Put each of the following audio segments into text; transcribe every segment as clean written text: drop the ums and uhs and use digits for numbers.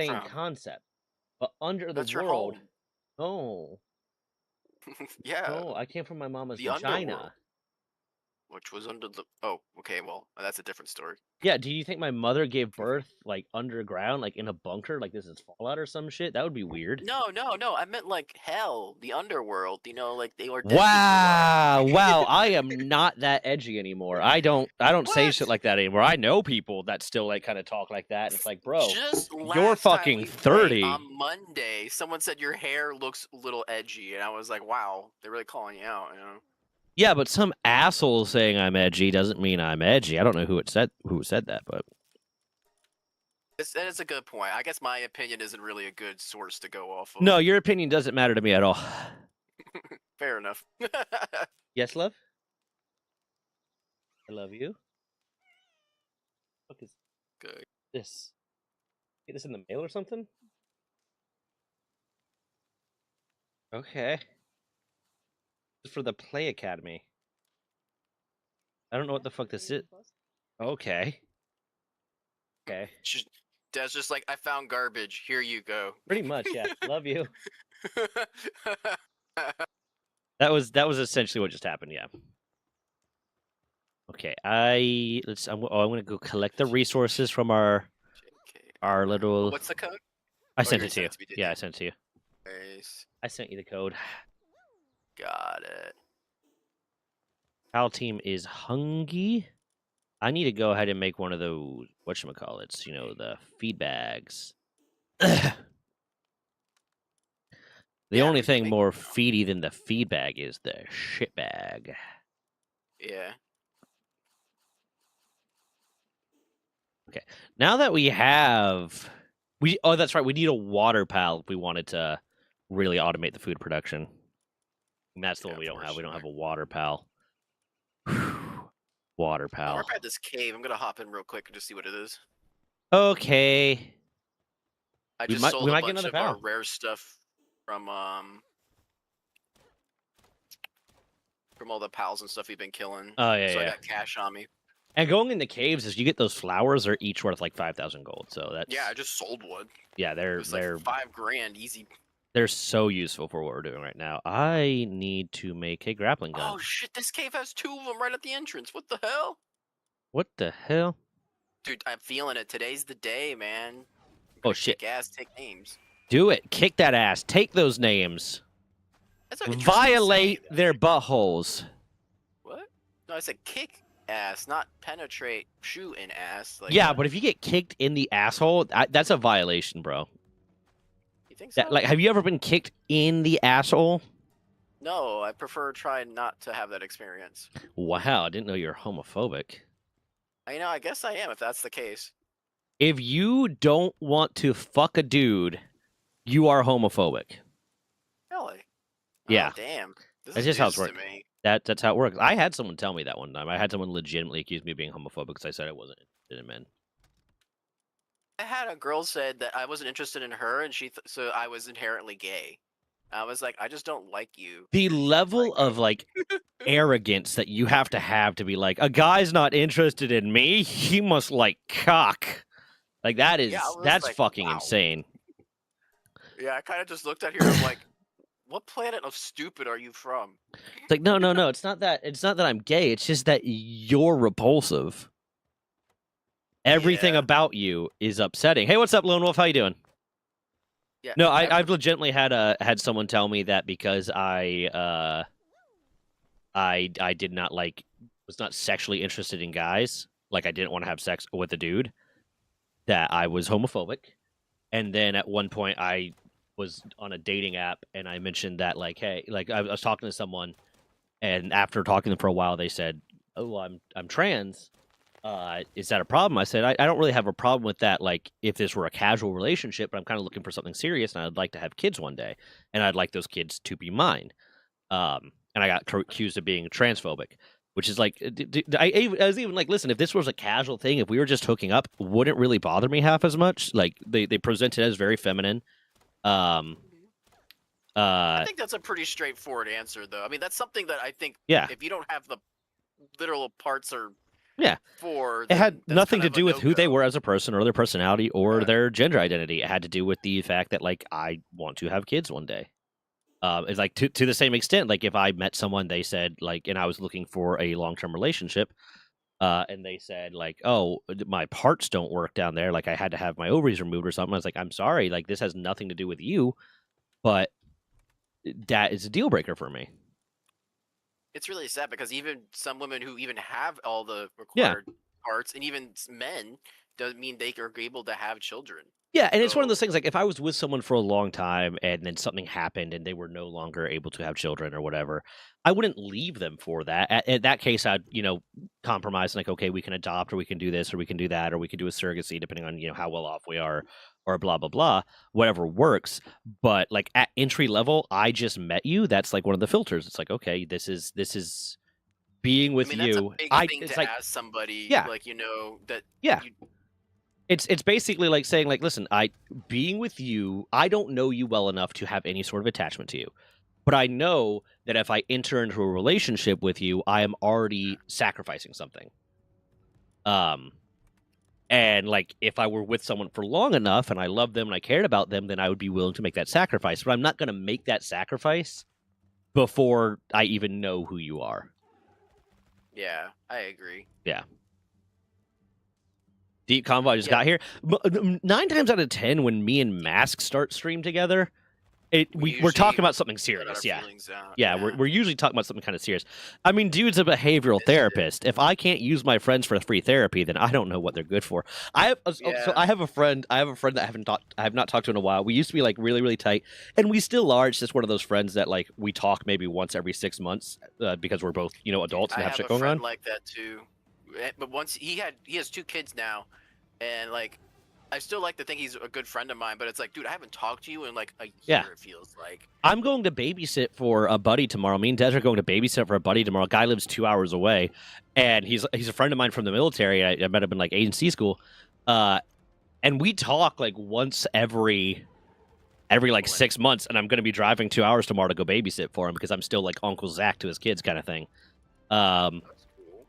same from. concept. But under the That's your world, home. oh, Yeah, no, I came from my mama's the underworld, vagina. which was under the. Oh, okay. Well, that's a different story. Yeah, do you think my mother gave birth like underground, like in a bunker, like this is Fallout or some shit? That would be weird. No, no, no. I meant like hell, the underworld. Like they were dead people are. Wow, wow, I am not that edgy anymore. I don't say shit What? like that anymore. I know people that still like kind of talk like that, and it's like, bro, Just you're last time fucking we played on 30. Monday, someone said your hair looks a little edgy, and I was like, "Wow, they're really calling you out." Yeah, but some asshole saying I'm edgy doesn't mean I'm edgy. I don't know who said that, but That is a good point. I guess my opinion isn't really a good source to go off no, of. your opinion doesn't matter to me at all. Fair enough. Yes, love? I love you. What is Good. this? Get this in the mail or something? Okay. This is for the Play Academy. I don't know what the fuck this is. Okay. Okay. Dad's just like, I found garbage. Here you go. Pretty much, yeah. Love you. That was essentially what just happened, yeah. Okay, I'm gonna go collect the resources from our little. What's the code? I Oh, you sent already it to sent you. it to me, didn't Yeah, I you? sent it to you. Nice. I sent you the code. Got it. Our team is hungry. I need to go ahead and make one of those whatchamacallits, the feed bags. The Yeah, only we can thing make more one now. feedy than the feed bag is the shit bag. Yeah. Okay. Now that we have that's right, we need a water pal if we wanted to really automate the food production. And that's the Yeah, one we don't have. We don't have unfortunately. a water pal. Water Oh, we're pal. at this cave. I'm gonna hop in real quick and just see what it is. Okay. I We just might we sold a might get bunch another of pal. rare stuff from all the pals and stuff we've been killing. Oh yeah, So I yeah. got cash on me. And going in the caves is you get those flowers are each worth like 5,000 gold. So Yeah, I that's just sold one. yeah, It they're was like they're $5,000 easy. they're so useful for what we're doing right now. I need to make a grappling gun. Oh shit, this cave has two of them right at the entrance. What the hell? What the hell? Dude, I'm feeling it. Today's the day, man. I'm Oh gonna shit. kick ass, take names. Do it. Kick that ass. Take those names. That's an interesting saying. Violate their buttholes. What? No, I said kick ass, not penetrate, shoot an ass. Like, Yeah, but if you get kicked in the asshole, that's a violation, bro. you think so? Have you ever been kicked in the asshole? No, I prefer trying not to have that experience. Wow, I didn't know you were homophobic. I guess I am if that's the case. If you don't want to fuck a dude, you are homophobic. Really? Yeah. Oh, damn. This That's is just how it's news to worked. me. That's how it works. I had someone tell me that one time. I had someone legitimately accuse me of being homophobic because I said I wasn't interested in men. I had a girl said that I wasn't interested in her, and so I was inherently gay. I was like, I just don't like you. The level of like arrogance that you have to be like, a guy's not interested in me, he must like cock. Like Yeah, I was that's like, fucking wow. insane. Yeah, I kind of just looked at her and I'm like, what planet of stupid are you from? It's like, no, it's not that I'm gay, it's just that you're repulsive. Everything Yeah. about you is upsetting. Hey, what's up, Lone Wolf? How you doing? Yeah. No, I've legitimately had someone tell me that because I did not was not sexually interested in guys, like I didn't want to have sex with a dude, that I was homophobic. And then at one point I was on a dating app and I mentioned that like, hey, like I was talking to someone, and after talking to them for a while, they said, "Oh, well, I'm trans. Is that a problem?" I said, I don't really have a problem with that. Like, if this were a casual relationship, but I'm kind of looking for something serious, and I'd like to have kids one day, and I'd like those kids to be mine. And I got accused of being transphobic, which is like, I was even like, listen, if this was a casual thing, if we were just hooking up, wouldn't really bother me half as much. Like, they present it as very feminine. I think that's a pretty straightforward answer, though. I mean, that's something that I think Yeah. if you don't have the literal parts or Yeah. for, It then had that's nothing kind to of a do with who they no-go. were as a person or their personality or Right. their gender identity. It had to do with the fact that like I want to have kids one day. It's like to the same extent, like if I met someone, they said like, and I was looking for a long term relationship, and they said like, oh, my parts don't work down there, like I had to have my ovaries removed or something. I was like, I'm sorry, like this has nothing to do with you, but that is a deal breaker for me. It's really sad because even some women who even have all the Yeah. required parts, and even men, doesn't mean they are able to have children. Yeah, and it's one of So those things like if I was with someone for a long time and then something happened and they were no longer able to have children or whatever, I wouldn't leave them for that. At that case, I'd, compromise like, okay, we can adopt or we can do this or we can do that or we can do a surrogacy depending on, how well off we are or blah blah blah, whatever works. But like at entry level, I just met you. That's like one of the filters. It's like, okay, this is being I with mean, that's a you. big thing It's to like, ask somebody, yeah, like, that yeah. you. It's basically like saying like, listen, I being with you, I don't know you well enough to have any sort of attachment to you. But I know that if I enter into a relationship with you, I am already sacrificing something. And like if I were with someone for long enough and I loved them and I cared about them, then I would be willing to make that sacrifice. But I'm not going to make that sacrifice before I even know who you are. Yeah, I agree. Yeah. Deep Convo just Yeah. got here. 9 times out of 10, when me and Mask start stream together, we're talking about something serious. Yeah. Yeah, we're usually talking about something kind of serious. I mean, dude's a behavioral therapist. If I can't use my friends for free therapy, then I don't know what they're good for. I have a friend that I have not talked to in a while. We used to be like really, really tight, and we still are. It's just one of those friends that like we talk maybe once every 6 months because we're both adults and have shit going on. I have a friend like that too, but once he has 2 kids now, and like I still like to think he's a good friend of mine, but it's like, dude, I haven't talked to you in like a year. Yeah. It feels like. I'm going to babysit for a buddy tomorrow. Me and Des are going to babysit for a buddy tomorrow. Guy lives 2 hours away, and he's a friend of mine from the military. I met him in like agency school, and we talk like once every like 6 months. And I'm going to be driving 2 hours tomorrow to go babysit for him because I'm still like Uncle Zach to his kids, kind of thing.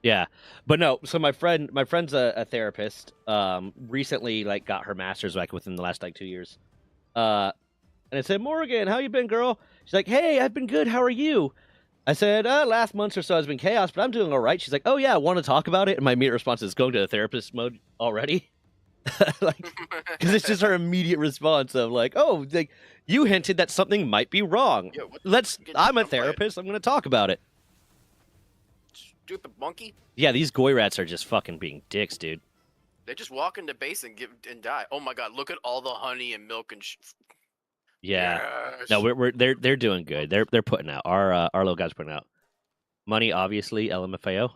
Yeah, but no. So my friend's a therapist. Recently like got her master's like within the last like 2 years. And I said, Morgan, how you been, girl? She's like, hey, I've been good. How are you? I said, last month or so has been chaos, but I'm doing all right. She's like, oh yeah, want to talk about it? And my immediate response is going to the therapist mode already. Like, because it's just her immediate response of like, oh, like you hinted that something might be wrong. Yeah, I'm a therapist. I'm going to talk about it. Stupid monkey. Yeah, these goy rats are just fucking being dicks, dude. They just walk into base and die. Oh my god, look at all the honey and milk and Yeah. Yes. No, they're doing good. They're putting out. Our little guy's putting out. Money, obviously, LMFAO.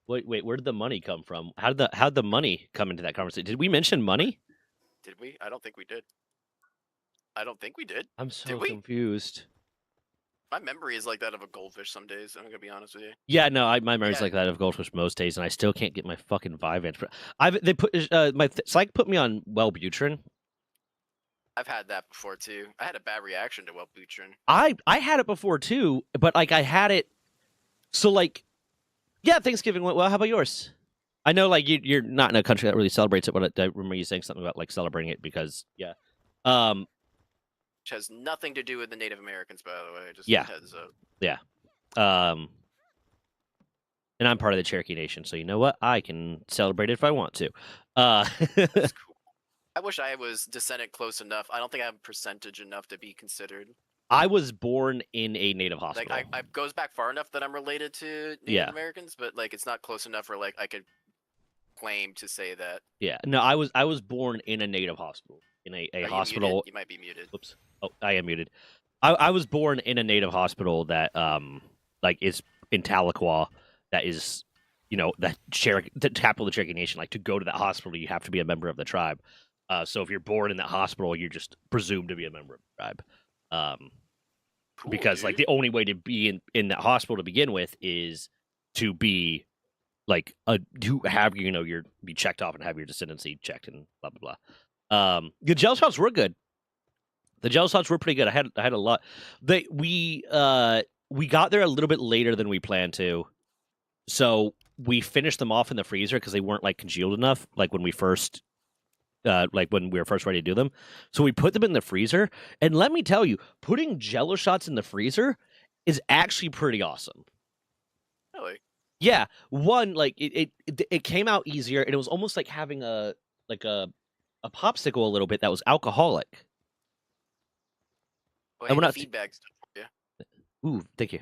Wait, where did the money come from? How'd the money come into that conversation? Did we mention money? Did we? I don't think we did. I'm so confused. My memory is like that of a goldfish some days. I'm gonna be honest with you. Yeah, no, my memory's like that of goldfish most days, and I still can't get my fucking Vyvanse. They put my psych put me on Wellbutrin. I've had that before too. I had a bad reaction to Wellbutrin. I had it before too, but like I had it. So like, yeah, Thanksgiving went well. How about yours? I know like you're not in a country that really celebrates it, but I remember you saying something about like celebrating it because Which has nothing to do with the Native Americans, by the way. Just heads up. Yeah. And I'm part of the Cherokee Nation, so you know what? I can celebrate it if I want to. That's cool. I wish I was descendant close enough. I don't think I have a percentage enough to be considered. I was born in a Native hospital. Like I goes back far enough that I'm related to Native Americans, but like it's not close enough where like I could claim to say that. Yeah. No, I was born in a Native hospital. In a hospital. You might be muted. Oops. Oh, I am muted. I was born in a Native hospital that like is in Tahlequah. That is, the capital of the Cherokee Nation. Like to go to that hospital, you have to be a member of the tribe. So if you're born in that hospital, you're just presumed to be a member of the tribe. Cool, because dude. like the only way to be in that hospital to begin with is to be like to have be checked off and have your descendancy checked and blah blah blah. The gel shots were good. The gel shots were pretty good. I had a lot. We got there a little bit later than we planned to. So we finished them off in the freezer because they weren't like congealed enough, like when we first when we were first ready to do them. So we put them in the freezer, and let me tell you, putting Jello shots in the freezer is actually pretty awesome. Really? Yeah, one like it came out easier, and it was almost like having like a popsicle a little bit that was alcoholic. Well, I went any out. feedback stuff for you? Ooh, thank you.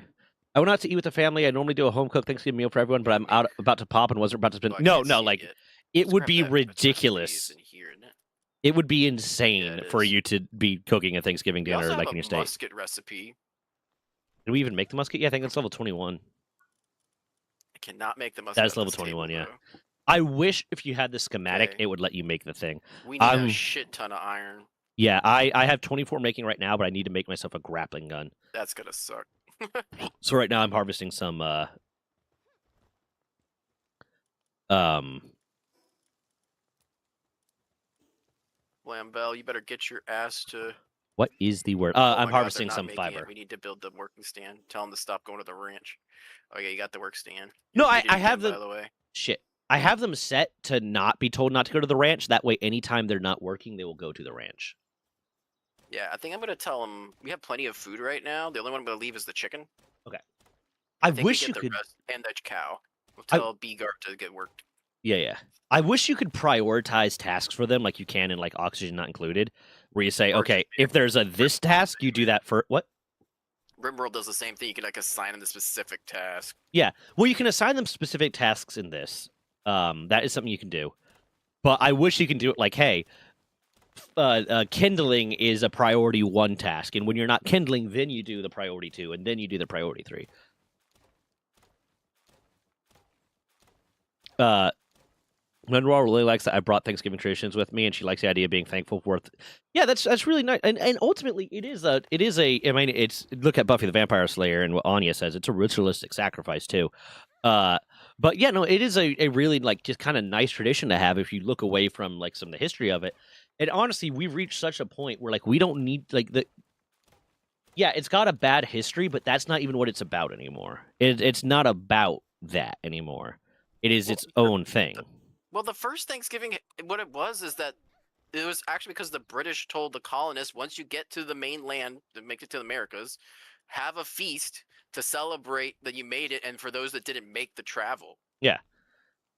I went out to eat with the family. I normally do a home cooked Thanksgiving meal for everyone, but I'm out about to pop and wasn't about to spend. Oh, I No, can't no, see it like yet. it would Scrap be that. It's ridiculous. recipes in here, isn't it? It would be Yeah, insane it for is. you to be cooking a Thanksgiving We also dinner have like a in your state. musket recipe. Did we even make the musket? Yeah, I think that's level 21. I cannot make the musket. That's at level this 21, table, yeah. though. I wish if you had the schematic, Okay. it would let you make the thing. We need a shit ton of iron. Yeah, I have 24 making right now, but I need to make myself a grappling gun. That's gonna suck. So right now I'm harvesting some Lambell, you better get your ass to. what is the word? Oh I'm my God, they're harvesting not some making it. fiber. We need to build the working stand. Tell them to stop going to the ranch. Okay, you got the work stand. No, You're I muted have again, them. by the way. Shit. I have them set to not be told not to go to the ranch. That way, anytime they're not working, they will go to the ranch. Yeah, I think I'm gonna tell them we have plenty of food right now. The only one I'm gonna leave is the chicken. Okay. I I think we wish get you the could. rest and the cow. We'll tell Beegart to get worked. Yeah. I wish you could prioritize tasks for them like you can in like Oxygen Not Included, where you say, Or okay, just be if there's a this task, you do that for what? Rimworld does the same thing. You can like assign them the specific task. Yeah. Well, you can assign them specific tasks in this. That is something you can do. But I wish you can do it like, hey, kindling is a priority 1 task, and when you're not kindling, then you do the priority 2, and then you do the priority 3. Monroe really likes that I brought Thanksgiving traditions with me, and she likes the idea of being thankful for it. Yeah, that's really nice, and ultimately it is a. I mean, it's look at Buffy the Vampire Slayer and what Anya says. It's a ritualistic sacrifice too. But yeah, no, it is a really like just kind of nice tradition to have if you look away from like some of the history of it. And honestly, we've reached such a point where like we don't need like the. Yeah, it's got a bad history, but that's not even what it's about anymore. It's not about that anymore. It is its own thing. Well, the first Thanksgiving, what it was is that it was actually because the British told the colonists, once you get to the mainland, to make it to the Americas, have a feast to celebrate that you made it, and for those that didn't make the travel. Yeah.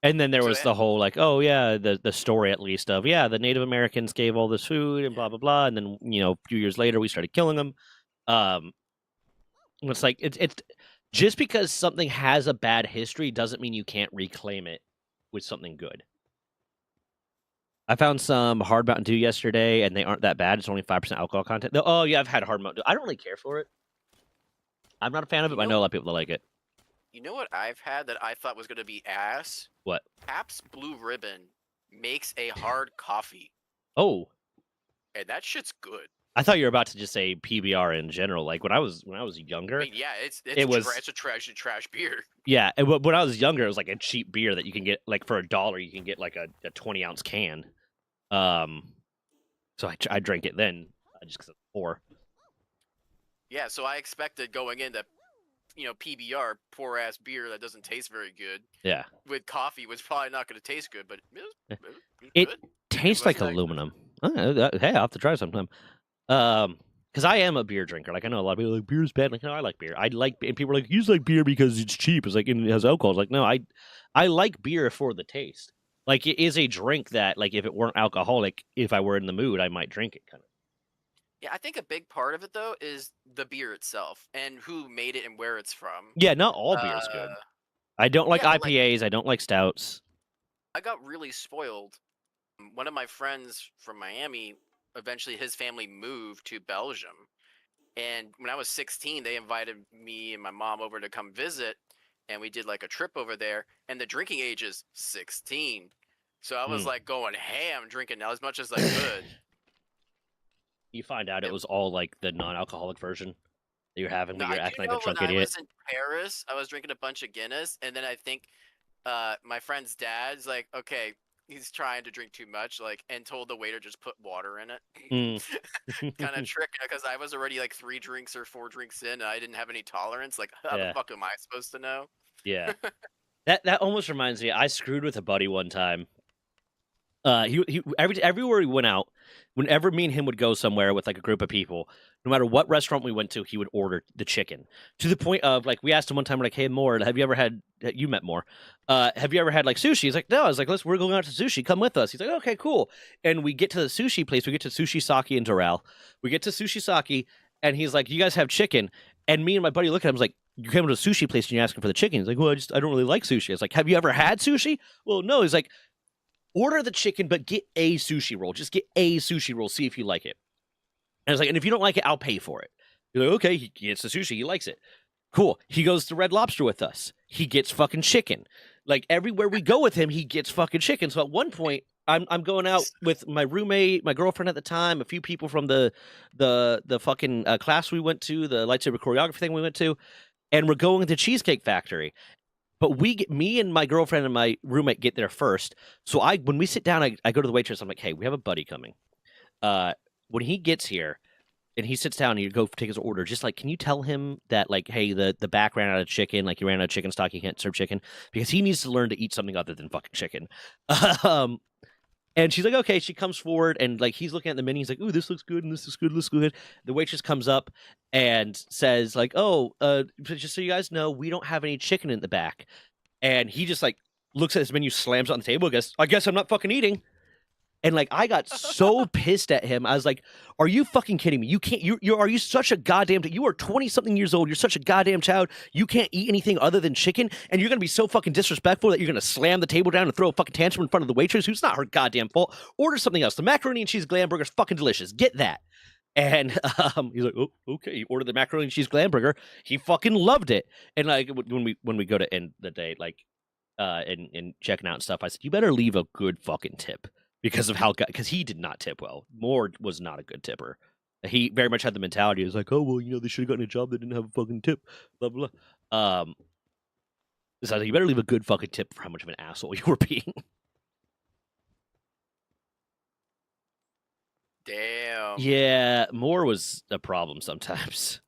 And then there So was it- the whole like, oh yeah, the story at least of the Native Americans gave all this food and blah blah blah, and then a few years later we started killing them. It's like it's just because something has a bad history doesn't mean you can't reclaim it with something good. I found some Hard Mountain Dew yesterday, and they aren't that bad. It's only 5% alcohol content. Oh yeah, I've had Hard Mountain Dew. I don't really care for it. I'm not a fan of it, but I know a lot of people that like it. You know what I've had that I thought was going to be ass? What? Pabst Blue Ribbon makes a hard coffee, Oh, and that shit's good. I thought you were about to just say PBR in general. Like when I was younger, I mean, yeah, it's It was- it's a trash beer. yeah. And when I was younger, it was like a cheap beer that you can get like for $1. You can get like a 20-ounce can. So I drank it then just because it's poor. Yeah, so I expected going into, PBR, poor ass beer that doesn't taste very good, Yeah, with coffee was probably not going to taste good, but it was It- good. tastes wasn't like that aluminum. Hey, I'll have to try sometime. Because I am a beer drinker. Like I know a lot of people are like beer's bad. Like no, I like beer. And people are like you just like beer because it's cheap. It's like and it has alcohol. It's like no, I like beer for the taste. Like it is a drink that like if it weren't alcoholic, if I were in the mood, I might drink it kind of. Yeah, I think a big part of it though is the beer itself and who made it and where it's from. Yeah, not all beer's good. I don't like yeah, but, like- IPAs. I don't like stouts. I got really spoiled. One of my friends from Miami, eventually his family moved to Belgium. And when I was 16, they invited me and my mom over to come visit. And we did like a trip over there. And the drinking age is 16. So I was like going ham drinking as much as I could. You find out it was all like the non-alcoholic version that you're having, but No, you're I acting do like a know when drunk I idiot. was in Paris, I was drinking a bunch of Guinness. And then I think my friend's dad's like, okay, he's trying to drink too much, like, and told the waiter just put water in it. Kind of trick, because I was already like 3 drinks or 4 drinks in, and I didn't have any tolerance. Like, how Yeah. the fuck am I supposed to know? Yeah. That almost reminds me. I screwed with a buddy one time. He everywhere we went out, whenever me and him would go somewhere with like a group of people, no matter what restaurant we went to, he would order the chicken. To the point of like, we asked him one time, we're like, "Hey, Moore, have you ever had? You met Moore? Have you ever had like sushi?" He's like, "No." I was like, "We're going out to sushi. Come with us." He's like, "Okay, cool." And we get to the sushi place. We get to Sushi Saki in Doral. We get to Sushi Saki, and he's like, "You guys have chicken?" And me and my buddy look at him. I was like, "You came to a sushi place and you're asking for the chicken?" He's like, "Well, I don't really like sushi." I was like, "Have you ever had sushi?" "Well, no." He's like, "Order the chicken, but get a sushi roll. Just get a sushi roll. See if you like it." And I was like, "And if you don't like it, I'll pay for it." He's like, "Okay." He gets the sushi. He likes it. Cool. He goes to Red Lobster with us. He gets fucking chicken. Like everywhere we go with him, he gets fucking chicken. So at one point, I'm going out with my roommate, my girlfriend at the time, a few people from the fucking class we went to, the lightsaber choreography thing we went to, and we're going to Cheesecake Factory. But me and my girlfriend and my roommate get there first. So when we sit down, I go to the waitress. I'm like, "Hey, we have a buddy coming. When he gets here and he sits down and you go take his order, just like, can you tell him that, like, hey, the back ran out of chicken, like, he ran out of chicken stock, he can't serve chicken because he needs to learn to eat something other than fucking chicken." um, and she's like, "Okay." She comes forward and like he's looking at the menu. He's like, "Ooh, this looks good and this is good, looks good." The waitress comes up and says, like, "Oh, just so you guys know, we don't have any chicken in the back." And he just like looks at his menu, slams it on the table, goes, "I guess I'm not fucking eating." And like I got so pissed at him. I was like, "Are you fucking kidding me? You can't. Are you such a goddamn? You are 20 something years old. You're such a goddamn child. You can't eat anything other than chicken, and you're gonna be so fucking disrespectful that you're gonna slam the table down and throw a fucking tantrum in front of the waitress, who's not her goddamn fault. Order something else. The macaroni and cheese glam burger's fucking delicious. Get that." And he's like, "Oh, okay." He ordered the macaroni and cheese glam burger. He fucking loved it. And like when we go to end the day, like and checking out and stuff, I said, "You better leave a good fucking tip." Because of how, because he did not tip well. Moore was not a good tipper. He very much had the mentality. He was like, "Oh well, they should have gotten a job that didn't have a fucking tip." Blah blah. So I was like, "You better leave a good fucking tip for how much of an asshole you were being." Damn. Yeah, Moore was a problem sometimes.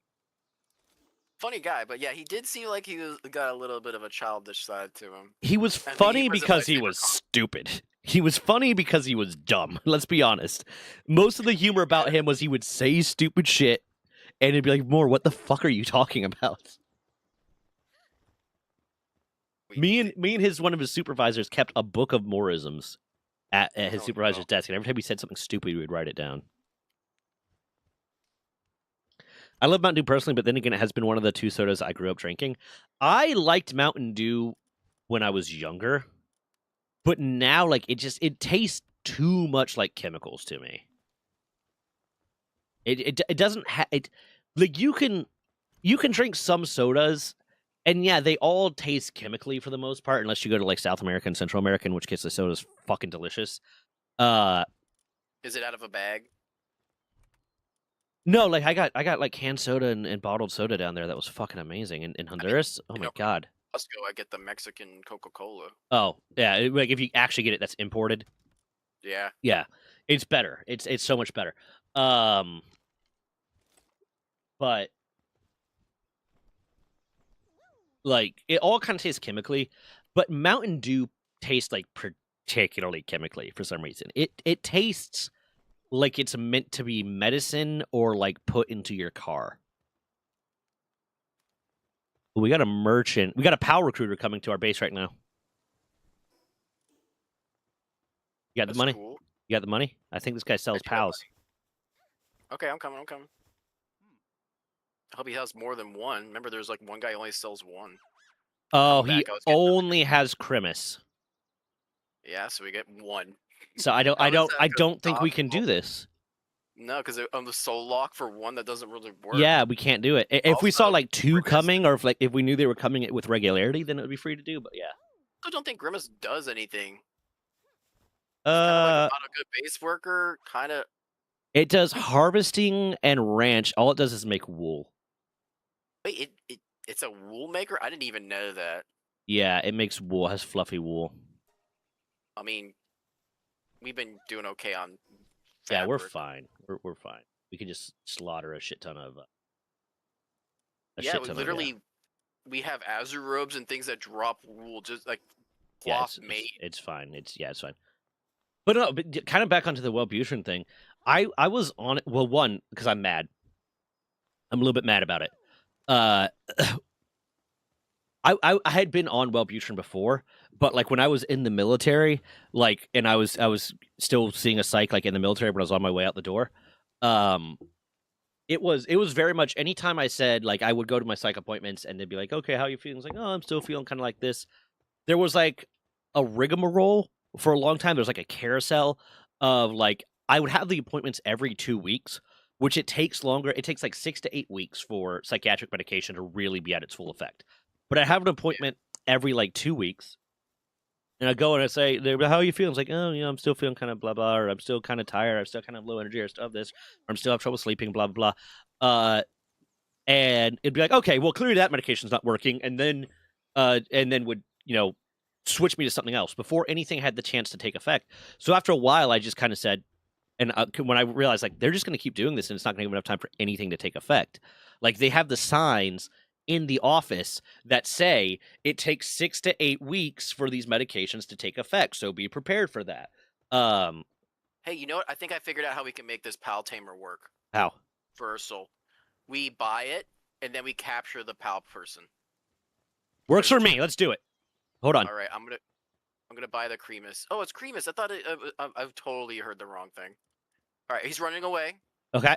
Funny guy, but yeah, he did seem like got a little bit of a childish side to him. He was I mean, he funny wasn't my because he favorite was stupid. He was funny because he was dumb. Let's be honest. Most of the humor about him was he would say stupid shit, and it'd be like, "Moore, what the fuck are you talking about?" Me and one of his supervisors kept a book of Moorisms at his supervisor's desk, and every time he said something stupid, we would write it down. I love Mountain Dew personally, but then again, it has been one of the two sodas I grew up drinking. I liked Mountain Dew when I was younger, but now, like, it tastes too much like chemicals to me. It doesn't have it. Like, you can drink some sodas, and yeah, they all taste chemically for the most part, unless you go to like South America and Central America, in which case the soda's fucking delicious. Is it out of a bag? No, like I got like canned soda and bottled soda down there that was fucking amazing in Honduras. Oh my god. Costco, I get the Mexican Coca-Cola. Oh yeah, like if you actually get it, that's imported. Yeah. Yeah, it's better. It's so much better. But like it all kind of tastes chemically, but Mountain Dew tastes like particularly chemically for some reason. It tastes like it's meant to be medicine or like put into your car. We got a merchant. We got a PAL recruiter coming to our base right now. You got That's the money? cool. You got the money? I think this guy sells PALs. Okay, I'm coming. I hope he has more than one. Remember, there's like one guy only sells one. Oh, he only has Crimis. Yeah, so we get one. So I don't think we can do this. No, because on the soul lock for one, that doesn't really work. Yeah, we can't do it. If we saw like two coming, or if we knew they were coming with regularity, then it would be free to do. But yeah, I don't think Grimace does anything. Not a good base worker, kind of. It does harvesting and ranch. All it does is make wool. Wait, it's a wool maker? I didn't even know that. Yeah, it makes wool. It has fluffy wool. I mean, we've been doing okay on. Yeah, we're fine. We're fine. We can just slaughter a shit ton of. Yeah, we literally we have Azure robes and things that drop wool, just like Yeah, cloth made. it's fine. It's fine. But no, but kind of back onto the Wellbutrin thing. I was on it. Well, one, because I'm mad. I'm a little bit mad about it. Uh, I had been on Wellbutrin before, but like when I was in the military, like, and I was still seeing a psych like in the military when I was on my way out the door. It was very much anytime I said like I would go to my psych appointments and they'd be like, okay, how are you feeling? It's like, oh, I'm still feeling kind of like this. There was like a rigmarole for a long time. There's like a carousel of like I would have the appointments every 2 weeks, which it takes longer. It takes like 6 to 8 weeks for psychiatric medication to really be at its full effect. But I have an appointment every like 2 weeks, and I go and I say, "How are you feeling?" It's like, "Oh, I'm still feeling kind of blah blah, or I'm still kind of tired, I'm still kind of low energy, or still have this, or I'm still have trouble sleeping, blah blah blah." And it'd be like, "Okay, well, clearly that medication's not working," and then would switch me to something else before anything had the chance to take effect. So after a while, I just kind of said, and when I realized like they're just going to keep doing this, and it's not going to give enough time for anything to take effect. Like they have the signs in the office that say it takes 6 to 8 weeks for these medications to take effect, so be prepared for that. Hey, you know what? I think I figured out how we can make this PAL tamer work How? for Ursel. We buy it and then we capture the PAL person. Works for me. Let's do it. Hold on. All right, I'm gonna buy the Cremus. Oh, it's Cremus. I thought I've totally heard the wrong thing. All right, he's running away. Okay.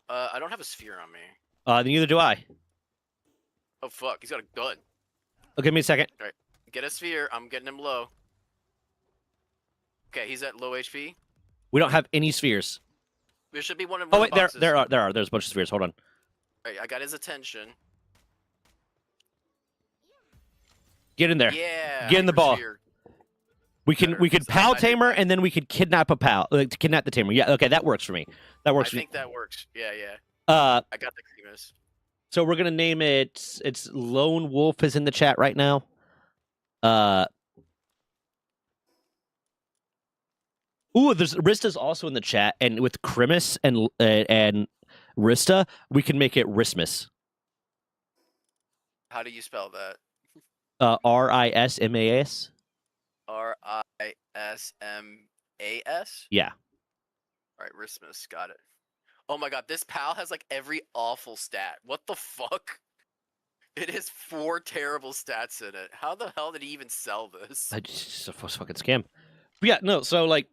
I don't have a sphere on me. Neither do I. Oh fuck, he's got a gun. Oh, give me a second. All right, get a sphere. I'm getting him low. Okay, he's at low HP. We don't have any spheres. There should be one in Oh one wait, of the boxes. there are. There's a bunch of spheres. Hold on. All right, I got his attention. Get in there. Yeah. Get in the ball. Sphere. We could PAL tamer, and then we could kidnap a PAL, to kidnap the tamer. Yeah, okay, that works for me. That works. I think that works. Yeah. I got the Cremus. So we're gonna name it. It's Lone Wolf is in the chat right now. Ooh, there's Rista's also in the chat, and with Crimus and Rista, we can make it Rismas. How do you spell that? Rismas. Rismas? Yeah. All right, Rismas. Got it. Oh my god, this PAL has like every awful stat. What the fuck? It has 4 terrible stats in it. How the hell did he even sell this? It's a fucking scam. But yeah, no. So like,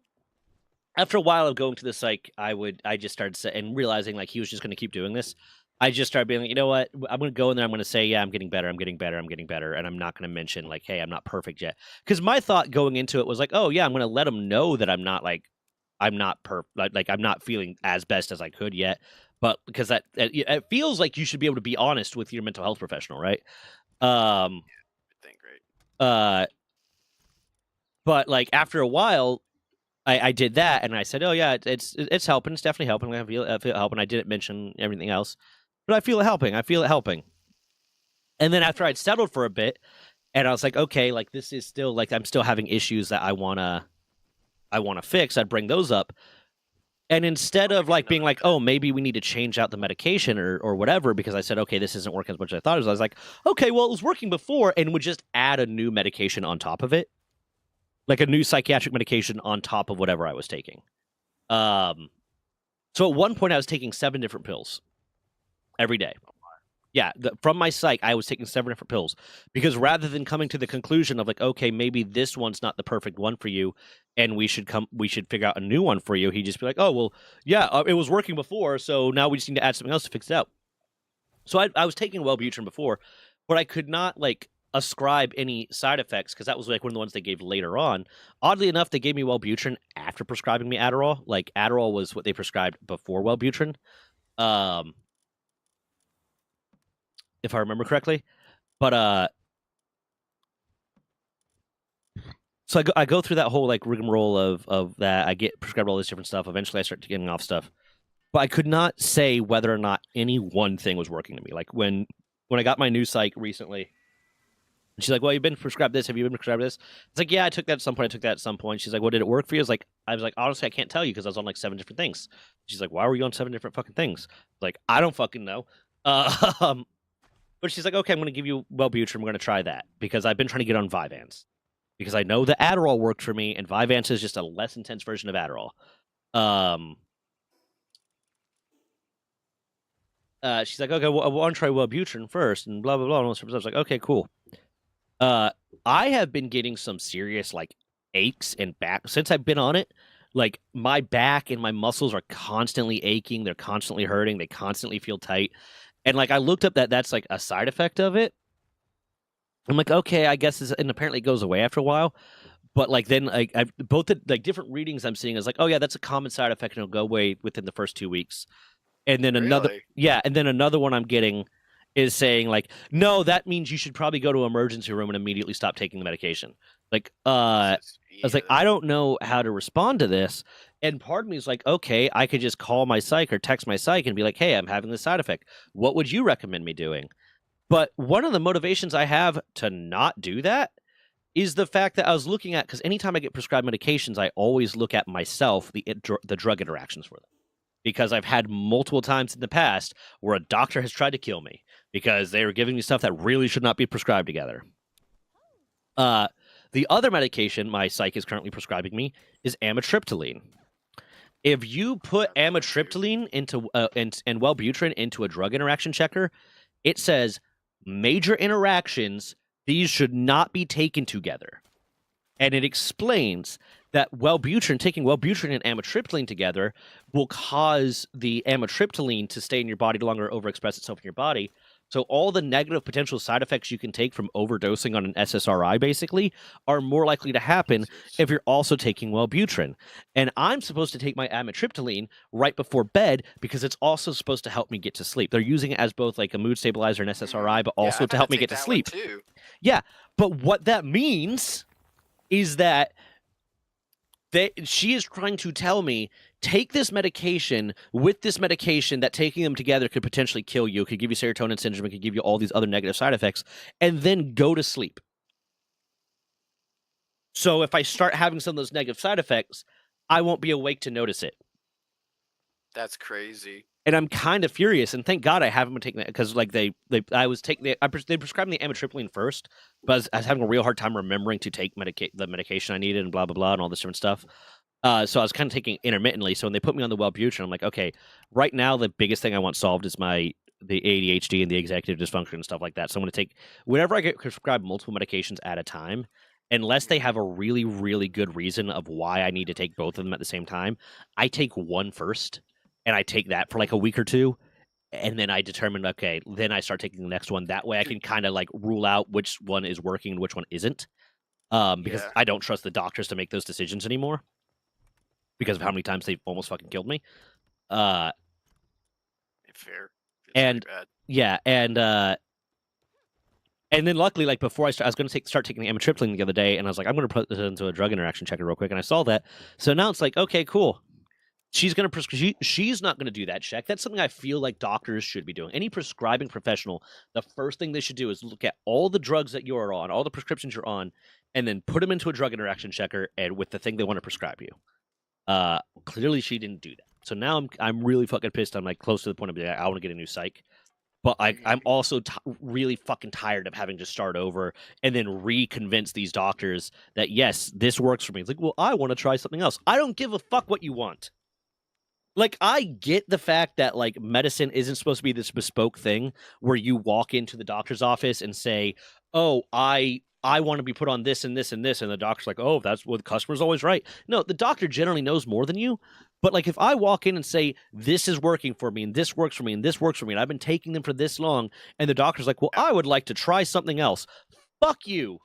after a while of going to the psych, I just started and realizing like he was just going to keep doing this. I just started being like, you know what? I'm going to go in there. I'm going to say, yeah, I'm getting better. I'm getting better. I'm getting better. And I'm not going to mention like, hey, I'm not perfect yet. Because my thought going into it was like, oh yeah, I'm going to let them know that I'm not like, I'm not like I'm not feeling as best as I could yet. But because that it feels like you should be able to be honest with your mental health professional, right? I think great. But like after a while, I did that and I said, oh yeah, it's helping. It's definitely helping. I feel it helping. I didn't mention everything else, but I feel it helping. I feel it helping. And then after I'd settled for a bit, and I was like, okay, like this is still like I'm still having issues that I wanna fix. I'd bring those up. And instead of like being like, oh, maybe we need to change out the medication or whatever, because I said, okay, this isn't working as much as I thought it was, I was like, okay, well, it was working before, and would just add a new medication on top of it. Like a new psychiatric medication on top of whatever I was taking. So at one point I was taking 7 different pills every day. Yeah, from my psych, I was taking 7 different pills because rather than coming to the conclusion of like, okay, maybe this one's not the perfect one for you, and we should figure out a new one for you. He'd just be like, oh well, yeah, it was working before, so now we just need to add something else to fix it out. So I was taking Wellbutrin before, but I could not like ascribe any side effects because that was like one of the ones they gave later on. Oddly enough, they gave me Wellbutrin after prescribing me Adderall. Like Adderall was what they prescribed before Wellbutrin. If I remember correctly. But so I go through that whole like rigmarole of that. I get prescribed all this different stuff. Eventually I start getting off stuff. But I could not say whether or not any one thing was working to me. Like when I got my new psych recently, and she's like, well, you've been prescribed this. Have you been prescribed this? It's like, yeah, I took that at some point. I took that at some point. She's like, well, did it work for you? I was like, honestly, I can't tell you because I was on like 7 different things. She's like, why were you on 7 different fucking things? Like, I don't fucking know. But she's like, okay, I'm going to give you Wellbutrin. We're going to try that because I've been trying to get on Vyvanse because I know the Adderall worked for me, and Vyvanse is just a less intense version of Adderall. She's like, okay, well, I want to try Wellbutrin first, and blah blah blah. And all this stuff. I was like, okay, cool. I have been getting some serious like aches and back since I've been on it. Like my back and my muscles are constantly aching. They're constantly hurting. They constantly feel tight. And like I looked up that's like a side effect of it. I'm like, okay, I guess and apparently it goes away after a while. But like then like I've both the like different readings I'm seeing is like, oh yeah, that's a common side effect and it'll go away within the first 2 weeks. And then another Really? and then another one I'm getting is saying like, no, that means you should probably go to emergency room and immediately stop taking the medication. Like I was like, I don't know how to respond to this. And part of me is like, okay, I could just call my psych or text my psych and be like, hey, I'm having this side effect. What would you recommend me doing? But one of the motivations I have to not do that is the fact that I was looking at, because anytime I get prescribed medications, I always look at myself, the drug interactions for them. Because I've had multiple times in the past where a doctor has tried to kill me because they were giving me stuff that really should not be prescribed together. The other medication my psych is currently prescribing me is amitriptyline. If you put amitriptyline into and Wellbutrin into a drug interaction checker, it says major interactions, these should not be taken together. And it explains that taking Wellbutrin and amitriptyline together will cause the amitriptyline to stay in your body longer, overexpress itself in your body. So all the negative potential side effects you can take from overdosing on an SSRI basically are more likely to happen if you're also taking Wellbutrin. And I'm supposed to take my amitriptyline right before bed because it's also supposed to help me get to sleep. They're using it as both like a mood stabilizer and SSRI, but also to help me get to sleep. Too. Yeah, but what that means is that she is trying to tell me, take this medication with this medication, that taking them together could potentially kill you, could give you serotonin syndrome, it could give you all these other negative side effects, and then go to sleep. So if I start having some of those negative side effects, I won't be awake to notice it. That's crazy. And I'm kind of furious, and thank God I haven't been taking that because like they prescribed me the amitriptyline first, but I was having a real hard time remembering to take the medication I needed and blah blah blah and all this different stuff. So I was kind of taking intermittently. So when they put me on the Wellbutrin, I'm like, okay, right now the biggest thing I want solved is the ADHD and the executive dysfunction and stuff like that. So I'm going to take whenever I get prescribed multiple medications at a time, unless they have a really really good reason of why I need to take both of them at the same time, I take one first. And I take that for like a week or two, and then I determine, okay, then I start taking the next one. That way I can kind of like rule out which one is working and which one isn't, because I don't trust the doctors to make those decisions anymore because of how many times they've almost fucking killed me. Fair. And yeah, and then luckily, like before I was going to start taking the amitriptyline the other day, and I was like, I'm going to put this into a drug interaction checker real quick, and I saw that. So now it's like, okay, cool. She's going to she's not going to do that check. That's something I feel like doctors should be doing. Any prescribing professional, the first thing they should do is look at all the drugs that you're on, all the prescriptions you're on, and then put them into a drug interaction checker and with the thing they want to prescribe you. Clearly she didn't do that. So now I'm really fucking pissed. I'm like close to the point of being like, I want to get a new psych. But I'm also really fucking tired of having to start over and then reconvince these doctors that, yes, this works for me. It's like, well, I want to try something else. I don't give a fuck what you want. Like, I get the fact that, like, medicine isn't supposed to be this bespoke thing where you walk into the doctor's office and say, oh, I want to be put on this and this and this. And the doctor's like, oh, that's what the customer's always right. No, the doctor generally knows more than you. But, like, if I walk in and say, this is working for me and this works for me and this works for me and I've been taking them for this long, and the doctor's like, well, I would like to try something else. Fuck you.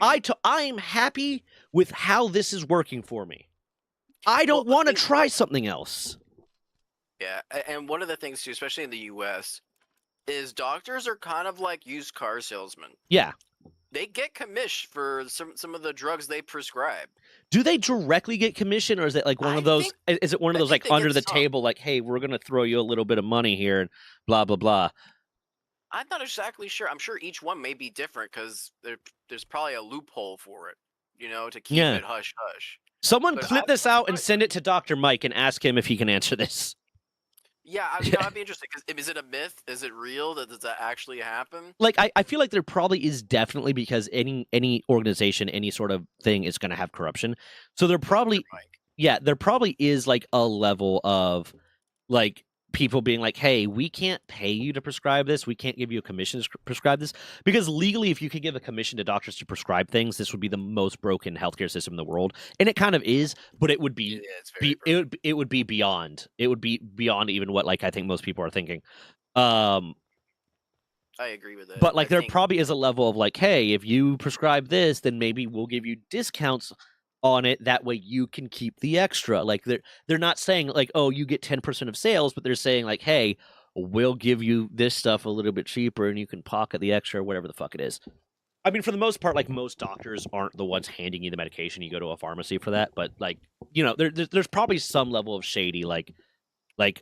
I am happy with how this is working for me. I don't want to try something else. Yeah, and one of the things too, especially in the U.S., is doctors are kind of like used car salesmen. Yeah. They get commission for some of the drugs they prescribe. Do they directly get commission, or is it like one of those? Is it one of those like under the table, like, hey, we're gonna throw you a little bit of money here and blah blah blah? I'm not exactly sure. I'm sure each one may be different because there's probably a loophole for it, to keep it hush hush. Someone clip this out and send it to Dr. Mike and ask him if he can answer this. Yeah, I'd be interested. 'Cause is it a myth? Is it real? Does that actually happen? Like I feel like there probably is, definitely, because any organization, any sort of thing is going to have corruption. So there probably, Mike. yeah, there probably is like a level of like people being like, hey, we can't pay you to prescribe this, we can't give you a commission to prescribe this, because legally, if you could give a commission to doctors to prescribe things, this would be the most broken healthcare system in the world, and it kind of is. But it would Yeah, be, it's very broken. it would be beyond, it would be beyond even what like I think most people are thinking. um I agree with it. but like I there think probably is a level of like, hey, if you prescribe this, then maybe we'll give you discounts on it. That way you can keep the extra. Like they're not saying like, oh, you get 10% of sales, but they're saying like, hey, we'll give you this stuff a little bit cheaper and you can pocket the extra, whatever the fuck it is. I mean, for the most part, like most doctors aren't the ones handing you the medication. You go to a pharmacy for that. But like, you know, there's probably some level of shady, like,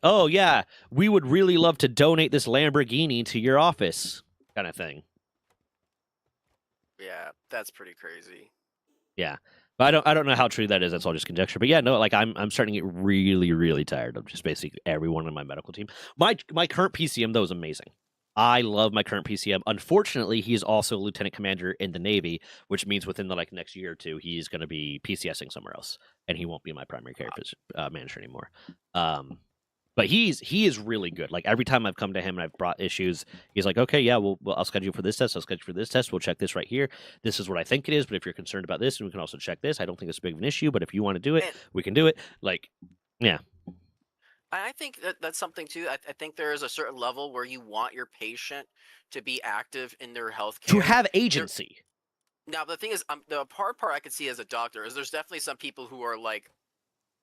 oh yeah, we would really love to donate this Lamborghini to your office, kind of thing. yeah, that's pretty crazy. Yeah. But I don't know how true that is. That's all just conjecture. But yeah, no, like I'm starting to get really, really tired of just basically everyone in my medical team. My current PCM though is amazing. I love my current PCM. Unfortunately, he's also a lieutenant commander in the Navy, which means within the like next year or two, he's going to be PCSing somewhere else, and he won't be my primary care manager anymore. But he is really good. Like every time I've come to him and I've brought issues, he's like, okay, yeah, well, I'll schedule you for this test. I'll schedule you for this test. We'll check this right here. This is what I think it is. But if you're concerned about this, and we can also check this. I don't think it's big of an issue. But if you want to do it, And we can do it. Like, yeah, I think that's something too. I think there is a certain level where you want your patient to be active in their to healthcare. have There agency. now the thing is, the hard part I can see as a doctor is there's definitely some people who are like,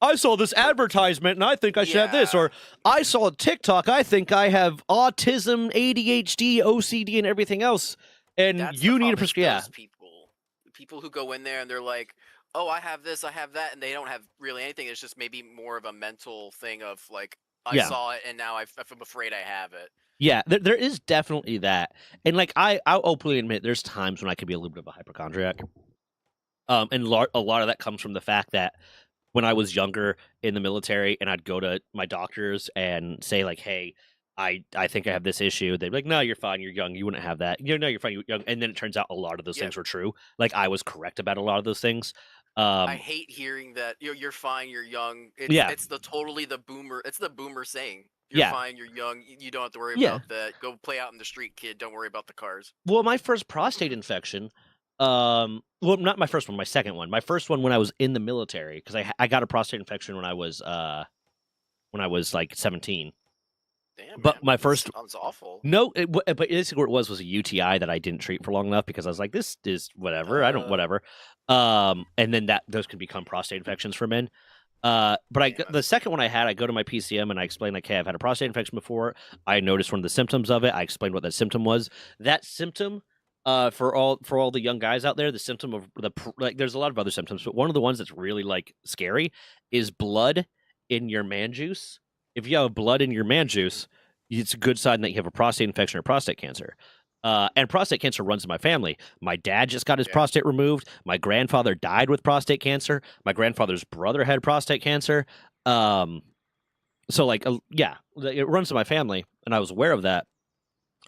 I saw this like advertisement and I think I should have this, yeah, or I saw a TikTok. I think I have autism, ADHD, OCD, and everything else. And that's the you need to problem is prescribe. Yeah, those people who go in there and they're like, oh, I have this, I have that, and they don't have really anything. It's just maybe more of a mental thing of like, I yeah. saw it and now I'm afraid I have it. Yeah, there is definitely that, and like I'll openly admit, there's times when I could be a little bit of a hypochondriac, and a lot of that comes from the fact that when I was younger in the military, and I'd go to my doctors and say like, "Hey, I think I have this issue," they'd be like, "No, you're fine. You're young. You wouldn't have that. You know, you're fine. You're young." And then it turns out a lot of those Yeah, things were true. Like I was correct about a lot of those things. I Um, hate hearing that you're fine, you're young. yeah, It's the totally the boomer. It's the boomer saying you're yeah, fine, you're young. You don't have to worry yeah. about that. Go play out in the street, kid. Don't worry about the cars. Well, my first prostate infection, well, not my first one, my second one. My first one when I was in the military, because I got a prostate infection when I was like 17. Damn, But man, my that first sounds awful. no, but basically what it was a UTI that I didn't treat for long enough because I was like, this is whatever. I don't Uh, whatever. And then that those can become prostate infections for men. But damn, the that's second one I had, I go to my PCM and I explain like, hey, I've had a prostate infection before. I noticed one of the symptoms of it. I explained what that symptom was. That symptom, for all the young guys out there, the symptom of like, there's a lot of other symptoms, but one of the ones that's really like scary is blood in your man juice. If you have blood in your man juice, it's a good sign that you have a prostate infection or prostate cancer. And prostate cancer runs in my family. My dad just got his yeah. prostate removed. My grandfather died with prostate cancer. My grandfather's brother had prostate cancer. Um, so like, yeah, it runs in my family, and I was aware of that.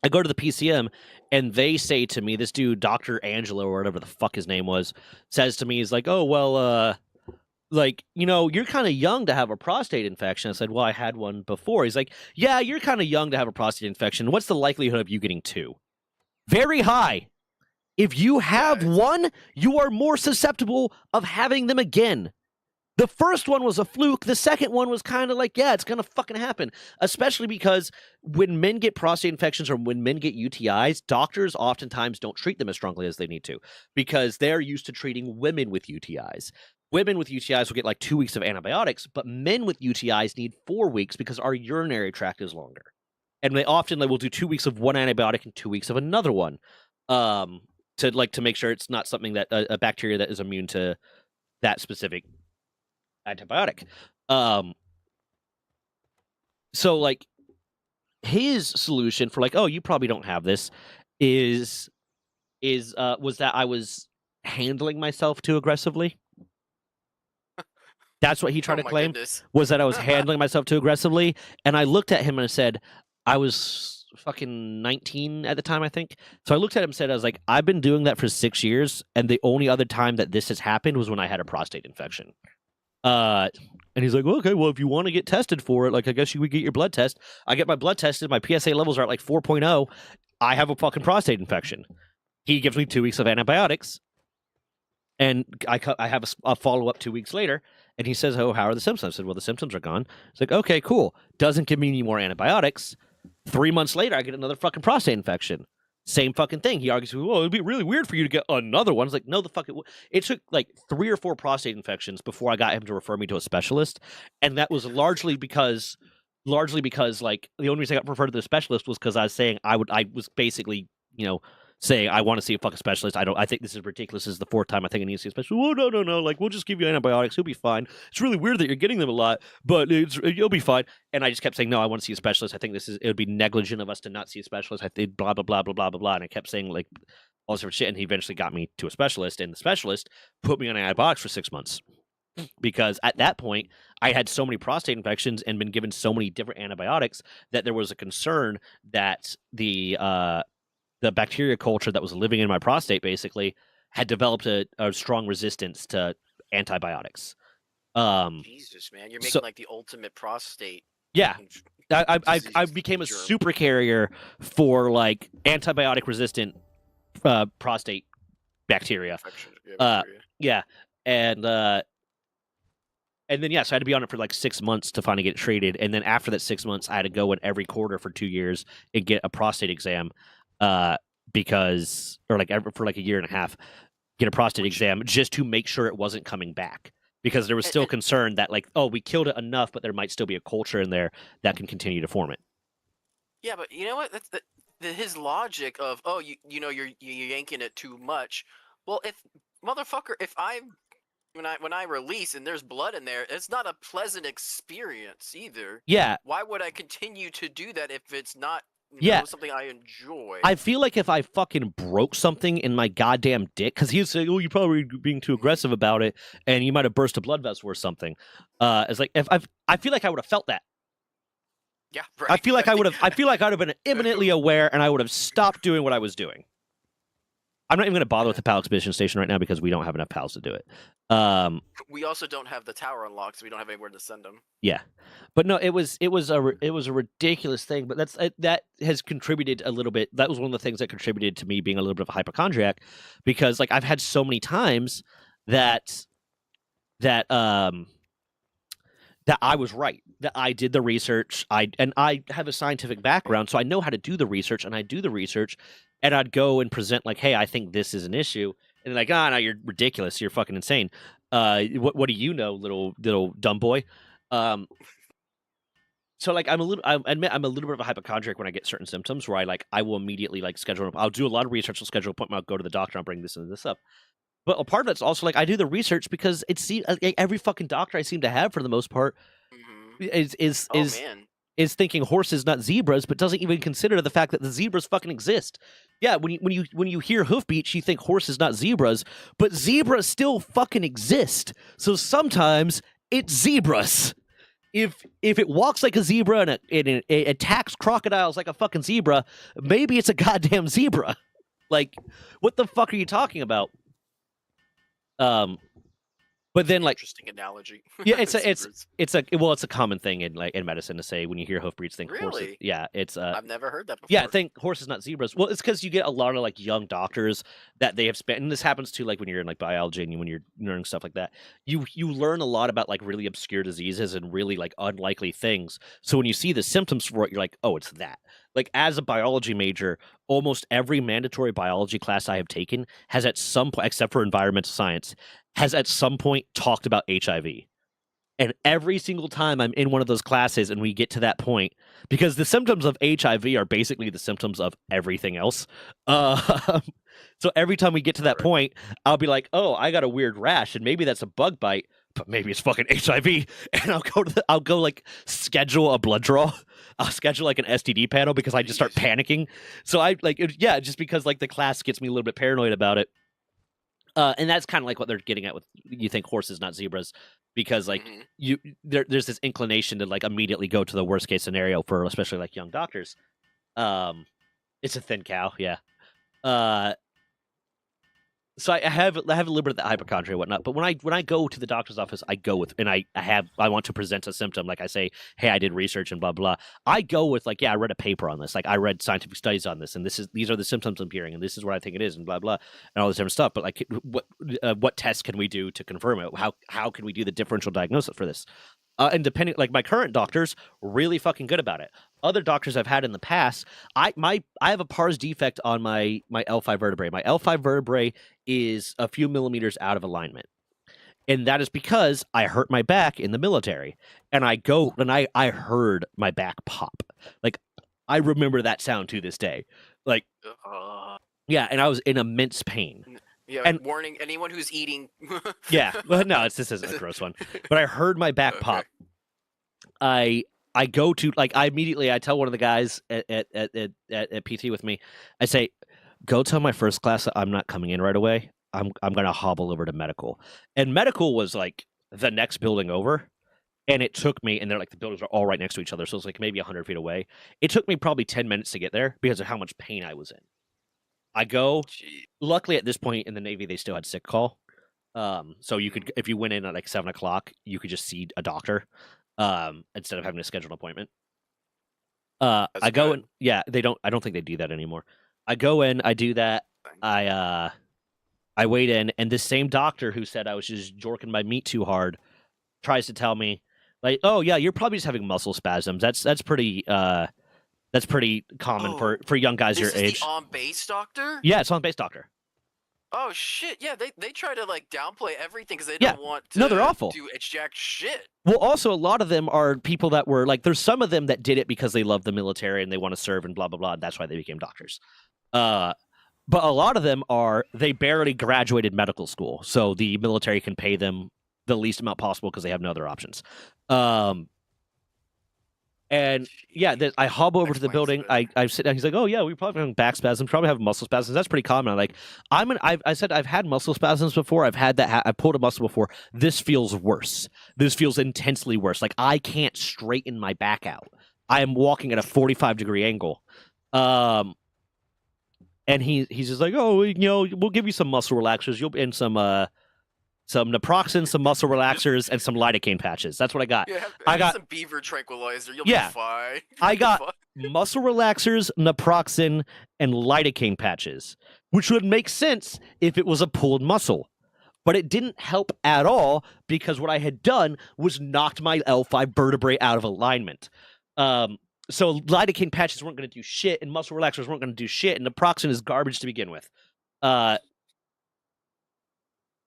I go to the PCM, and they say to me, this dude, Dr. Angelo, or whatever the fuck his name was, says to me, he's like, oh, well, like, you know, you're kind of young to have a prostate infection. I said, well, I had one before. He's like, yeah, you're kind of young to have a prostate infection. What's the likelihood of you getting two? Very high. If you have Yeah, one, you are more susceptible of having them again. The first one was a fluke. The second one was kind of like, yeah, it's going to fucking happen. Especially because when men get prostate infections or when men get UTIs, doctors oftentimes don't treat them as strongly as they need to because they're used to treating women with UTIs. Women with UTIs will get like 2 weeks of antibiotics, but men with UTIs need 4 weeks because our urinary tract is longer. And they will do 2 weeks of one antibiotic and 2 weeks of another one, to make sure it's not something that a bacteria that is immune to that specific antibiotic. So like his solution for like, oh, you probably don't have this is was that I was handling myself too aggressively. That's what he tried Oh to my claim, goodness. was that I was handling myself too aggressively. And I looked at him and I said, I was fucking 19 at the time, I think. So I looked at him and said, I was like, I've been doing that for 6 years, and the only other time that this has happened was when I had a prostate infection. And he's like, well, okay, well, if you want to get tested for it, like, I guess you would get your blood test. I get my blood tested. My PSA levels are at like 4.0. I have a fucking prostate infection. He gives me 2 weeks of antibiotics. And I have a follow-up 2 weeks later. And he says, oh, how are the symptoms? I said, well, the symptoms are gone. It's like, okay, cool. Doesn't give me any more antibiotics. 3 months later, I get another fucking prostate infection. Same fucking thing. He argues, well, it'd be really weird for you to get another one. It's like, no, the fuck it took like 3 or 4 prostate infections before I got him to refer me to a specialist. And that was largely because like the only reason I got referred to the specialist was because I was saying I was basically, saying I want to see a fucking specialist. I think this is ridiculous. This is the 4th time I think I need to see a specialist. Oh, no. Like, we'll just give you antibiotics. You'll be fine. It's really weird that you're getting them a lot, but you'll be fine. And I just kept saying, no, I want to see a specialist. I think it would be negligent of us to not see a specialist. I think blah, blah, blah, blah, blah, blah, blah. And I kept saying like all this different shit. And he eventually got me to a specialist, and the specialist put me on antibiotics for 6 months. Because at that point, I had so many prostate infections and been given so many different antibiotics that there was a concern that the bacteria culture that was living in my prostate basically had developed a strong resistance to antibiotics. Jesus, man, you're making so- like the ultimate prostate. Yeah, I became a germ. super carrier for like antibiotic resistant prostate bacteria. Infection. Uh, Bacteria. Yeah, and then so I had to be on it for like 6 months to finally get it treated, and then after that 6 months, I had to go in every quarter for 2 years and get a prostate exam, because for like a year and a half, get a prostate exam just to make sure it wasn't coming back, because there was still concern that like, oh, we killed it enough, but there might still be a culture in there that can continue to form it. Yeah, but you know what? That's his logic of, oh, you're yanking it too much. Well, if when I release and there's blood in there, it's not a pleasant experience either. Yeah. Why would I continue to do that if it's not something I enjoy? I feel like if I fucking broke something in my goddamn dick, because he was saying, oh, you're probably being too aggressive about it, and you might have burst a blood vessel or something. It's like I feel like I would have felt that. Yeah, right. I feel like I'd have been imminently aware, and I would have stopped doing what I was doing. I'm not even going to bother with the PAL expedition station right now because we don't have enough PALs to do it. We also don't have the tower unlocked, so we don't have anywhere to send them. Yeah, but no, it was a ridiculous thing. But that has contributed a little bit. That was one of the things that contributed to me being a little bit of a hypochondriac, because like I've had so many times that I was right, that I did the research. I have a scientific background, so I know how to do the research, and I do the research, and I'd go and present like, hey, I think this is an issue. And they're like, no, you're ridiculous. You're fucking insane. What do you know, little dumb boy? So like I admit I'm a little bit of a hypochondriac when I get certain symptoms where I will immediately like schedule. I'll do a lot of research. I'll schedule an appointment. I'll go to the doctor. I'll bring this and this up. But a part of that's also like I do the research because it seems like every fucking doctor I seem to have for the most part is thinking horses, not zebras, but doesn't even consider the fact that the zebras fucking exist. Yeah, when you hear hoofbeats, you think horses, not zebras, but zebras still fucking exist. So sometimes it's zebras. If it walks like a zebra and it attacks crocodiles like a fucking zebra, maybe it's a goddamn zebra. Like, what the fuck are you talking about? But then, like, interesting analogy. Yeah, it's a common thing in medicine to say when you hear hoofbeats, think horses. Really? Yeah, it's I've never heard that before. Yeah, think horses, not zebras. Well, it's because you get a lot of like young doctors that they have spent, and this happens too, like when you're in like biology and when you're learning stuff like that. You learn a lot about like really obscure diseases and really like unlikely things. So when you see the symptoms for it, you're like, oh, it's that. Like as a biology major, almost every mandatory biology class I have taken has at some point, except for environmental science, has at some point talked about HIV. And every single time I'm in one of those classes and we get to that point, because the symptoms of HIV are basically the symptoms of everything else. So every time we get to that point, I'll be like, oh, I got a weird rash and maybe that's a bug bite, but maybe it's fucking HIV. And I'll go like schedule a blood draw. I'll schedule like an STD panel because I just start panicking. So I like, just because like the class gets me a little bit paranoid about it. And that's kind of like what they're getting at with you think horses, not zebras, because like there's this inclination to like immediately go to the worst case scenario for especially like young doctors. It's a thin cow, yeah. So I have a little bit of that hypochondria and whatnot, but when I go to the doctor's office, I go with and I want to present a symptom, like I say, hey, I did research and blah blah. I go with like, yeah, I read a paper on this, like I read scientific studies on this, and these are the symptoms I'm hearing, and this is what I think it is, and blah blah, and all this different stuff. But like, what tests can we do to confirm it? How can we do the differential diagnosis for this? And depending, like my current doctor's really fucking good about it. Other doctors I've had in the past, I have a pars defect on my L5 vertebrae. My L5 vertebrae is a few millimeters out of alignment, and that is because I hurt my back in the military, and I heard my back pop. Like I remember that sound to this day. Like yeah, and I was in immense pain. Yeah, and warning anyone who's eating. Yeah, well, no, this isn't a gross one. But I heard my back pop. I go to like I tell one of the guys at PT with me. I say, go tell my first class that I'm not coming in right away. I'm gonna hobble over to medical, and medical was like the next building over, and it took me. And they're like the buildings are all right next to each other, so it's like maybe 100 feet away. It took me probably 10 minutes to get there because of how much pain I was in. I go. Luckily, at this point in the Navy, they still had sick call, so you could, if you went in at like 7 o'clock, you could just see a doctor instead of having to schedule an appointment. I go in. Yeah, they don't. I don't think they do that anymore. I go in. I do that. I wait in, and this same doctor who said I was just jorking my meat too hard tries to tell me, like, oh yeah, you're probably just having muscle spasms. That's pretty. That's pretty common for young guys your age. The on-base doctor? Yeah, it's on-base doctor. Oh shit! Yeah, they try to like downplay everything because they don't want to. No, they're awful. Do jack shit. Well, also a lot of them are people that were like. There's some of them that did it because they love the military and they want to serve and blah blah blah. And that's why they became doctors. But a lot of them they barely graduated medical school, so the military can pay them the least amount possible because they have no other options. And yeah, I hobble over to the building. I sit down. He's like, "Oh yeah, we probably having back spasms. Probably have muscle spasms. That's pretty common." I'm like, I said I've had muscle spasms before. I've had that. I pulled a muscle before. This feels worse. This feels intensely worse. Like I can't straighten my back out. I am walking at a 45-degree angle. And he's just like, "Oh, we'll give you some muscle relaxers. You'll and some naproxen, some muscle relaxers, and some lidocaine patches." That's what I got. Yeah, I got some beaver tranquilizer. You'll be fine. I got muscle relaxers, naproxen, and lidocaine patches, which would make sense if it was a pulled muscle. But it didn't help at all because what I had done was knocked my L5 vertebrae out of alignment. So lidocaine patches weren't going to do shit, and muscle relaxers weren't going to do shit, and naproxen is garbage to begin with.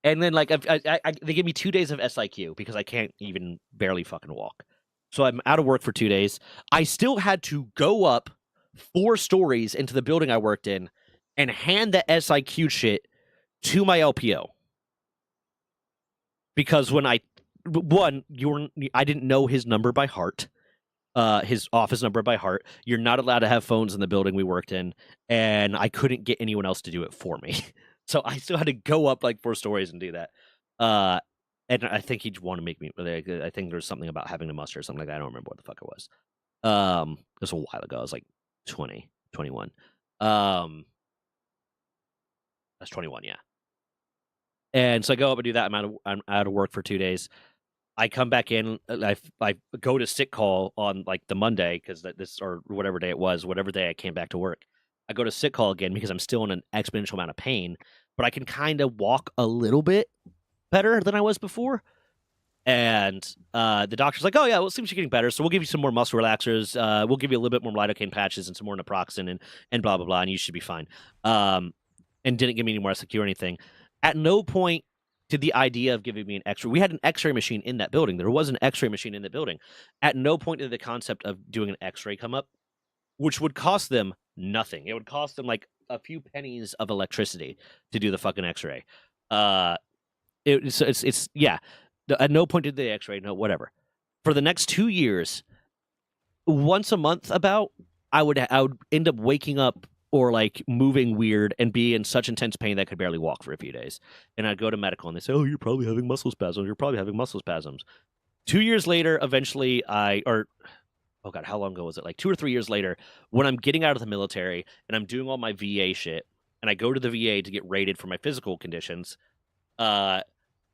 And then, like, they give me 2 days of SIQ because I can't even barely fucking walk. So I'm out of work for 2 days. I still had to go up 4 stories into the building I worked in and hand the SIQ shit to my LPO. Because when I didn't know his number by heart, his office number by heart. You're not allowed to have phones in the building we worked in, and I couldn't get anyone else to do it for me. So I still had to go up like 4 stories and do that. And I think he'd want to make me. I think there's something about having to muster or something like that. I don't remember what the fuck it was. It was a while ago. I was like 20, 21. That's 21, yeah. And so I go up and do that. I'm out of work for 2 days. I come back in. I go to sick call on like the Monday because this or whatever day it was, whatever day I came back to work. I go to sick call again because I'm still in an exponential amount of pain, but I can kind of walk a little bit better than I was before. And the doctor's like, "Oh yeah, well, it seems you're getting better, so we'll give you some more muscle relaxers. We'll give you a little bit more lidocaine patches and some more naproxen and blah blah blah, and you should be fine." And didn't give me any more SQ or anything. At no point did the idea of giving me an X-ray. We had an X-ray machine in that building. There was an X-ray machine in the building. At no point did the concept of doing an X-ray come up, which would cost them nothing. It would cost them like a few pennies of electricity to do the fucking X-ray. It's yeah. At no point did they X-ray. No, whatever. For the next 2 years, once a month, I would end up waking up or like moving weird and be in such intense pain that I could barely walk for a few days. And I'd go to medical and they say, "Oh, you're probably having muscle spasms. You're probably having muscle spasms." 2 years later, eventually oh God, how long ago was it? Like 2 or 3 years later, when I'm getting out of the military and I'm doing all my VA shit, and I go to the VA to get rated for my physical conditions, I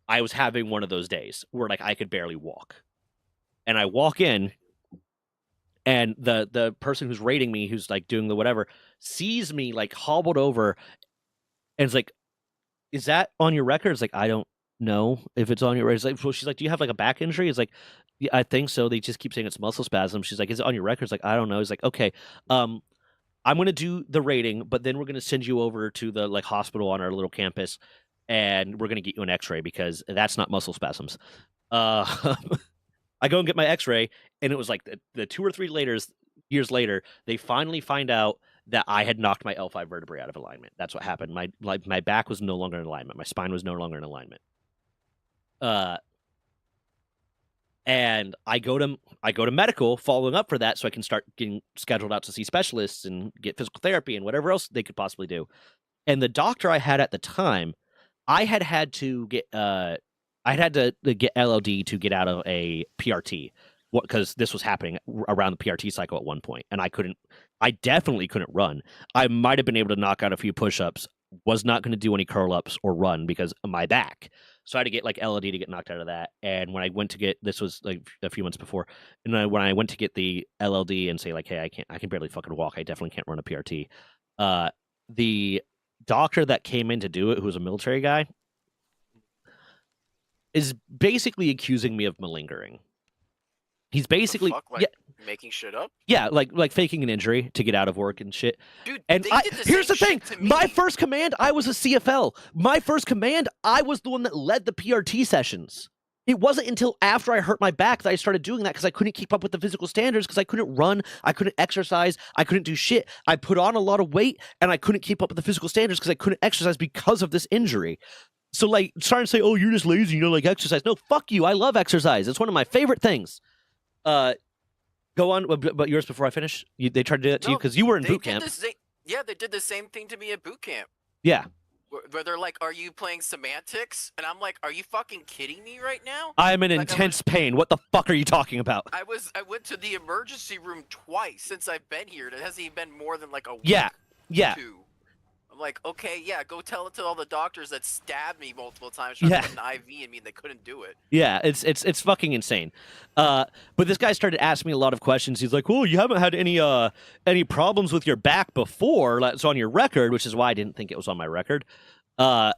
was having one of those days where like I could barely walk. And I walk in, and the person who's rating me, who's like doing the whatever, sees me like hobbled over and is like, "Is that on your record?" It's like, "I don't know if it's on your record." It's like, well, she's like, "Do you have like a back injury?" It's like, "Yeah, I think so. They just keep saying it's muscle spasm." She's like, "Is it on your record?" It's like, "I don't know." He's like, "Okay, um, I'm gonna do the rating, but then we're gonna send you over to the like hospital on our little campus, and we're gonna get you an X-ray because that's not muscle spasms." Uh, I go and get my X-ray, and it was like the 2 or 3 years later, they finally find out that I had knocked my L5 vertebrae out of alignment. That's what happened. My back was no longer in alignment. My spine was no longer in alignment. Uh, and I go to medical following up for that, so I can start getting scheduled out to see specialists and get physical therapy and whatever else they could possibly do. And the doctor I had at the time, I had to get get LOD to get out of a PRT because this was happening around the PRT cycle at one point, and I definitely couldn't run. I might have been able to knock out a few push-ups, was not going to do any curl-ups or run because of my back. So I had to get like LOD to get knocked out of that. And when I went to get, this was like a few months before, and when I went to get the LLD and say like, "Hey, I can barely fucking walk. I definitely can't run a PRT." The doctor that came in to do it, who was a military guy, is basically accusing me of malingering. He's basically making shit up. Yeah, like faking an injury to get out of work and shit. Dude, and here's the thing: my first command, I was a CFL. My first command, I was the one that led the PRT sessions. It wasn't until after I hurt my back that I started doing that because I couldn't keep up with the physical standards because I couldn't run, I couldn't exercise, I couldn't do shit. I put on a lot of weight and I couldn't keep up with the physical standards because I couldn't exercise because of this injury. So like starting to say, "Oh, you're just lazy, you don't like exercise." No, fuck you. I love exercise. It's one of my favorite things. Go on, but yours before I finish. They tried to do that to you because you were in boot camp. Yeah, they did the same thing to me at boot camp. Yeah. Where they're like, "Are you playing semantics?" And I'm like, "Are you fucking kidding me right now?" I'm in intense pain. What the fuck are you talking about? I went to the emergency room twice since I've been here. It hasn't even been more than like a week. Yeah. Two. I'm like, okay, yeah, go tell it to all the doctors that stabbed me multiple times trying to put an IV in me and they couldn't do it. Yeah, it's fucking insane. But this guy started asking me a lot of questions. He's like, "Oh, you haven't had any problems with your back before. It's on your record," which is why I didn't think it was on my record. But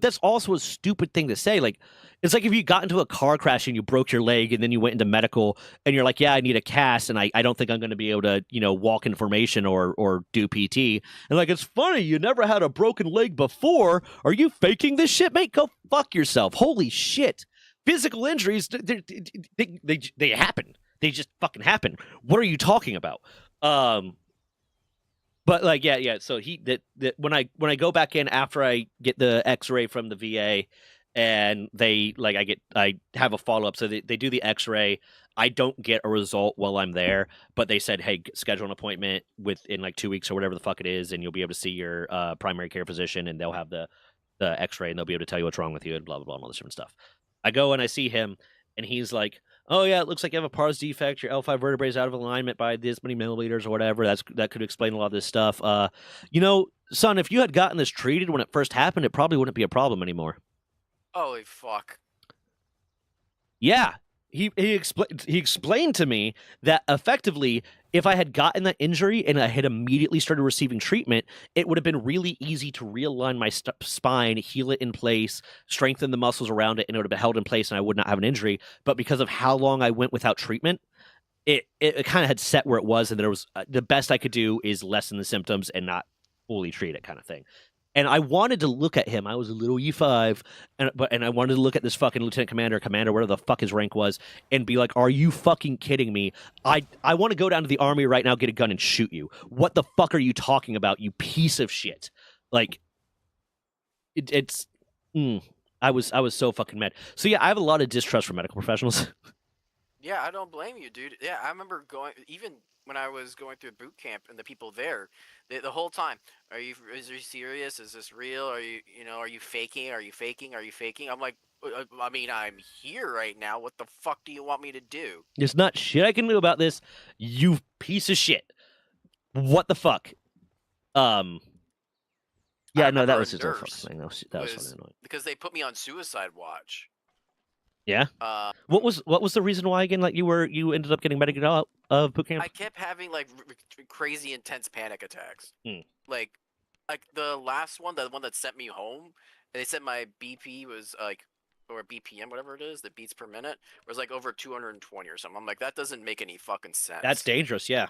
that's also a stupid thing to say. Like, it's like if you got into a car crash and you broke your leg and then you went into medical and you're like, "Yeah, I need a cast and I don't think I'm going to be able to, walk in formation or do PT." And like, "It's funny, you never had a broken leg before. Are you faking this shit, mate? Go fuck yourself." Holy shit. Physical injuries, they happen. They just fucking happen. What are you talking about? But like, yeah. So when I go back in after I get the X-ray from the VA, and I have a follow up. So they do the X-ray. I don't get a result while I'm there, but they said, "Hey, schedule an appointment within like 2 weeks or whatever the fuck it is, and you'll be able to see your primary care physician, and they'll have the X-ray, and they'll be able to tell you what's wrong with you, and blah blah blah, and all this different stuff." I go and I see him, and he's like, "Oh yeah, it looks like you have a pars defect. Your L5 vertebrae is out of alignment by this many milliliters or whatever. That could explain a lot of this stuff. Son, if you had gotten this treated when it first happened, it probably wouldn't be a problem anymore." Holy fuck. Yeah. He explained to me that effectively, if I had gotten that injury and I had immediately started receiving treatment, it would have been really easy to realign my spine, heal it in place, strengthen the muscles around it, and it would have been held in place and I would not have an injury. But because of how long I went without treatment, it kind of had set where it was, and there was the best I could do is lessen the symptoms and not fully treat it, kind of thing. And I wanted to look at him. I was a little E5, and I wanted to look at this fucking lieutenant commander, whatever the fuck his rank was, and be like, "Are you fucking kidding me? I want to go down to the army right now, get a gun, and shoot you. What the fuck are you talking about, you piece of shit?" Like, I was so fucking mad. So yeah, I have a lot of distrust for medical professionals. Yeah, I don't blame you, dude. Yeah, I remember going even when I was going through boot camp and the people there, the whole time, is you serious? Is this real? Are you faking? Are you faking? Are you faking? I'm like, I mean, I'm here right now. What the fuck do you want me to do? There's not shit I can do about this. You piece of shit. What the fuck? Um. I Yeah, no, that remember a was just a fucking nurse thing. That was fucking was annoying. because they put me on suicide watch. Yeah. Um, What was the reason why again? Like you ended up getting medicated out of boot camp? I kept having like crazy intense panic attacks. Hmm. Like, like the last one, the one that sent me home, they said my BP was like, or BPM, whatever it is, the beats per minute, was like over 220 or something. I'm like, that doesn't make any fucking That's sense. dangerous. Yeah.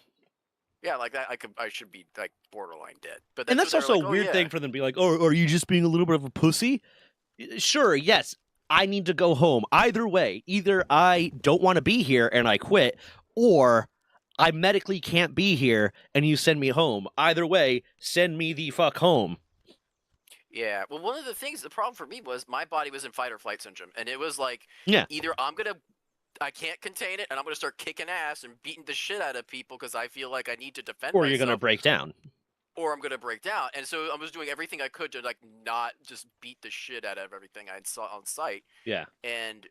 Yeah, like that, I should be like borderline dead. But And that's what that's they were also a like. Oh weird yeah, thing for them to be like, "Oh, are you just being a little bit of a pussy?" Sure, yes. I need to go home. Either way, either I don't want to be here and I quit, or I medically can't be here and you send me home. Either way, send me the fuck home. yeah. Well, one of the things, the problem for me was my body was in fight or flight syndrome, and it was like Yeah. either I can't contain it, and I'm gonna start kicking ass and beating the shit out of people because I feel like I need to defend Or you're gonna myself, break down. or I'm gonna break down. And so I was doing everything I could to like not just beat the shit out of everything I saw on site. Yeah. And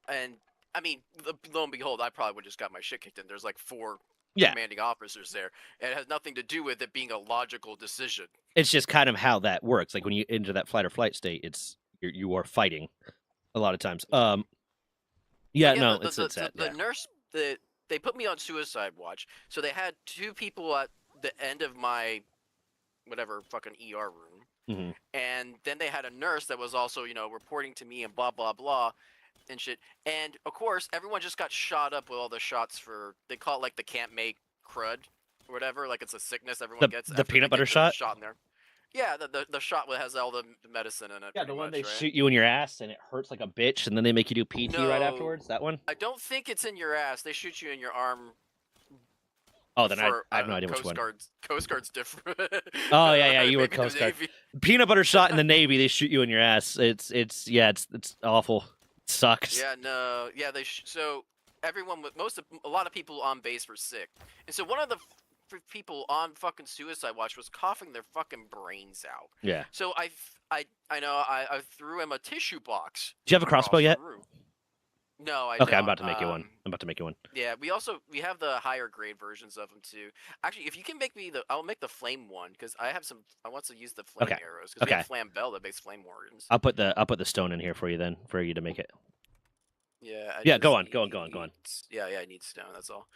I mean, lo and behold, I probably would just got my shit kicked in. There's like 4 Yeah. commanding officers there, and it has nothing to do with it being a logical decision. It's just kind of how that works. Like when you enter that flight or flight state, you are fighting a lot of times. Yeah, But yeah, no, it's sad. the Yeah. nurse, they put me on suicide watch, so they had 2 people at the end of my whatever fucking ER room. Hmm. And then they had a nurse that was also, reporting to me and blah blah blah and shit. And of course, everyone just got shot up with all the shots for, they call it like the can't make crud or whatever. Like it's a sickness everyone gets The after they peanut butter get the shot. in there. Yeah, the shot that has all the medicine in it. Yeah, Pretty the one much, they right? shoot you in your ass and it hurts like a bitch, and then they make you do PT right No, afterwards. That one. I don't think it's in your ass. They shoot you in your arm. Oh, then For I I have don't no know, idea which one. Coast Guard's different. Oh yeah, you were Maybe the Coast Guard. Navy. Peanut butter shot in the Navy. They shoot you in your ass. It's awful. It sucks. Yeah, no, yeah. So everyone with a lot of people on base were sick, and so one of the people on fucking suicide watch was coughing their fucking brains out. Yeah. So I threw him a tissue box. Do you have a crossbow across the yet? room. No, I Okay, I'm don't. about to make you one. I'm about to make you one. Yeah, we have the higher grade versions of them too. Actually, if you can make me I'll make the flame one because I have some. I want to use the flame Okay. arrows because we Okay. have Flambell that makes flame wardens. I'll put the stone in here for you then, for you to make it. Yeah. Yeah, go on. Yeah, I need stone. That's all.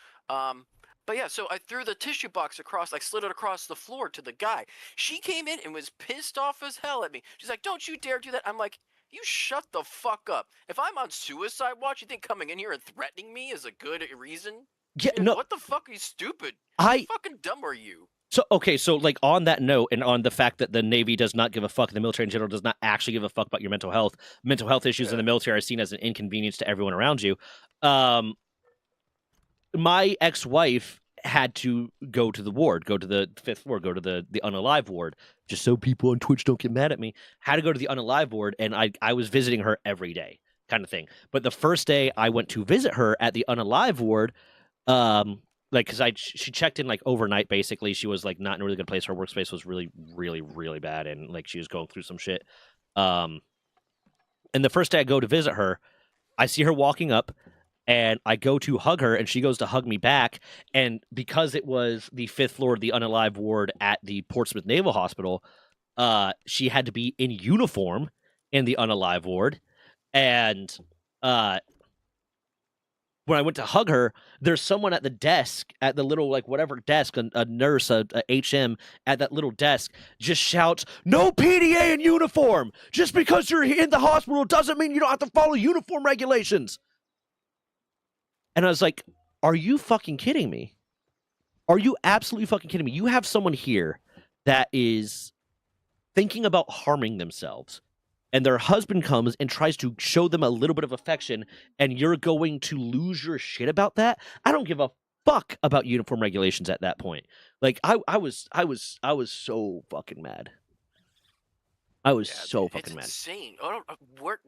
But yeah, so I threw the tissue box across. I slid it across the floor to the guy. She came in and was pissed off as hell at me. She's like, "Don't you dare do that!" I'm like, "You shut the fuck up. If I'm on suicide watch, you think coming in here and threatening me is a good reason? Yeah, no, What the fuck? Are you stupid? I How fucking dumb are you?" so okay, so like on that note, and on the fact that the Navy does not give a fuck, the military in general does not actually give a fuck about your mental health. Mental health issues in Yeah. the military are seen as an inconvenience to everyone around you. My ex-wife had to go to the ward, go to the 5th ward, go to the unalive ward, just so people on Twitch don't get mad at me. Had to go to the unalive ward, and I was visiting her every day, kind of thing. But the first day I went to visit her at the unalive ward, like because she checked in like overnight. Basically, she was like not in a really good place. Her workspace was really, really, really bad, and like she was going through some shit. And the first day I go to visit her, I see her walking up, and I go to hug her, and she goes to hug me back. And because it was the 5th floor of the unalive ward at the Portsmouth Naval Hospital, she had to be in uniform in the unalive ward. And when I went to hug her, there's someone at the desk, at the little, like, whatever desk, a nurse, a HM at that little desk, just shouts, "No PDA in uniform! Just because you're in the hospital doesn't mean you don't have to follow uniform regulations!" And I was like, are you fucking kidding me? Are you absolutely fucking kidding me? You have someone here that is thinking about harming themselves, and their husband comes and tries to show them a little bit of affection, and you're going to lose your shit about that? I don't give a fuck about uniform regulations at that point. Like I was so fucking mad. I was so fucking mad. It's insane. I don't,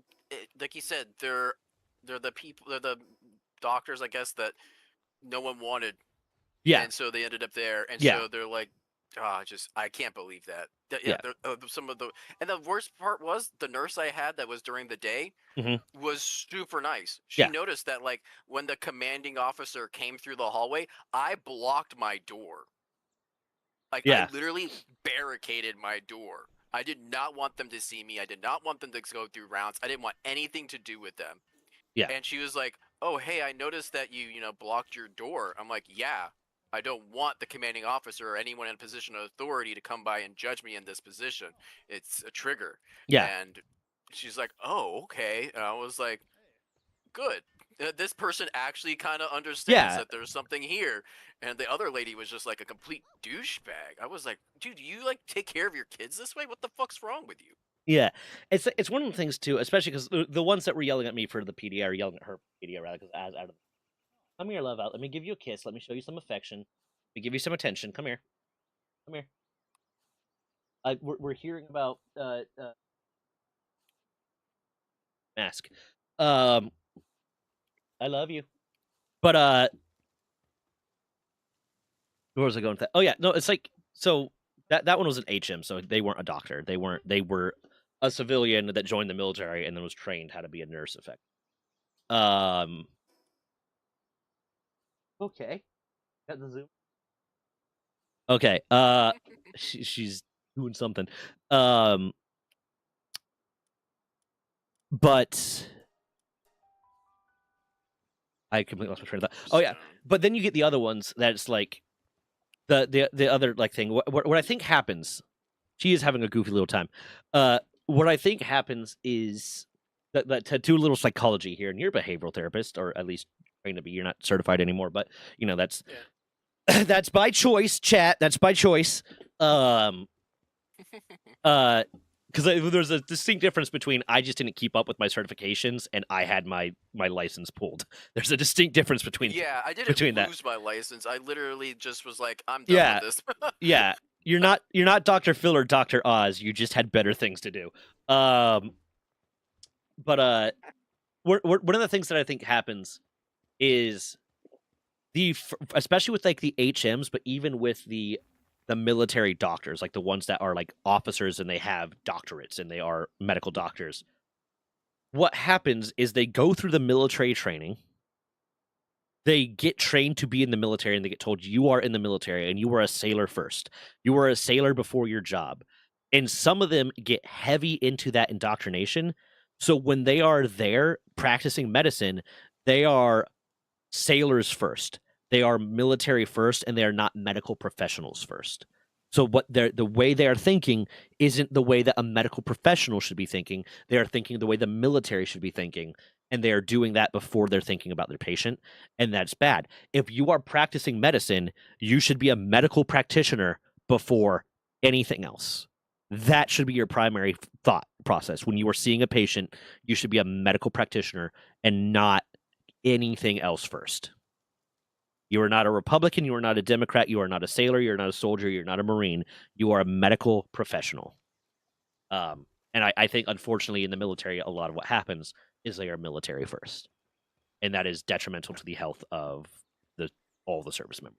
like you said, they're the people. They're the doctors, I guess, that no one wanted, Yeah, and so they ended up there, and yeah, so they're like, just I can't believe that. Yeah, yeah. some of the, and the worst part was the nurse I had that was during the day Hmm. was super nice. She Yeah, noticed that like when the commanding officer came through the hallway, I blocked my door. Like I yeah, literally barricaded my door. I did not want them to see me. I did not want them to go through rounds. I didn't want anything to do with them. yeah, And she was like, "Oh, hey, I noticed that blocked your door." I'm like, "Yeah, I don't want the commanding officer or anyone in a position of authority to come by and judge me in this position. It's a trigger." yeah, And she's like, "Oh, okay." And I was like, "Good. This person actually kind of understands yeah. that there's something here." And the other lady was just like a complete douchebag. I was like, "Dude, you like take care of your kids this way? What the fuck's wrong with you?" Yeah, it's one of the things too, especially because the ones that were yelling at me for the PDA are yelling at her PDA rather. Because as out of come here, love out. Let me give you a kiss. Let me show you some affection. Let me give you some attention. Come here, come here. We're hearing about mask. Um, I love you, but where was I going with that? Oh yeah, no, it's like so that one was an HM, so they weren't a doctor. They were a civilian that joined the military and then was trained how to be a nurse. Effect. Um. Okay. Got the zoom. Okay. She's doing something. Um. But I completely lost my train of thought. Oh yeah. But then you get the other ones that's like the other like thing. What I think happens. She is having a goofy little time. What I think happens is that to do a little psychology here, and you're a behavioral therapist, or at least trying to be. You're not certified anymore, but that's Yeah. that's by choice. Chat. That's by choice. Because there's a distinct difference between I just didn't keep up with my certifications and I had my license pulled. There's a distinct difference between Yeah, I didn't between that. lose my license. I literally just was like, I'm done Yeah, with this. yeah. You're not Dr. Phil or Dr. Oz. You just had better things to do. But one of the things that I think happens is especially with like the HMs, but even with the military doctors, like the ones that are like officers and they have doctorates and they are medical doctors. What happens is they go through the military training. They get trained to be in the military and they get told you are in the military and you are a sailor first. You are a sailor before your job. And some of them get heavy into that indoctrination. So when they are there practicing medicine, they are sailors first. They are military first and they are not medical professionals first. So the way they are thinking isn't the way that a medical professional should be thinking. They are thinking the way the military should be thinking, and they are doing that before they're thinking about their patient, and that's bad. If you are practicing medicine, you should be a medical practitioner before anything else. That should be your primary thought process. When you are seeing a patient, you should be a medical practitioner and not anything else first. You are not a Republican. You are not a Democrat. You are not a sailor. You're not a soldier. You're not a Marine. You are a medical professional. And I think, unfortunately, in the military, a lot of what happens is they are military first, and that is detrimental to the health of all the service members.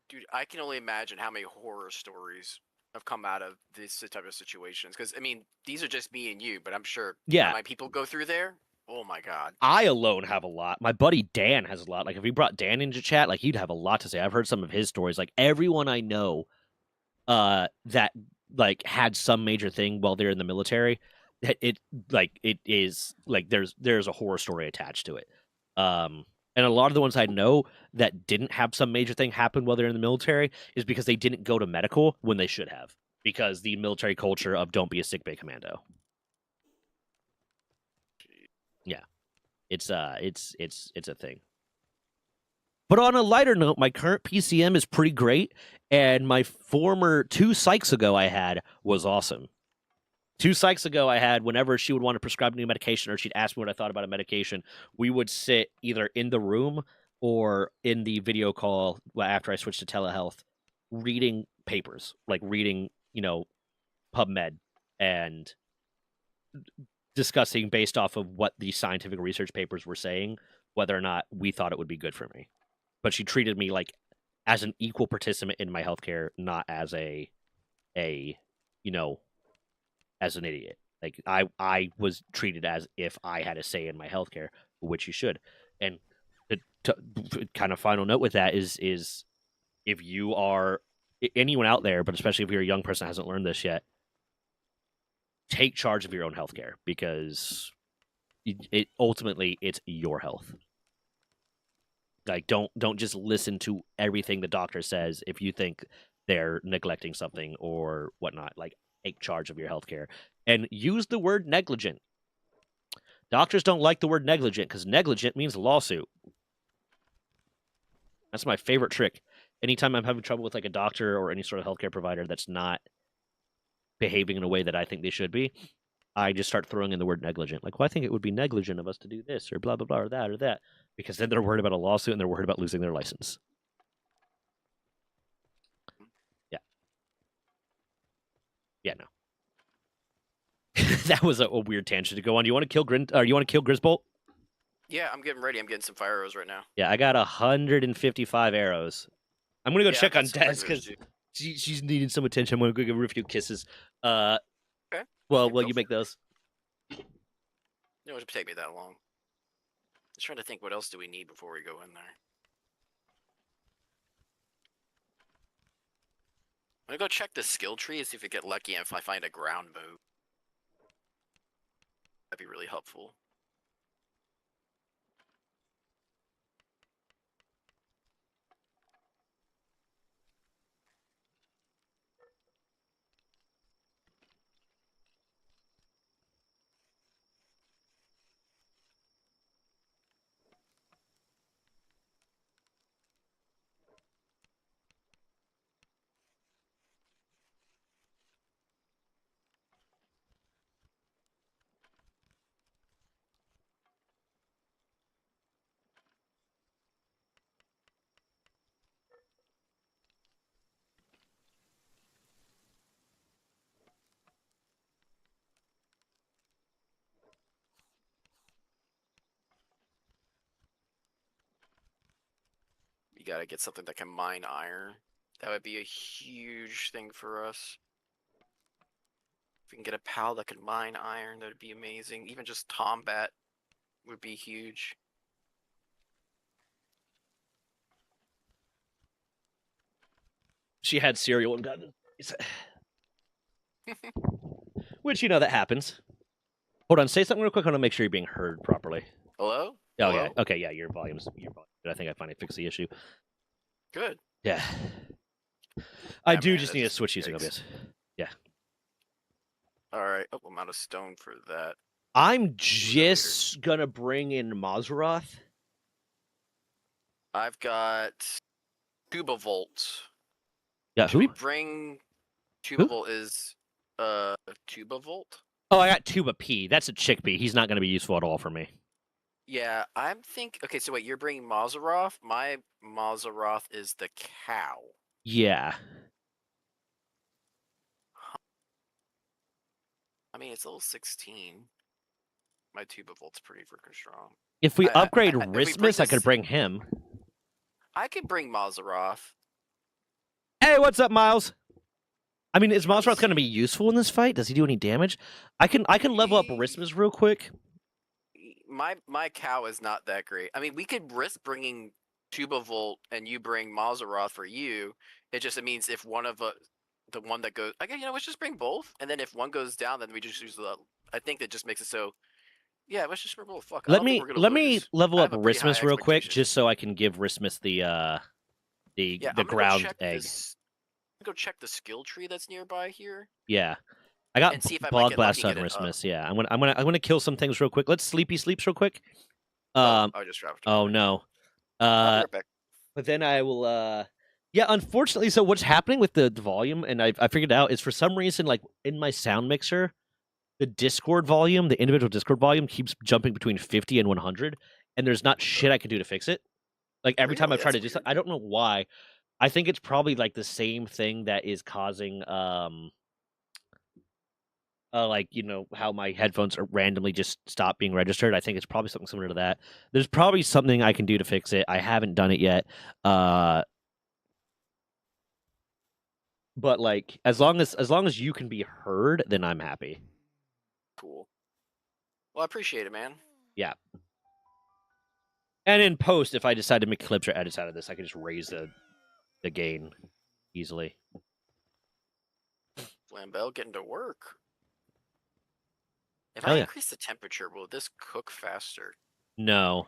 Dude, I can only imagine how many horror stories have come out of this type of situations. Because I mean, these are just me and you, but I'm sure Yeah, my people go through there. Oh my god. I alone have a lot. My buddy Dan has a lot. Like, if we brought Dan into chat, like, he'd have a lot to say. I've heard some of his stories. Like, everyone I know that like had some major thing while they're in the military, it is like there's a horror story attached to it. And a lot of the ones I know that didn't have some major thing happen while they're in the military is because they didn't go to medical when they should have, because the military culture of don't be a sick bay commando. Yeah, it's a thing. But on a lighter note, my current PCM is pretty great, and my former 2 psychs ago I had was awesome. 2 psychs ago I had, whenever she would want to prescribe a new medication or she'd ask me what I thought about a medication, we would sit either in the room or in the video call after I switched to telehealth, reading papers, like reading, PubMed and discussing based off of what the scientific research papers were saying whether or not we thought it would be good for me. But she treated me like as an equal participant in my healthcare, not as a as an idiot. Like I was treated as if I had a say in my healthcare, which you should. And the kind of final note with that is if you are anyone out there, but especially if you're a young person that hasn't learned this yet, take charge of your own healthcare because it ultimately it's your health. Like don't just listen to everything the doctor says if you think they're neglecting something or whatnot. Like take charge of your healthcare and use the word negligent. Doctors don't like the word negligent because negligent means lawsuit. That's my favorite trick. Anytime I'm having trouble with like a doctor or any sort of healthcare provider that's not behaving in a way that I think they should be, I just start throwing in the word negligent. Like, well, I think it would be negligent of us to do this or blah, blah, blah, or that. Because then they're worried about a lawsuit and they're worried about losing their license. Yeah. Yeah, no. That was a weird tangent to go on. You want to kill you want to kill Grisbolt? Yeah, I'm getting ready. I'm getting some fire arrows right now. Yeah, I got 155 arrows. I'm gonna go check on Des because too. she's needing some attention. I'm gonna go give her a few kisses. Okay. Well, Yeah, you make those. It won't take me that long. Just trying to think, what else do we need before we go in there? I'm gonna go check the skill tree and see if we get lucky and if I find a ground move. That'd be really helpful. You gotta get something that can mine iron. That would be a huge thing for us. If we can get a pal that can mine iron, that'd be amazing. Even just Tombat would be huge. She had cereal and got which that happens. Hold on, say something real quick. I want to make sure you're being heard properly. Hello? Oh Hello? yeah, okay, yeah. Your volume's good. I think I finally fixed the issue. Good. Yeah, I do man, just that's need to just switch using yikes. OBS. Yeah. All right. Oh, I'm out of stone for that. I'm just gonna bring in Mazzaroth. I've got Tubavolt. Yeah, Should we who? bring Tubavolt is Tubavolt? Oh, I got Tuba P. That's a chickpea. He's not gonna be useful at all for me. Yeah, I'm okay, so wait, you're bringing Mazzaroth? My Mazzaroth is the cow. Yeah. I mean, it's level 16. My Tubavolt's pretty freaking strong. If we upgrade if we Rismus, I could this- bring him. I could bring Mazzaroth. Hey, what's up, Miles? I mean, is Mazzaroth going to be useful in this fight? Does he do any damage? I can level up Rismus real quick. My cow is not that great. I mean, we could risk bringing Tubavolt and you bring Mazzaroth for you. It means if one of the one that goes, okay, let's just bring both, and then if one goes down, then we just use the. I think that just makes it so. Yeah, let's just bring both. Fuck. Let me level up Rismus real quick, just so I can give Rismus the ground egg. Go check the skill tree that's nearby here. Yeah, I got Bog Blast on Rismus. Yeah, I'm gonna kill some things real quick. Let's sleepy sleeps real quick. I just dropped. Oh no. I'll be right back. But then I will. Yeah, unfortunately, so what's happening with the volume, and I figured out, is for some reason, like in my sound mixer, the Discord volume, the individual Discord volume, keeps jumping between 50 and 100, and there's not shit I can do to fix it. Like every time I've tried to do something, I don't know why. I think it's probably like the same thing that is causing like how my headphones are randomly just stop being registered. I think it's probably something similar to that. There's probably something I can do to fix it. I haven't done it yet. But like as long as you can be heard, then I'm happy. Cool. Well, I appreciate it, man. Yeah. And in post, if I decide to make clips or edits out of this, I can just raise the gain easily. Flambell getting to work. If Hell I yeah. increase the temperature, will this cook faster? No.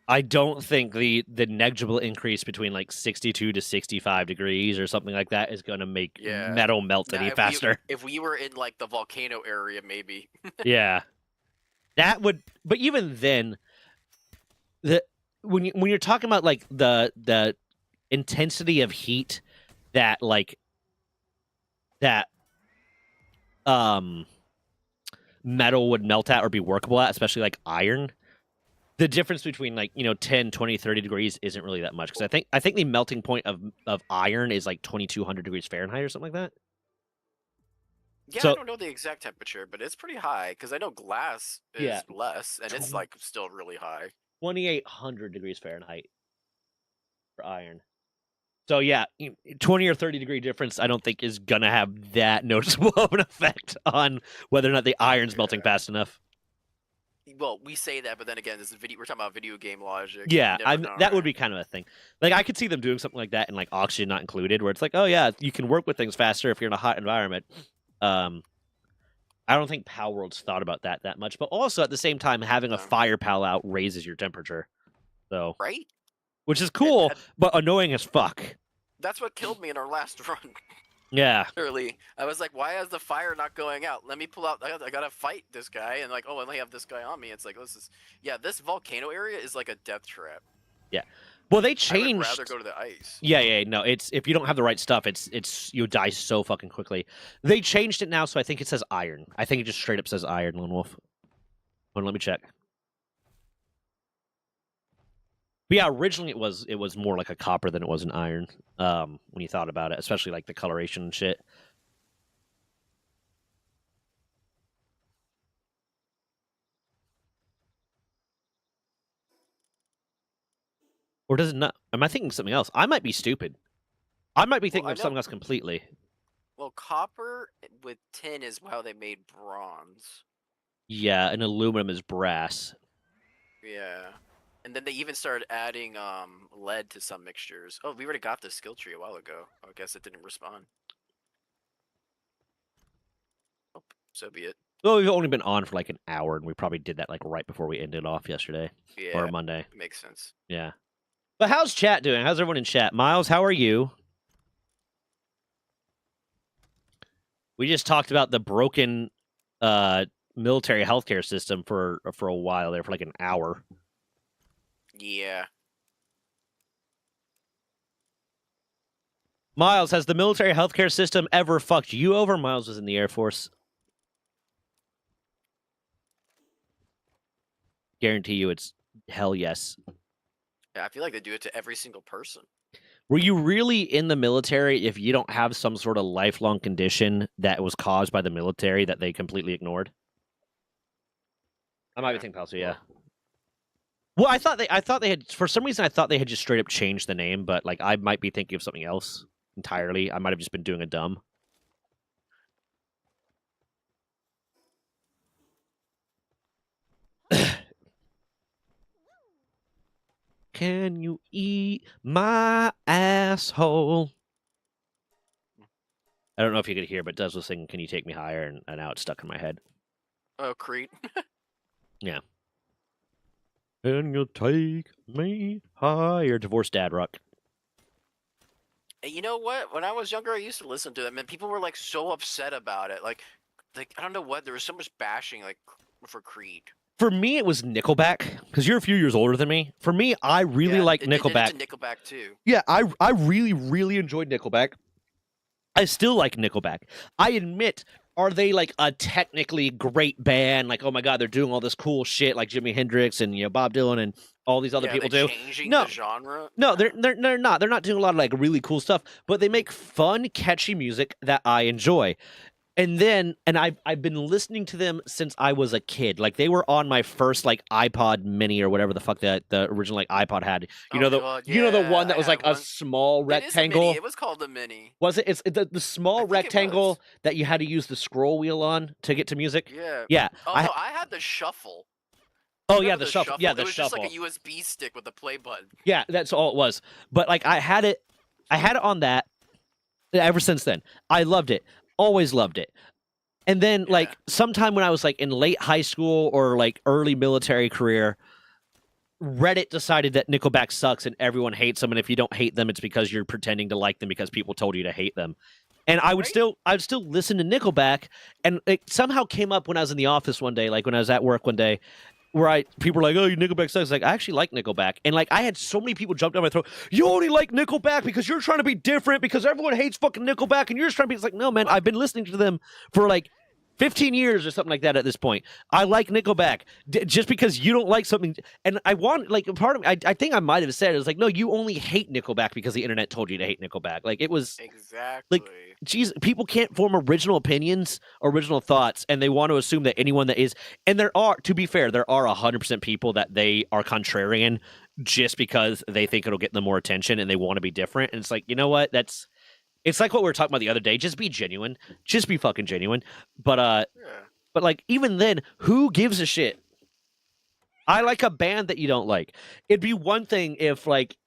I don't think the negligible increase between like 62 to 65 degrees or something like that is going to make Yeah. metal melt Now, any faster. If we were in like the volcano area, maybe. Yeah. That would, but even then, when you're talking about like the intensity of heat that like that metal would melt at or be workable at, especially like iron, the difference between like 10, 20, 30 degrees isn't really that much, because I think the melting point of iron is like 2200 degrees Fahrenheit or something like that. Yeah, So- I don't know the exact temperature, but it's pretty high because I know glass is Yeah. less, and it's like still really high. 2800 degrees Fahrenheit for iron. So yeah, 20 or 30 degree difference I don't think is gonna have that noticeable of an effect on whether or not the iron's melting fast enough. Well, we say that, but then again, this is we're talking about video game logic. Yeah, You never know, that would right? be kind of a thing. Like I could see them doing something like that and like oxygen not included, where it's like, oh yeah, you can work with things faster if you're in a hot environment. I don't think Power World's thought about that much, but also at the same time, having a No. fire pal out raises your temperature, so Right? which is cool, but annoying as fuck. That's what killed me in our last run. Yeah, Literally, I was like, "Why is the fire not going out? Let me pull out. I gotta fight this guy." And like, "Oh, I only have this guy on me." It's like, this volcano area is like a death trap. well they I would changed. rather go to the ice. Yeah, no, it's if you don't have the right stuff, it's you die so fucking quickly. They changed it now, so I think it says iron. I think it just straight up says iron, Lone Wolf. Hold on, let me check. But yeah, originally it was more like a copper than it was an iron. When you thought about it, especially like the coloration and shit. Or does it not? Am I thinking something else? I might be stupid. I might be thinking I of know- something else completely. Well, copper with tin is how they made bronze. Yeah, and aluminum is brass. Yeah. And then they even started adding lead to some mixtures. Oh, we already got this skill tree a while ago. I guess it didn't respond. Oh, so be it. Well, we've only been on for like an hour, and we probably did that like right before we ended off yesterday Yeah, or Monday. makes sense. Yeah. But how's chat doing? How's everyone in chat? Miles, how are you? We just talked about the broken military healthcare system for a while there, for like an hour. Yeah. Miles, has the military healthcare system ever fucked you over? Miles was in the Air Force. Guarantee you it's hell yes. Yeah, I feel like they do it to every single person. Were you really in the military if you don't have some sort of lifelong condition that was caused by the military that they completely ignored? I might be thinking so, yeah. Well, I thought they had, for some reason I thought they had just straight up changed the name, but like I might be thinking of something else entirely. I might have just been doing a dumb. Can you eat my asshole? I don't know if you could hear, but Duz was singing "Can You Take Me Higher," and now it's stuck in my head. Oh, Creed. Yeah. Can you take me higher? Divorced dad rock. And you know what? When I was younger, I used to listen to them, and people were like so upset about it. Like I don't know what. There was so much bashing, like for Creed. For me, it was Nickelback, because you're a few years older than me. For me, I really like Nickelback. They did it to Nickelback too. Yeah, I really enjoyed Nickelback. I still like Nickelback. I admit, are they like a technically great band? Like, oh my god, they're doing all this cool shit like Jimi Hendrix and Bob Dylan and all these other people do. Changing No. the genre. No, they're not. They're not doing a lot of like really cool stuff, but they make fun, catchy music that I enjoy. And then, and I've been listening to them since I was a kid. Like they were on my first like iPod Mini or whatever the fuck that the original like iPod had. You Oh know the god, you know the yeah, one that I was like had a one. small It is a mini. rectangle. It was called a mini. Was it? It's the small I think it was. rectangle that you had to use the scroll wheel on to get to music. Yeah. Yeah. Oh no, I had the shuffle. Oh yeah, Remember the shuffle. Yeah, the It was just shuffle. like a USB stick with a play button. Yeah, that's all it was. But like I had it on that ever since then. I loved it. Always loved it. And then Yeah. like sometime when I was like in late high school or like early military career, Reddit decided that Nickelback sucks and everyone hates them, and if you don't hate them, it's because you're pretending to like them because people told you to hate them. And I would Right? I'd still listen to Nickelback, and it somehow came up when I was in the office one day, like when I was at work one day, where people were like, "Oh, Nickelback sucks." Like I actually like Nickelback, and like I had so many people jump down my throat. You only like Nickelback because you're trying to be different because everyone hates fucking Nickelback, and you're just trying to be. It's like, no, man, I've been listening to them for like 15 years or something like that at this point. I like Nickelback. Just because you don't like something, and I want like part of me, I think I might have said it was like, no, you only hate Nickelback because the internet told you to hate Nickelback. Like it was Exactly. geez, people can't form original opinions, original thoughts, and they want to assume that anyone that is, and there are, to be fair, there are 100% people that they are contrarian just because they think it'll get them more attention and they want to be different. And it's like, you know what? It's like what we were talking about the other day. Just be genuine. Just be fucking genuine. But Yeah. but like even then, who gives a shit? I like a band that you don't like. It'd be one thing if like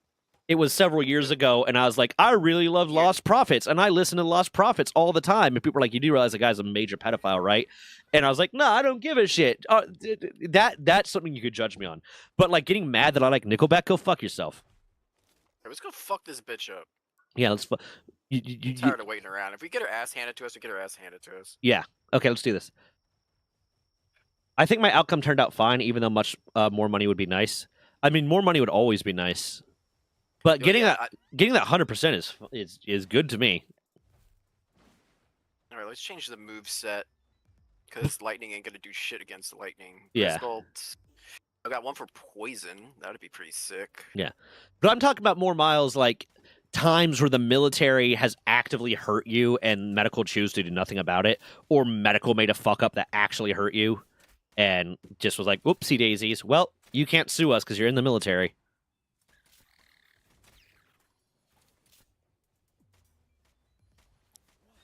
it was several years ago and I was like, I really love Lost Prophets and I listen to Lost Prophets all the time. And people were like, you do realize the guy's a major pedophile, right? And I was like, no, I don't give a shit. That's something you could judge me on. But like getting mad that I like Nickelback, go fuck yourself. Hey, let's go fuck this bitch up. Yeah, let's. I'm tired of waiting around. If we get her ass handed to us, we get her ass handed to us. Yeah. Okay, let's do this. I think my outcome turned out fine, even though much more money would be nice. I mean, more money would always be nice, but getting that 100% is good to me. All right, let's change the move set because lightning ain't gonna do shit against the lightning. Yeah. I got one for poison. That would be pretty sick. Yeah, but I'm talking about more miles like times where the military has actively hurt you and medical choose to do nothing about it, or medical made a fuck up that actually hurt you and just was like, whoopsie daisies. Well, you can't sue us because you're in the military.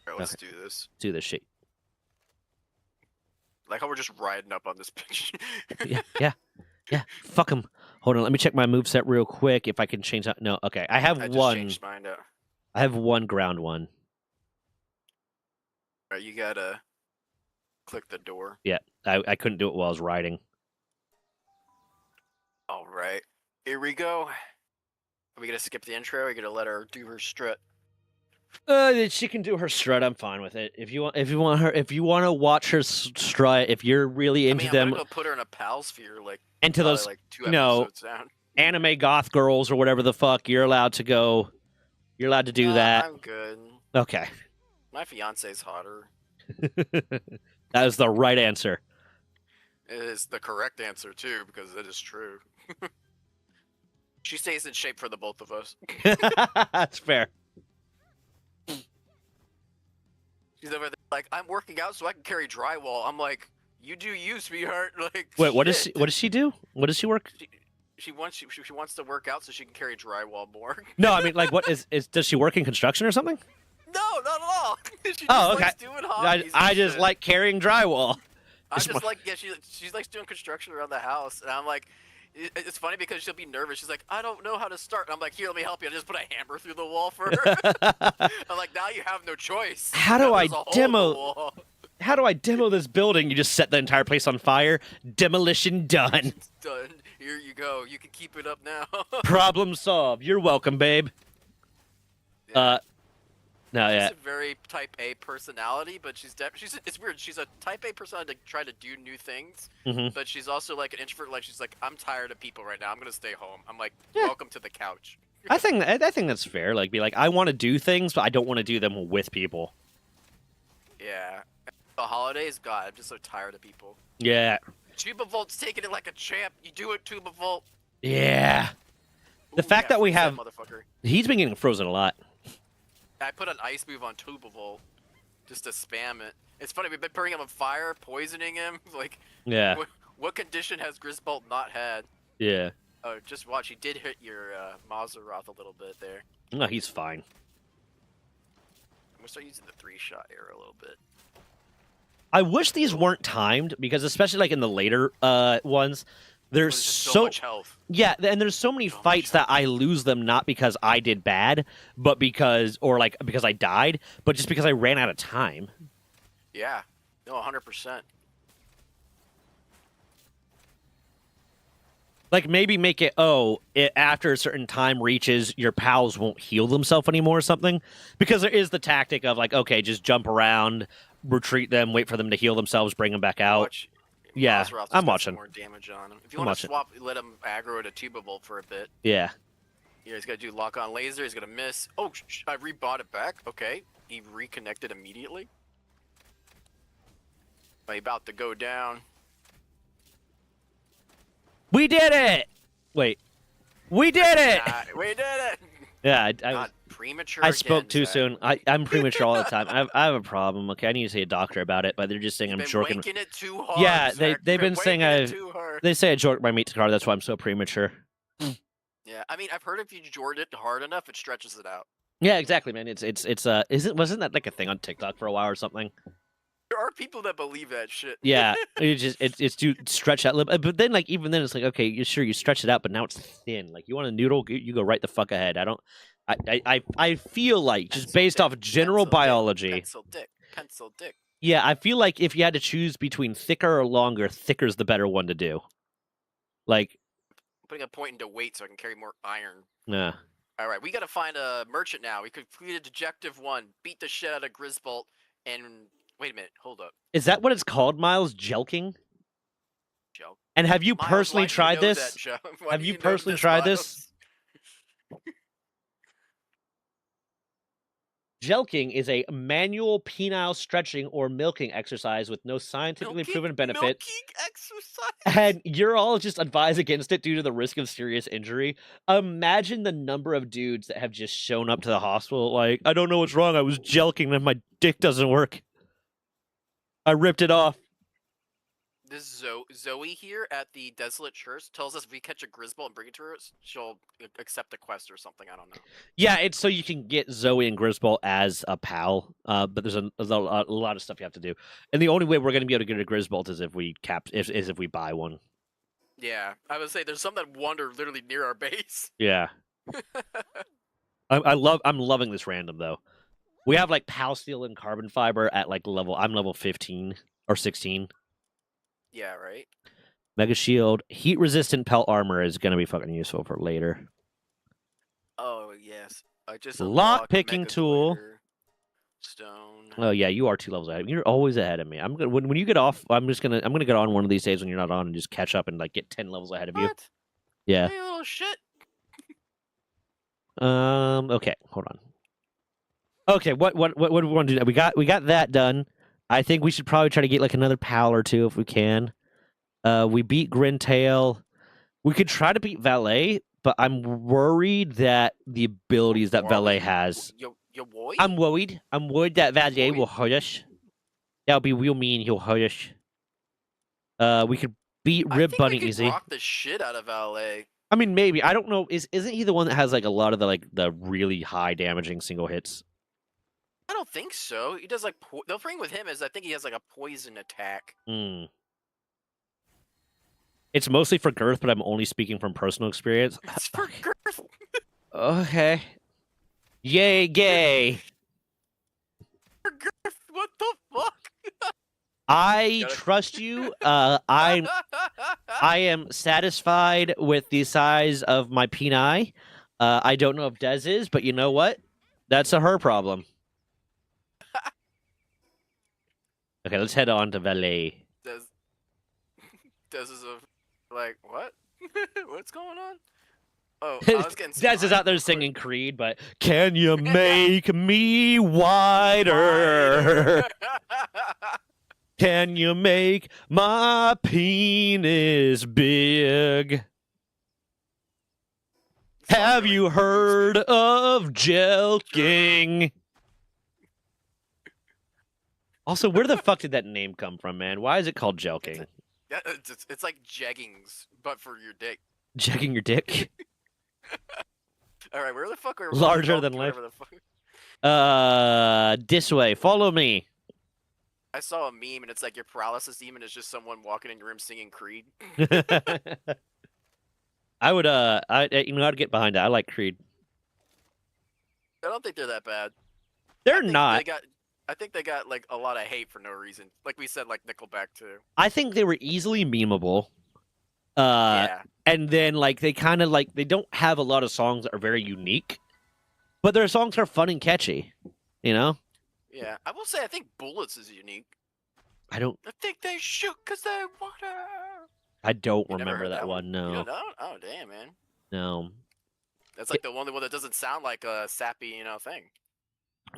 All right, let's do this. Do this shit. Like how we're just riding up on this bitch. Yeah. Fuck them. Hold on, let me check my moveset real quick if I can change that. No, okay. I have I just one. changed mine out. I have one ground one. All right, you gotta click the door. Yeah, I couldn't do it while I was riding. All right, here we go. Are we gonna skip the intro? Or are we gonna let her do her strut? She can do her strut. I'm fine with it. If you want to watch her strut, if you're really into I'm them, gonna go put her in a pal sphere, like into those like 2 episodes down. Anime goth girls or whatever the fuck, you're allowed to go. You're allowed to do that. I'm good. Okay. My fiance's hotter. That is the right answer. It is the correct answer too, because it is true. She stays in shape for the both of us. That's fair. She's over there like, I'm working out so I can carry drywall. I'm like, you do you, sweetheart. Like, Wait, what shit. does she do? What does she work? She wants to work out so she can carry drywall more. No, I mean like what is does she work in construction or something? No, not at all. She just Okay. likes doing hobbies. I just like carrying drywall. I just like she likes doing construction around the house, and I'm like, it's funny because she'll be nervous. She's like, I don't know how to start. And I'm like, here, let me help you. I just put a hammer through the wall for her. I'm like, now you have no choice. How do Now I there's a hole in the demo- wall. How do I demo this building? You just set the entire place on fire. Demolition done. It's done. Here you go. You can keep it up now. Problem solved. You're welcome, babe. Yeah. No, She's yeah. a very type A personality, but it's weird. She's a type A personality to try to do new things, Mhm. but she's also like an introvert. Like she's like, I'm tired of people right now. I'm gonna stay home. I'm like, Yeah. welcome to the couch. I think that's fair. Like, be like, I want to do things, but I don't want to do them with people. Yeah. The holidays, God, I'm just so tired of people. Yeah, Tuba Volt's taking it like a champ. You do it, Tuba Volt. yeah. The Ooh, fact that we freeze have- motherfucker. He's been getting frozen a lot. I put an ice move on Tuba Volt just to spam it. It's funny, we've been putting him on fire, poisoning him. Like, Yeah, what condition has Grisbolt not had? yeah. Oh, just watch. He did hit your Mazeroth a little bit there. No, he's fine. I'm gonna start using the 3-shot arrow a little bit. I wish these weren't timed because, especially like in the later ones, there's There's just so much health. yeah, and there's so many So much fights that I lose them not because I did bad, but because because I died, but just because I ran out of time. Yeah. No, 100%. Like maybe make it after a certain time reaches, your pals won't heal themselves anymore or something, because there is the tactic of like, okay, just jump around, retreat them, wait for them to heal themselves, bring them back out. Watch. Yeah, Mazeroth just I'm got watching. some more damage on him. If you I'm want to watching. swap, let him aggro to Tuberbolt for a bit. Yeah. Yeah, he's got to do lock on laser. He's gonna miss. Oh, I rebought it back. Okay, he reconnected immediately. He's about to go down. We did it! Wait. We did it! We did it! Yeah, I Not premature. I spoke again, too Zach. soon. I'm premature all the time. I have a problem. Okay, I need to see a doctor about it, but they're just saying You've I'm been jorking. wanking it too hard. Yeah, Zach. they've You've been saying wanking it I've- too hard. They say I jorked my meat card. That's why I'm so premature. Yeah, I mean, I've heard if you jort it hard enough, it stretches it out. Yeah, exactly, man. Wasn't that like a thing on TikTok for a while or something? There are people that believe that shit. Yeah, it's to stretch that lip. But then like even then it's like, okay, you stretch it out, but now it's thin. Like you want a noodle, you go right the fuck ahead. I feel like just Pencil based dick, off general pencil dick, biology. Pencil dick. Yeah, I feel like if you had to choose between thicker or longer, thicker's the better one to do. Like, Putting a point into weight so I can carry more iron. nah. All right, we got to find a merchant now. We completed Dejective 1, beat the shit out of Grisbolt, and wait a minute, hold up. Is that what it's called, Miles? Jelking? Joe. And have you Miles, personally why do you tried know this? that, Joe? Why Have do you know personally tried this? Miles? Jelking is a manual penile stretching or milking exercise with no scientifically proven benefit. Milking exercise. And you're all just advised against it due to the risk of serious injury. Imagine the number of dudes that have just shown up to the hospital like, I don't know what's wrong. I was jelking and my dick doesn't work. I ripped it off. This Zoe here at the Desolate Church tells us if we catch a Grisbolt and bring it to her, she'll accept a quest or something. I don't know. Yeah, it's so you can get Zoe and Grisbolt as a pal, but there's a lot of stuff you have to do. And the only way we're going to be able to get a Grisbolt is if we if we buy one. Yeah, I would say there's some that wander literally near our base. Yeah. I'm loving this random though. We have like pal steel and carbon fiber at like I'm level 15 or 16. Yeah, right. Mega shield, heat resistant pelt armor is gonna be fucking useful for later. Oh yes, I just Lock unlocked picking Mega tool. Glider, Stone. Oh yeah, you are 2 levels ahead. You're always ahead of me. I'm gonna when you get off, I'm gonna get on one of these days when you're not on and just catch up and like get 10 levels ahead of you. What? Yeah. Hey, little shit. Okay, hold on. Okay, what do we want to do? We got that done. I think we should probably try to get like another pal or two if we can. We beat Grintail. We could try to beat Valet, but I'm worried that the abilities that Valet has. You worried? I'm worried. I'm worried that Valet Worried? will hurt us. That'll be real mean. He'll hurt us. We could beat I Rib think Bunny we could easy. rock the shit out of Valet. I mean, maybe. I don't know. Isn't he the one that has like a lot of the really high damaging single hits? I don't think so. He does like the thing with him is I think he has like a poison attack. Hmm. It's mostly for girth, but I'm only speaking from personal experience. It's for girth. Okay. Yay, gay. For girth. What the fuck? I Gotta- trust you. I am satisfied with the size of my peni. I don't know if Dez is, but you know what? That's a her problem. Okay, let's head on to Valet. Does is a like what? What's going on? Oh, I was getting Dez is out there singing Creed, but can you make me wider? Can you make my penis big? Have you heard of jelking? Also, where the fuck did that name come from, man? Why is it called Gel It's King? yeah, it's like jeggings, but for your dick. Checking your dick? All right, where the fuck are we on Larger Talk than to life. whatever the fuck? This way. Follow me. I saw a meme and it's like your paralysis demon is just someone walking in your room singing Creed. I would, I'd get behind it. I like Creed. I don't think they're that bad. They're not. I think they got like a lot of hate for no reason. Like we said, like Nickelback too. I think they were easily memeable. Yeah. And then like they kind of like they don't have a lot of songs that are very unique, but their songs are fun and catchy. You know? Yeah. I will say I think Bullets is unique. I don't they shoot because they wanna. I don't You never remember heard that one. You No. don't know? Oh damn, man. No. That's like the only one that doesn't sound like a sappy, thing.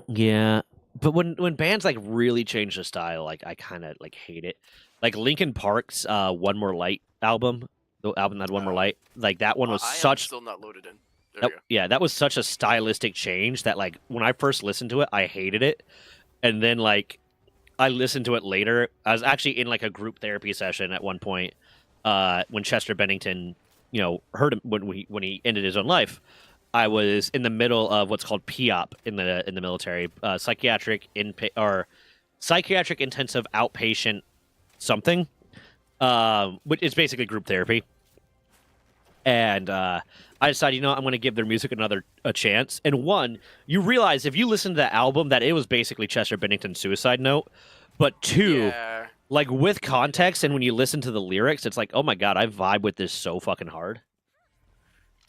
Yeah. But when bands like really change the style, like I kind of like hate it. Like Linkin Park's One More Light album, the album that had One More Light, like that one was I am such still not loaded in. There that, you go. yeah, that was such a stylistic change that like when I first listened to it, I hated it. And then like I listened to it later. I was actually in like a group therapy session at one point when Chester Bennington, heard him when he ended his own life. I was in the middle of what's called POP in the military, psychiatric intensive outpatient something, which is basically group therapy. And I decided, I'm going to give their music a chance. And one, you realize if you listen to that album that it was basically Chester Bennington's Suicide Note. But two, Yeah. like with context and when you listen to the lyrics, it's like, oh my god, I vibe with this so fucking hard.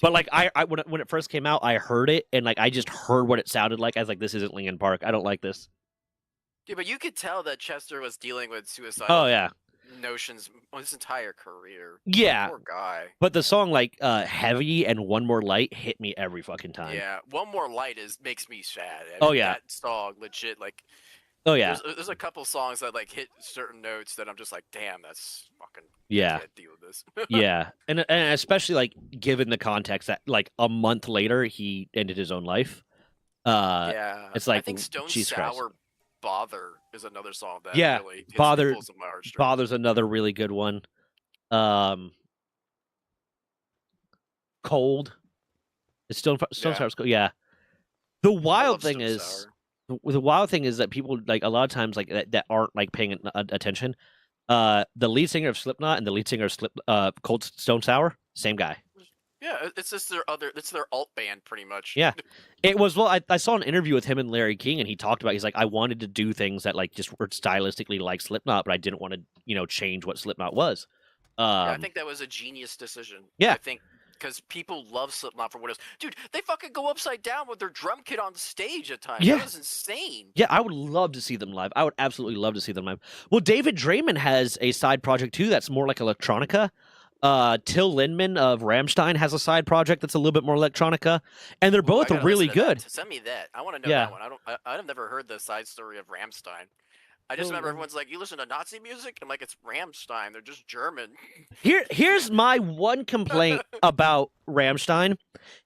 But like I when it first came out, I heard it and like I just heard what it sounded like. I was like, this isn't Linkin Park. I don't like this. Dude, but you could tell that Chester was dealing with suicidal Oh yeah, notions his entire career. yeah. Poor guy. But the song like Heavy and One More Light hit me every fucking time. Yeah, One More Light makes me sad. Oh, yeah. That song legit like. Oh yeah, There's a couple songs that like hit certain notes that I'm just like, damn, that's fucking. yeah. I can't deal with this. Yeah, and especially like given the context that like a month later he ended his own life. Yeah, it's like I think Stone Jesus Christ. Sour Bother is another song that Yeah, really hits Bother- pulls on my heartstrings. Bother's another really good one. Cold. It's Stone Yeah. Sour's cold. Yeah. The I wild love thing Stone is Sour. the wild thing is that people like a lot of times like that aren't like paying attention. The lead singer of Slipknot and the lead singer of Cold Stone Sour, same guy. Yeah, it's just it's their alt band pretty much. Yeah. It was I saw an interview with him and Larry King, and he talked about he's like I wanted to do things that like just were stylistically like Slipknot, but I didn't want to change what Slipknot was. Yeah, I think that was a genius decision. Yeah. I think because people love Slipknot for what it is. Dude, they fucking go upside down with their drum kit on stage at times. Yeah. That was insane. Yeah, I would love to see them live. I would absolutely love to see them live. Well, David Draymond has a side project too that's more like electronica. Till Lindemann of Rammstein has a side project that's a little bit more electronica, and they're Ooh, both I gotta really listen to that. good. Send me that. I want to know Yeah. that one. I've never heard the side story of Rammstein. I just remember everyone's like, you listen to Nazi music? I'm like, it's Rammstein. They're just German. Here's my one complaint about Rammstein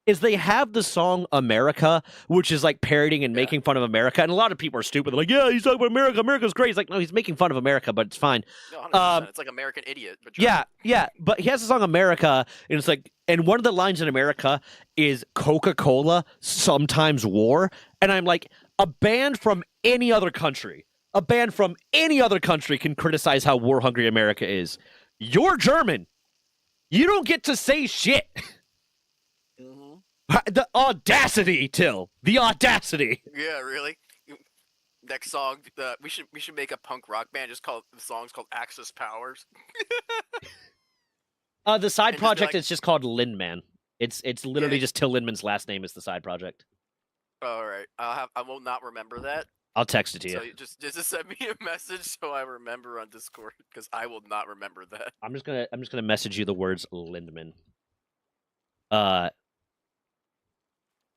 is they have the song America, which is like parodying and Yeah. making fun of America, and a lot of people are stupid. They're like, yeah, he's talking about America. America's great. He's like, no, he's making fun of America, but it's fine. No, 100%. It's like American Idiot. But German. Yeah, but he has the song America, and it's like, and one of the lines in America is Coca-Cola, sometimes war, and I'm like, a band from any other country can criticize how war-hungry America is. You're German. You don't get to say shit. Mhm. The audacity, Till. The audacity. Yeah, really. Next song, we should make a punk rock band. Just called the song's called Axis Powers. The side And just be project like- is just called Lindman. It's literally Yeah. just Till Lindeman's last name is the side project. All right, I will not remember that. I'll text it to you. So you just send me a message so I remember on Discord because I will not remember that. I'm just gonna message you the words Lindemann.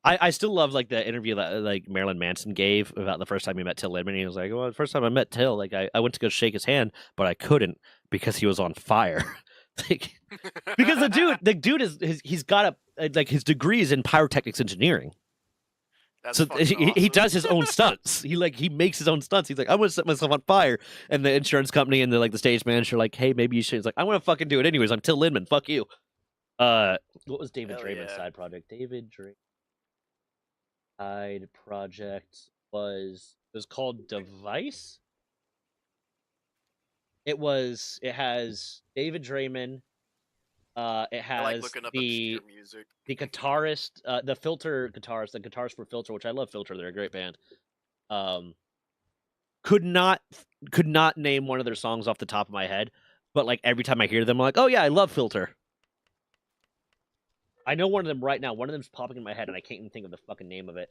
I still love like the interview that like Marilyn Manson gave about the first time he met Till Lindemann. He was like, "Well, the first time I met Till, like I went to go shake his hand, but I couldn't because he was on fire." Like, because the dude is he's got like his degree is in pyrotechnics engineering. That's So fucking he awesome. does his own stunts. He makes his own stunts. He's like, I'm gonna set myself on fire, and the insurance company and the stage manager are like, hey, maybe you should. He's like, I want to fucking do it anyways. I'm Till Lindemann. Fuck you. What was David Hell Draymond's yeah. side project? David Draymond's side project was called Device. It has David Draymond. It I like has looking up the obscure music. guitarist, the Filter guitarist, the guitars for Filter, which I love Filter. They're a great band. Could not name one of their songs off the top of my head, but like every time I hear them, I'm like, oh yeah, I love Filter. I know one of them right now. One of them's popping in my head, and I can't even think of the fucking name of it.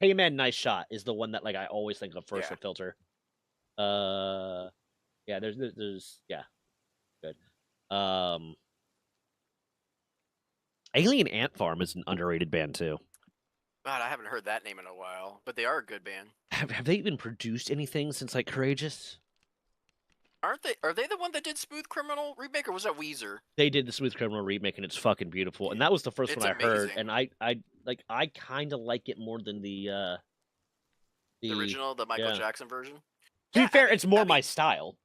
Hey Man, Nice Shot is the one that like I always think of first Yeah. with Filter. Yeah, there's yeah, good. Alien Ant Farm is an underrated band too. God, I haven't heard that name in a while, but they are a good band. Have they even produced anything since like Courageous? Aren't they? Are they the one that did Smooth Criminal remake, or was that Weezer? They did the Smooth Criminal remake, and it's fucking beautiful. And that was the first It's one I heard, amazing. and I kind of like it more than the The original, the Michael yeah. Jackson version. To Yeah, be fair, I mean- it's more I mean, my style.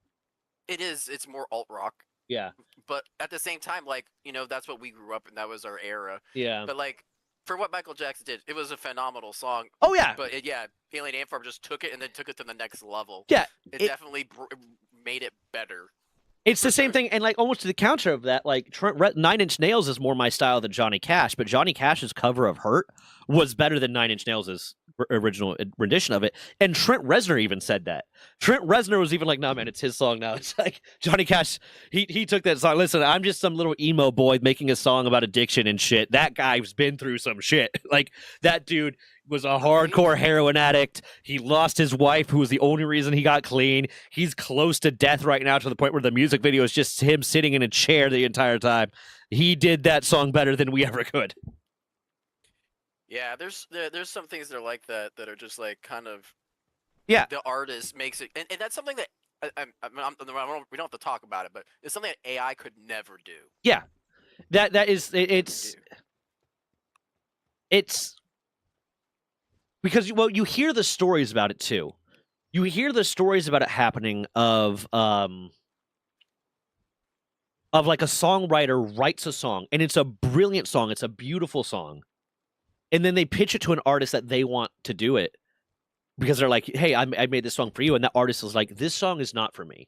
It is. It's more alt rock, Yeah, but at the same time, like that's what we grew up in. That was our era. yeah. But like, for what Michael Jackson did, it was a phenomenal song. Oh yeah, But Alien Ant Farm just took it and then took it to the next level. yeah. It It- definitely made it better. It's the For same sure. thing, and like almost to the counter of that, like Nine Inch Nails is more my style than Johnny Cash, but Johnny Cash's cover of "Hurt" was better than Nine Inch Nails' original rendition of it. And Trent Reznor even said that. Trent Reznor was even like, "No, man, it's his song now." It's like Johnny Cash. He took that song. Listen, I'm just some little emo boy making a song about addiction and shit. That guy's been through some shit. Like that dude was a hardcore heroin addict. He lost his wife, who was the only reason he got clean. He's close to death right now, to the point where the music video is just him sitting in a chair the entire time. He did that song better than we ever could. Yeah, there's some things that are like that are just like kind of Yeah. the artist makes it, and that's something that we don't have to talk about it, but it's something that AI could never do. That is it's because you hear the stories about it too. You hear the stories about it happening of like a songwriter writes a song, and it's a brilliant song, it's a beautiful song, and then they pitch it to an artist that they want to do it because they're like, hey, I made this song for you, and that artist is like, this song is not for me,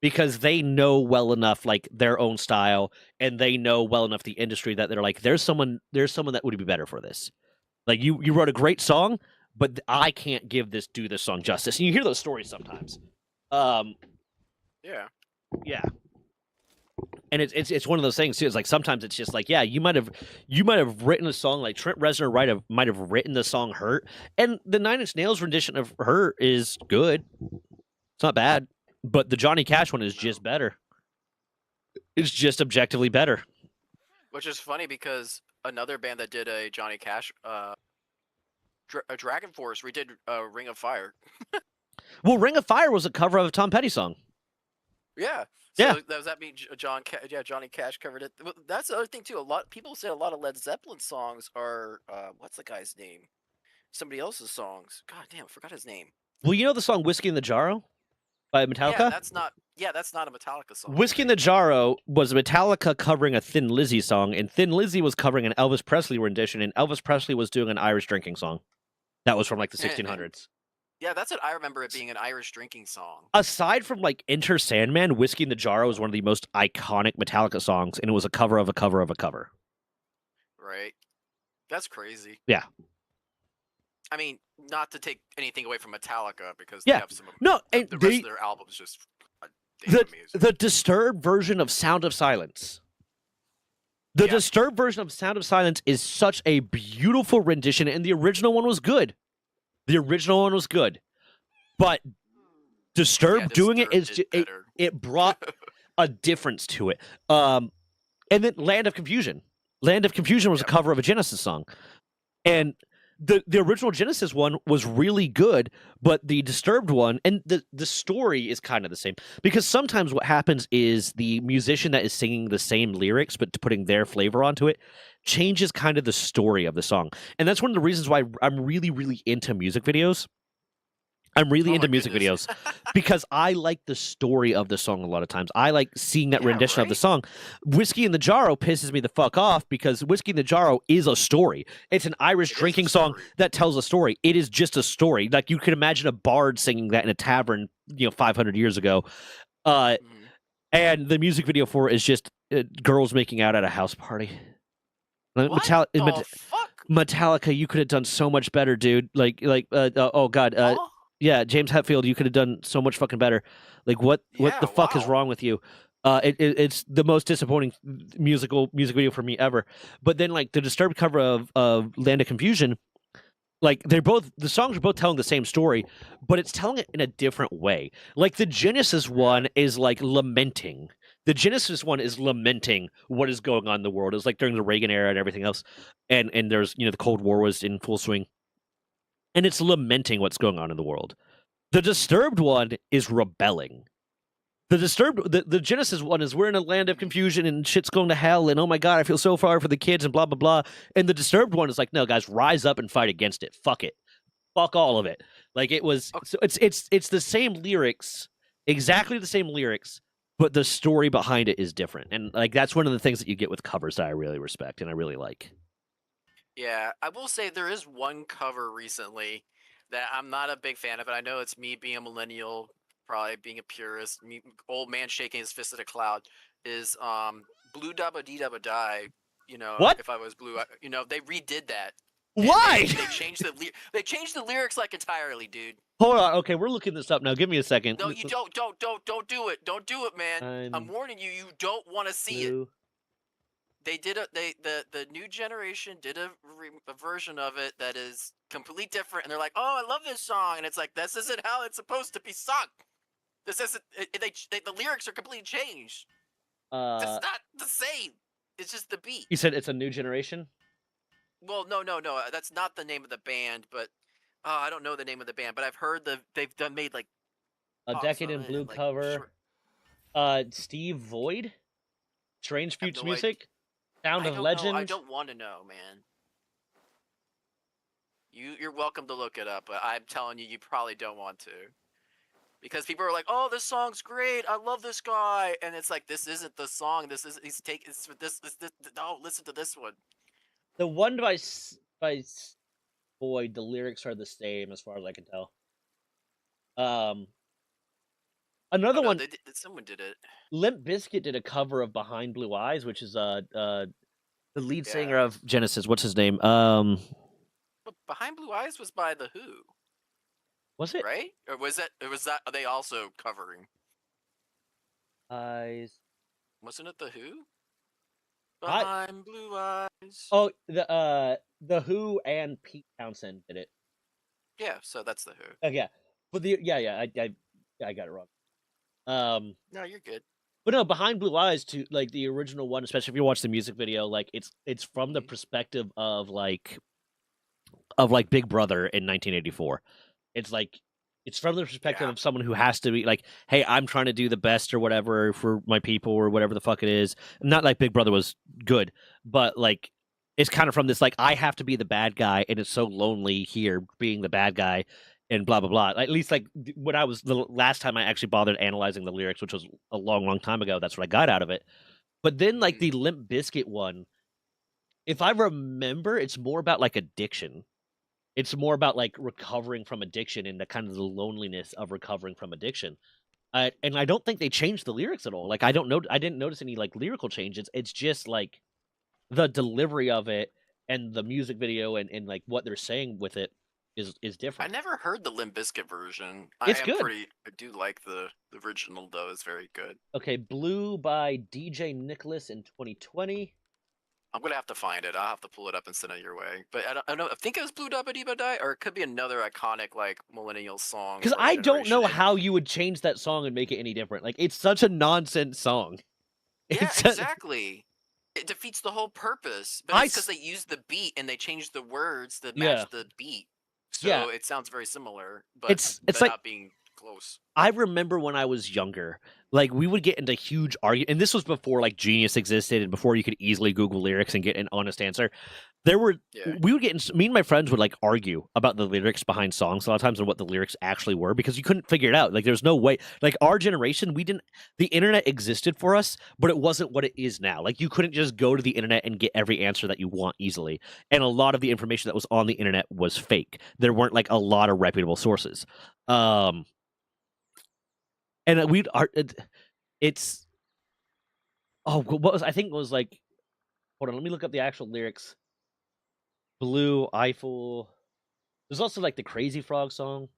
because they know well enough like their own style, and they know well enough the industry that they're like, there's someone that would be better for this. Like you wrote a great song, but I can't do this song justice. And you hear those stories sometimes. Yeah. Yeah. And it's one of those things too. It's like sometimes it's just like, yeah, you might have written a song, like Trent Reznor might have written the song "Hurt," and the Nine Inch Nails rendition of "Hurt" is good. It's not bad, but the Johnny Cash one is just better. It's just objectively better. Which is funny because another band that did a Johnny Cash, Dragon Force redid Ring of Fire. Well, "Ring of Fire" was a cover of a Tom Petty song. Yeah. Yeah. So does that mean Johnny Cash covered it? Well, that's the other thing too. People say a lot of Led Zeppelin songs are what's the guy's name? Somebody else's songs. God damn, I forgot his name. Well, you know the song "Whiskey in the Jarro" by Metallica? Yeah, that's not a Metallica song. Whiskey in the Jarro was Metallica covering a Thin Lizzy song, and Thin Lizzy was covering an Elvis Presley rendition, and Elvis Presley was doing an Irish drinking song. That was from like the 1600s. Yeah, that's what I remember it being, an Irish drinking song. Aside from like Enter Sandman, Whiskey in the Jarro was one of the most iconic Metallica songs, and it was a cover of a cover of a cover. Right. That's crazy. Yeah. I mean, not to take anything away from Metallica, because Yeah. they have some No, and the rest of their albums just damn the amazing. Disturbed version of Sound of Silence. The Yeah. Disturbed version of Sound of Silence is such a beautiful rendition, and the original one was good. But Disturbed doing it is it brought a difference to it. And then Land of Confusion. Land of Confusion was a cover of a Genesis song. And the original Genesis one was really good, but the Disturbed one and the story is kind of the same, because sometimes what happens is the musician that is singing the same lyrics but putting their flavor onto it changes kind of the story of the song. And that's one of the reasons why I'm really really into music videos. I'm really Oh into my music goodness. videos because I like the story of the song a lot of times. I like seeing that Yeah, rendition of the right? song. Whiskey in the Jarro pisses me the fuck off because Whiskey in the Jarro is a story. It's an Irish It is a drinking song story. that tells a story. It is just a story. Like you could imagine a bard singing that in a tavern, 500 years ago. Uh, Mhm. and the music video for it is just girls making out at a house party. What the fuck? Metallica, you could have done so much better, dude. Oh god, Huh? yeah, James Hetfield, you could have done so much fucking better. Like, what Yeah, the fuck is wow. wrong with you? It's the most disappointing music video for me ever. But then, like the Disturbed cover of Land of Confusion, like the songs are both telling the same story, but it's telling it in a different way. Like the Genesis Yeah. one is like lamenting. The Genesis one is lamenting what is going on in the world. It was like during the Reagan era and everything else, and there's the Cold War was in full swing, and it's lamenting what's going on in the world. The Disturbed one is rebelling. The Genesis one is we're in a land of confusion and shit's going to hell and oh my god I feel so far for the kids and blah blah blah. And the Disturbed one is like, no guys, rise up and fight against it. Fuck it. Fuck all of it. Like it was. Okay. So it's the same lyrics, exactly the same lyrics, but the story behind it is different. And like that's one of the things that you get with covers that I really respect and I really like. Yeah, I will say there is one cover recently that I'm not a big fan of, and I know it's me being a millennial, probably being a purist, me, old man shaking his fist at a cloud. Is Blue Dabba Dee Dabba Die? What? If I was blue, they redid that, and Why? they changed they changed the lyrics like entirely, dude. Hold on. Okay, we're looking this up now. Give me a second. No, you don't do it. Don't do it, man. I'm I'm warning you. You don't want to see it. blue. They did the new generation did a version of it that is completely different, and they're like, "Oh, I love this song," and it's like, "This isn't how it's supposed to be sung. This isn't." The lyrics are completely changed. It's Uh, not the same. It's just the beat. you said it's a new generation. Well, no, that's not the name of the band, but I don't know the name of the band, but I've heard they've done made like A songs Decade on in it Blue and like cover. short. Steve Void. Strange I have Fruits no idea. Music. Sound I of don't know. I Legend. don't want to know, man. You're welcome to look it up, but I'm telling you, you probably don't want to. Because people are like, "Oh, this song's great. I love this guy," and it's like, this isn't the song. This is he's taking this. No, listen to this one. The one by Void, the lyrics are the same as far as I can tell. Um, Oh another no, one, someone did it. Limp Bizkit did a cover of Behind Blue Eyes, which is the lead singer Yeah, of Genesis. What's his name? but Behind Blue Eyes was by the Who, Was it right? Or was that? Or was that? Are they also covering? Eyes? Wasn't it the Who? I Behind Blue Eyes. Oh, the Who and Pete Townsend did it. Yeah, so that's the Who. Oh yeah, but I got it wrong. No, you're good. But no, Behind Blue Eyes to like the original one, especially if you watch the music video, like it's from the Mhm. perspective of like Big Brother in 1984. It's like it's from the perspective Yeah. of someone who has to be like, hey, I'm trying to do the best or whatever for my people or whatever the fuck it is. Not like Big Brother was good, but like it's kind of from this like I have to be the bad guy and it's so lonely here being the bad guy and blah blah blah. At least like when I was the last time I actually bothered analyzing the lyrics, which was a long time ago, that's what I got out of it. But then like Mhm. the Limp Bizkit one, if I remember, it's more about like addiction. It's more about like recovering from addiction and the kind of the loneliness of recovering from addiction. And I don't think they changed the lyrics at all. Like I don't know, I didn't notice any like lyrical changes. It's just like the delivery of it and the music video and like what they're saying with it is I different. never heard the Limp Bizkit version. It's good. I do like the original though. It's very good. Okay, Blue by DJ Nicholas in 2020. I'm gonna have to find it. I'll have to pull it up and send it your way. But I don't know. I think it was Blue Dabba Dee Die, or it could be another iconic like millennial song Because for a I don't know generation. And how you would change that song and make it any different. Like it's such a nonsense song. yeah, It's exactly. It defeats the whole purpose. But I it's because s- they used the beat and they changed the words to yeah, match the beat. yeah. So it sounds very similar, It's but like not being close. I remember when I was younger, like we would get into huge argument, and this was before like Genius existed and before you could easily Google lyrics and get an honest answer. Yeah. We would get in, me and my friends would like argue about the lyrics behind songs a lot of times and what the lyrics actually were because you couldn't figure it out. Like there's no way. Like our generation, we didn't. The internet existed for us, but it wasn't what it is now. Like you couldn't just go to the internet and get every answer that you want easily, and a lot of the information that was on the internet was fake. There weren't like a lot of reputable sources. And it's what was I think it was like. Hold on, let me look up the actual lyrics. Blue Eiffel. There's also like the Crazy Frog song.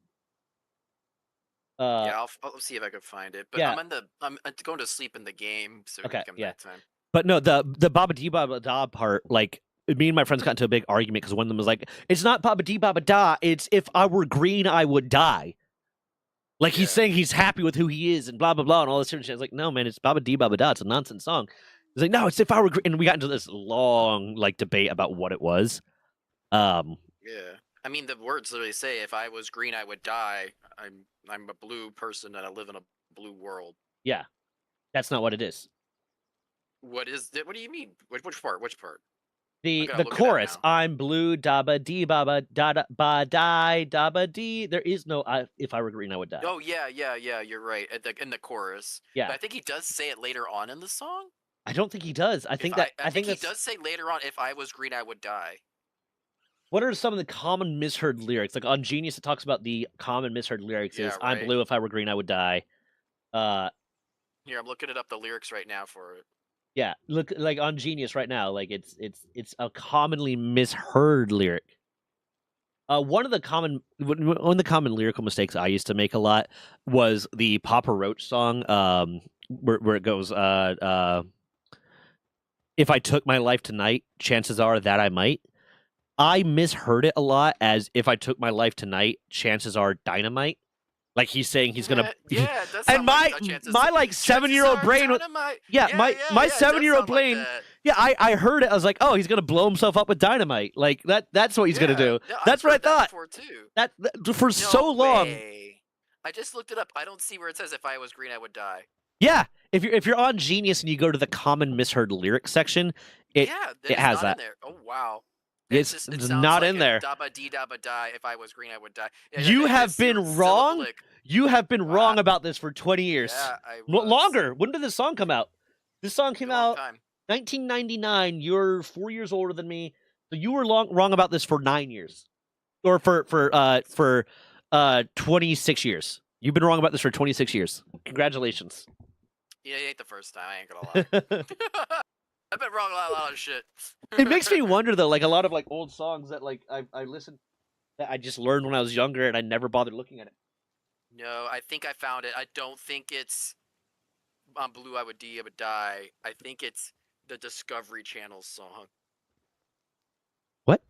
Yeah, I'll see if I can find it. But Yeah. I'm going to sleep in the game, so Okay, it can become yeah. nighttime. But no, the Baba Dee Baba Da part, like me and my friends got into a big argument because one of them was like, "It's not Baba Dee Baba Da. It's if I were green, I would die." Like he's Yeah. saying he's happy with who he is and blah blah blah and all this different shit. I was like, no man, it's Baba Dee Baba Da. It's a nonsense song. He's like, no, it's if I were green. And we got into this long like debate about what it was. Yeah. I mean, the words literally say, "If I was green, I would die." I'm a blue person and I live in a blue world. Yeah, that's not what it is. What is it? What do you mean? Which part? Which part? The gotta look it up chorus, now. I'm blue, daba dee baba da da ba die daba dee. There is no if I were green, I would die. Oh yeah, You're right. In the chorus. Yeah, But I think he does say it later on in the song. I don't think he does. I think I think he that's does say later on, "If I was green, I would die." what are some of the common misheard lyrics? Like on Genius, it talks about the common misheard lyrics Yeah, is I'm right. blue, if I were green, I would die. Here, I'm looking it up the lyrics right now for it. Yeah, look like on Genius right now, like it's a commonly misheard lyric. One of the common lyrical mistakes I used to make a lot was the Papa Roach song, where it goes, if I took my life tonight, chances are that I might. I misheard it a lot as if I took my life tonight, chances are dynamite. Like he's saying he's gonna. Yeah, it does And sound like chances. my like 7-year-old brain, dynamite. yeah, my It does 7-year-old sound like brain, that. yeah, I heard it. I was like, oh, he's gonna blow himself up with dynamite. Like that's what he's gonna do. Yeah, That's I've what I heard that thought. before too. That for so No long. way. I just looked it up. I don't see where it says, "If I was green, I would die." Yeah, if you're on Genius and you go to the common misheard lyrics section, it has not that. in there. Oh wow. It's sounds not like in there. Dabba dee dabba die. If I was green, I would die. You have been wrong. Syllablic. You have been Wow. wrong about this for 20 years. Yeah, I was. Longer. When did this song come out? This song came A long out time. 1999. You're 4 years older than me, so you were wrong about this for 9 years, or for 26 years. You've been wrong about this for 26 years. Congratulations. Yeah, it ain't the first time. I ain't gonna lie. I've been wrong a lot of shit. It makes me wonder though, like a lot of like old songs that like I listened that I just learned when I was younger and I never bothered looking at it. No, I think I found it. I don't think it's on Blue I Would Die. I think it's the Discovery Channel song. What?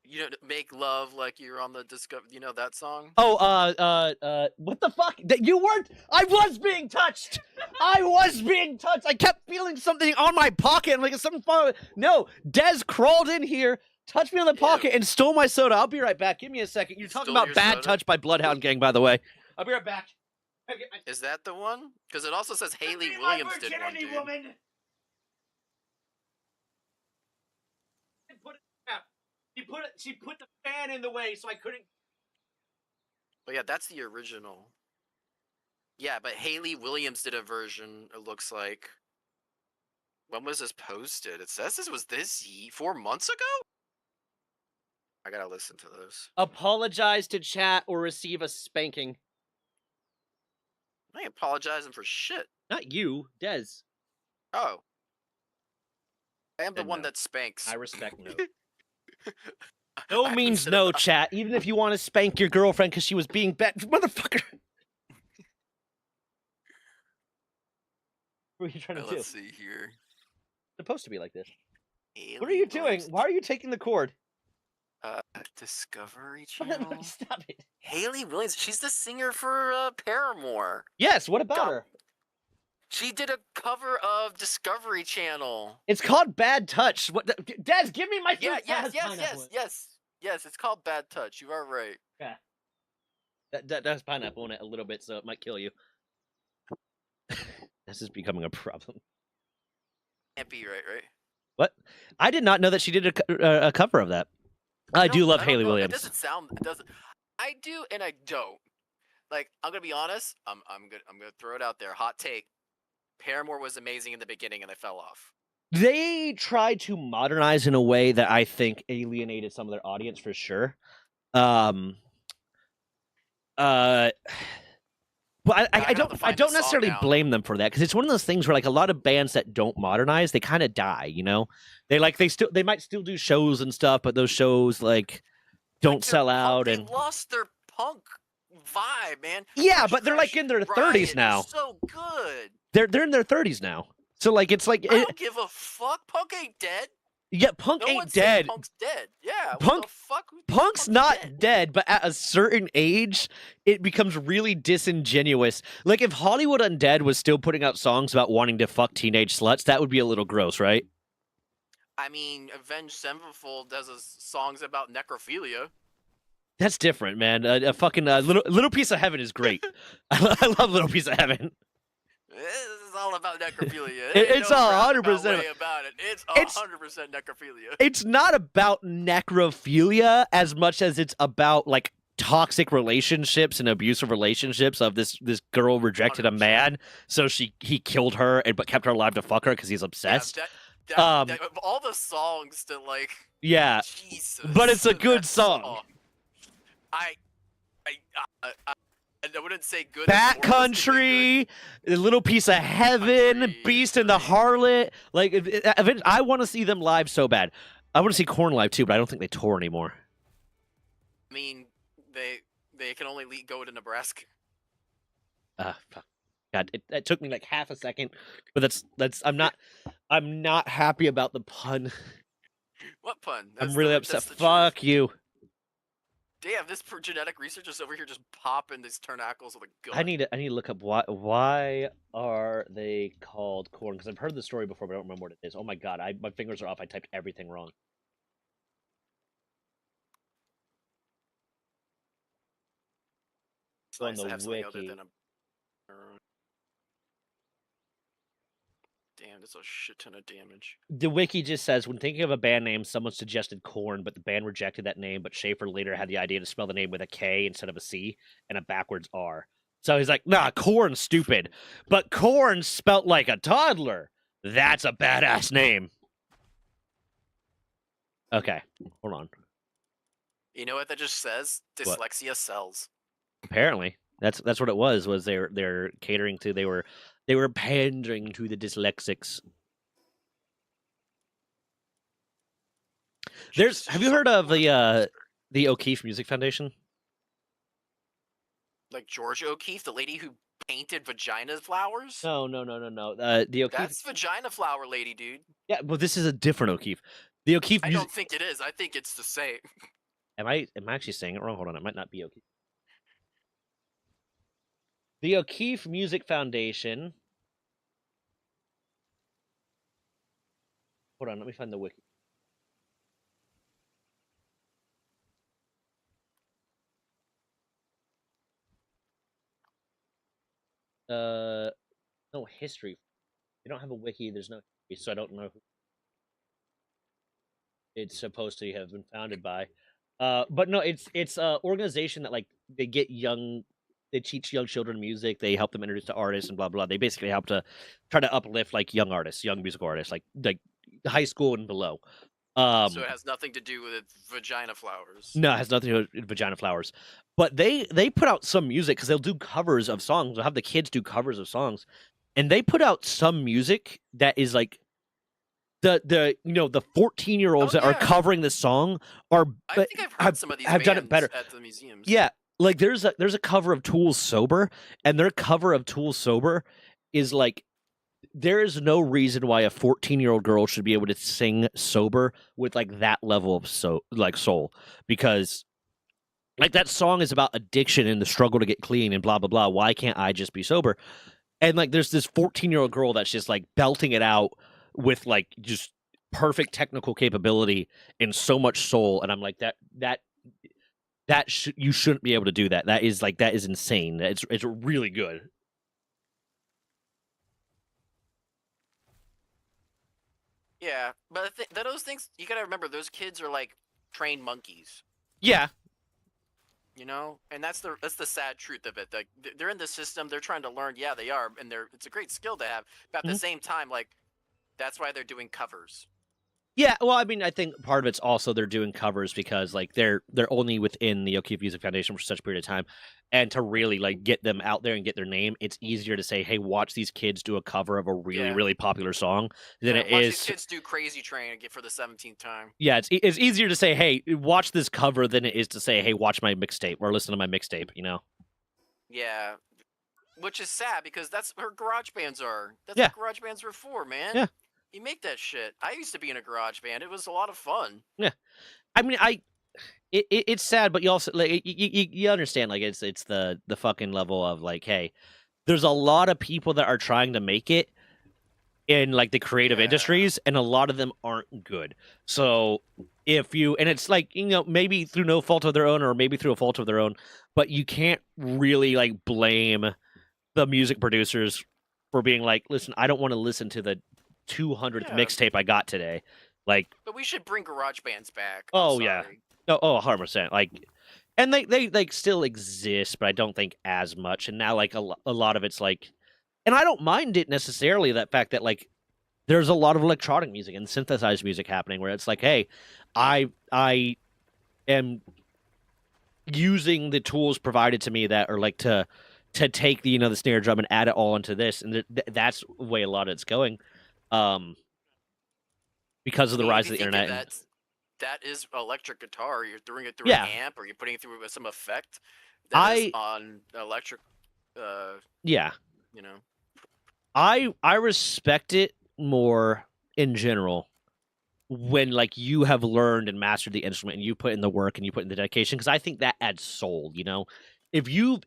You know, Make Love Like You're on the Discovery. You know that song? Oh, what the fuck? You weren't. I was being touched. I was being touched. I kept feeling something on my pocket. I'm like, something fun. No, Dez crawled in here, touched me on the pocket, and stole my soda. I'll be right back. Give me a second. You're talking about Bad Touch by Bloodhound Gang, by the way. I'll be right back. Is that the one? Because it also says Haley Williams did one, dude. Woman. She put the fan in the way, so I couldn't. But yeah, that's the original. Yeah, but Haley Williams did a version. It looks like. When was this posted? It says this was 4 months ago. I gotta listen to this. Apologize to chat or receive a spanking. I ain't apologizing for shit. Not you, Dez. Oh. I am the And one no. that spanks. I respect no. No means no, chat. Even if you want to spank your girlfriend because she was being bad, motherfucker. What are you trying to do? Let's see here. It's supposed to be like this. Haley What are you doing? Williams. Why are you taking the cord? Discovery Channel. Stop it. Haley Williams. She's the singer for Paramore. Yes. What about God. her? She did a cover of Discovery Channel. It's called Bad Touch. What? Des, give me my Yeah, fruit that has pineapple in it. yes. It's called Bad Touch. You are right. Yeah, that has pineapple in it a little bit, so it might kill you. This is becoming a problem. Can't be right, right? What? I did not know that she did a cover of that. I do love Haley Williams. It doesn't sound. It doesn't. I do and I don't. Like, I'm gonna be honest. I'm gonna throw it out there. Hot take. Paramore was amazing in the beginning, and they fell off. They tried to modernize in a way that I think alienated some of their audience for sure. But I don't necessarily blame them for that, because it's one of those things where, like, a lot of bands that don't modernize, they kind of die. You know, they might still do shows and stuff, but those shows like don't sell out, and they lost their punk vibe, man. Yeah, but they're like in their 30s now. So good. They're in their 30s now. So like it's like I don't give a fuck. Punk ain't dead. Yeah, punk ain't dead. Punk's dead. Yeah. Punk. What the fuck? Punk's not dead, but at a certain age, it becomes really disingenuous. Like if Hollywood Undead was still putting out songs about wanting to fuck teenage sluts, that would be a little gross, right? I mean, Avenged Sevenfold does songs about necrophilia. That's different, man. A fucking little Piece of Heaven is great. I love Little Piece of Heaven. This is all about necrophilia. It's 100% about it. It's 100% necrophilia. It's not about necrophilia as much as it's about like toxic relationships and abusive relationships. Of this girl rejected 100%. A man, so he killed her but kept her alive to fuck her because he's obsessed. Yeah, of all the songs to like. Yeah, Jesus, but it's a good song. I wouldn't say good. Bat Country, A Little Piece of Heaven, Beast and the Harlot. Like, I want to see them live so bad. I want to see Korn live too, but I don't think they tour anymore. I mean, they can only go to Nebraska. God, it took me like half a second, but that's I'm not happy about the pun. What pun? I'm really upset. Fuck you. Damn, this genetic researcher is over here just popping these turnacles with a gun. I need to look up why are they called Korn, because I've heard the story before, but I don't remember what it is. Oh my god, my fingers are off. I typed everything wrong. It's nice to have something other than a... Damn, that's a shit ton of damage. The wiki just says, when thinking of a band name, someone suggested Korn, but the band rejected that name, but Schaefer later had the idea to spell the name with a K instead of a C and a backwards R. So he's like, nah, Korn's stupid. But Korn spelt like a toddler. That's a badass name. Okay, hold on. You know what that just says? Dyslexia sells. Apparently. That's what it was they're catering to, they were pandering to the dyslexics. Have you heard of the O'Keefe Music Foundation? Like George O'Keefe, the lady who painted vagina flowers? No. The O'Keefe. That's vagina flower lady, dude. Yeah, well, this is a different O'Keefe. The O'Keefe. I don't think it is. I think it's the same. Am I actually saying it wrong? Hold on, it might not be O'Keefe. The O'Keefe Music Foundation. Hold on, let me find the wiki. No history. They don't have a wiki. There's no history, so I don't know who it's supposed to have been founded by. But no, it's an organization that like they teach young children music. They help them introduce to artists and blah blah. They basically help to try to uplift like young musical artists, like high school and below. So it has nothing to do with vagina flowers. No, it has nothing to do with vagina flowers. But they put out some music because they'll do covers of songs. They'll have the kids do covers of songs, and they put out some music that is like the 14-year-olds that are covering the song are. I think I've heard some of these have done it better at the museums. Yeah, like there's a cover of Tool's Sober, and their cover of Tool's Sober is like, there is no reason why a 14-year-old girl should be able to sing sober with like that level of soul, because like that song is about addiction and the struggle to get clean and blah blah blah. Why can't I just be sober? and like there's this 14-year-old girl that's just like belting it out with like just perfect technical capability and so much soul, and I'm like you shouldn't be able to do that. That is insane. It's really good. Yeah, but those things you gotta remember. Those kids are like trained monkeys, Yeah. you know, and that's the sad truth of it. Like they're in the system, they're trying to learn. Yeah, they are, and it's a great skill to have. But at the Mhm. same time, like that's why they're doing covers. Yeah, well, I mean, I think part of it's also they're doing covers because like they're only within the O'Keefe Music Foundation for such a period of time, and to really like get them out there and get their name, it's easier to say, "Hey, watch these kids do a cover of a really Yeah, really popular song," than yeah. it Watch these is. kids do Crazy Train again for the 17th time. Yeah, it's easier to say, "Hey, watch this cover," than it is to say, "Hey, watch my mixtape or listen to my mixtape." You know? Yeah, which is sad because that's where garage bands are. That's Yeah, what garage bands were for, man. yeah, You make that shit. I used to be in a garage band. It was a lot of fun. yeah. I mean, it's sad, but you also like you understand like it's the fucking level of like, hey, there's a lot of people that are trying to make it in like the creative Yeah. industries, and a lot of them aren't good. So if you and it's like maybe through no fault of their own or maybe through a fault of their own, but you can't really like blame the music producers for being like, listen, I don't want to listen to the 200th Yeah. mixtape I got today. Like, But we should bring garage bands back. I'm oh yeah, sorry. no, oh 100%. Like, and they like still exist, but I don't think as much. And now like a lot of it's like, and I don't mind it necessarily that fact that like there's a lot of electronic music and synthesized music happening where it's like, hey, I am using the tools provided to me that are like to take the the snare drum and add it all into this, and that's the way a lot of it's going, um, because of I the mean, if rise you of the think of internet. And that is electric guitar. You're throwing it through an yeah, amp, or you're putting it through some effect. That is I on electric. Uh, yeah, you know. I respect it more in general when like you have learned and mastered the instrument and you put in the work and you put in the dedication, because I think that adds soul. If you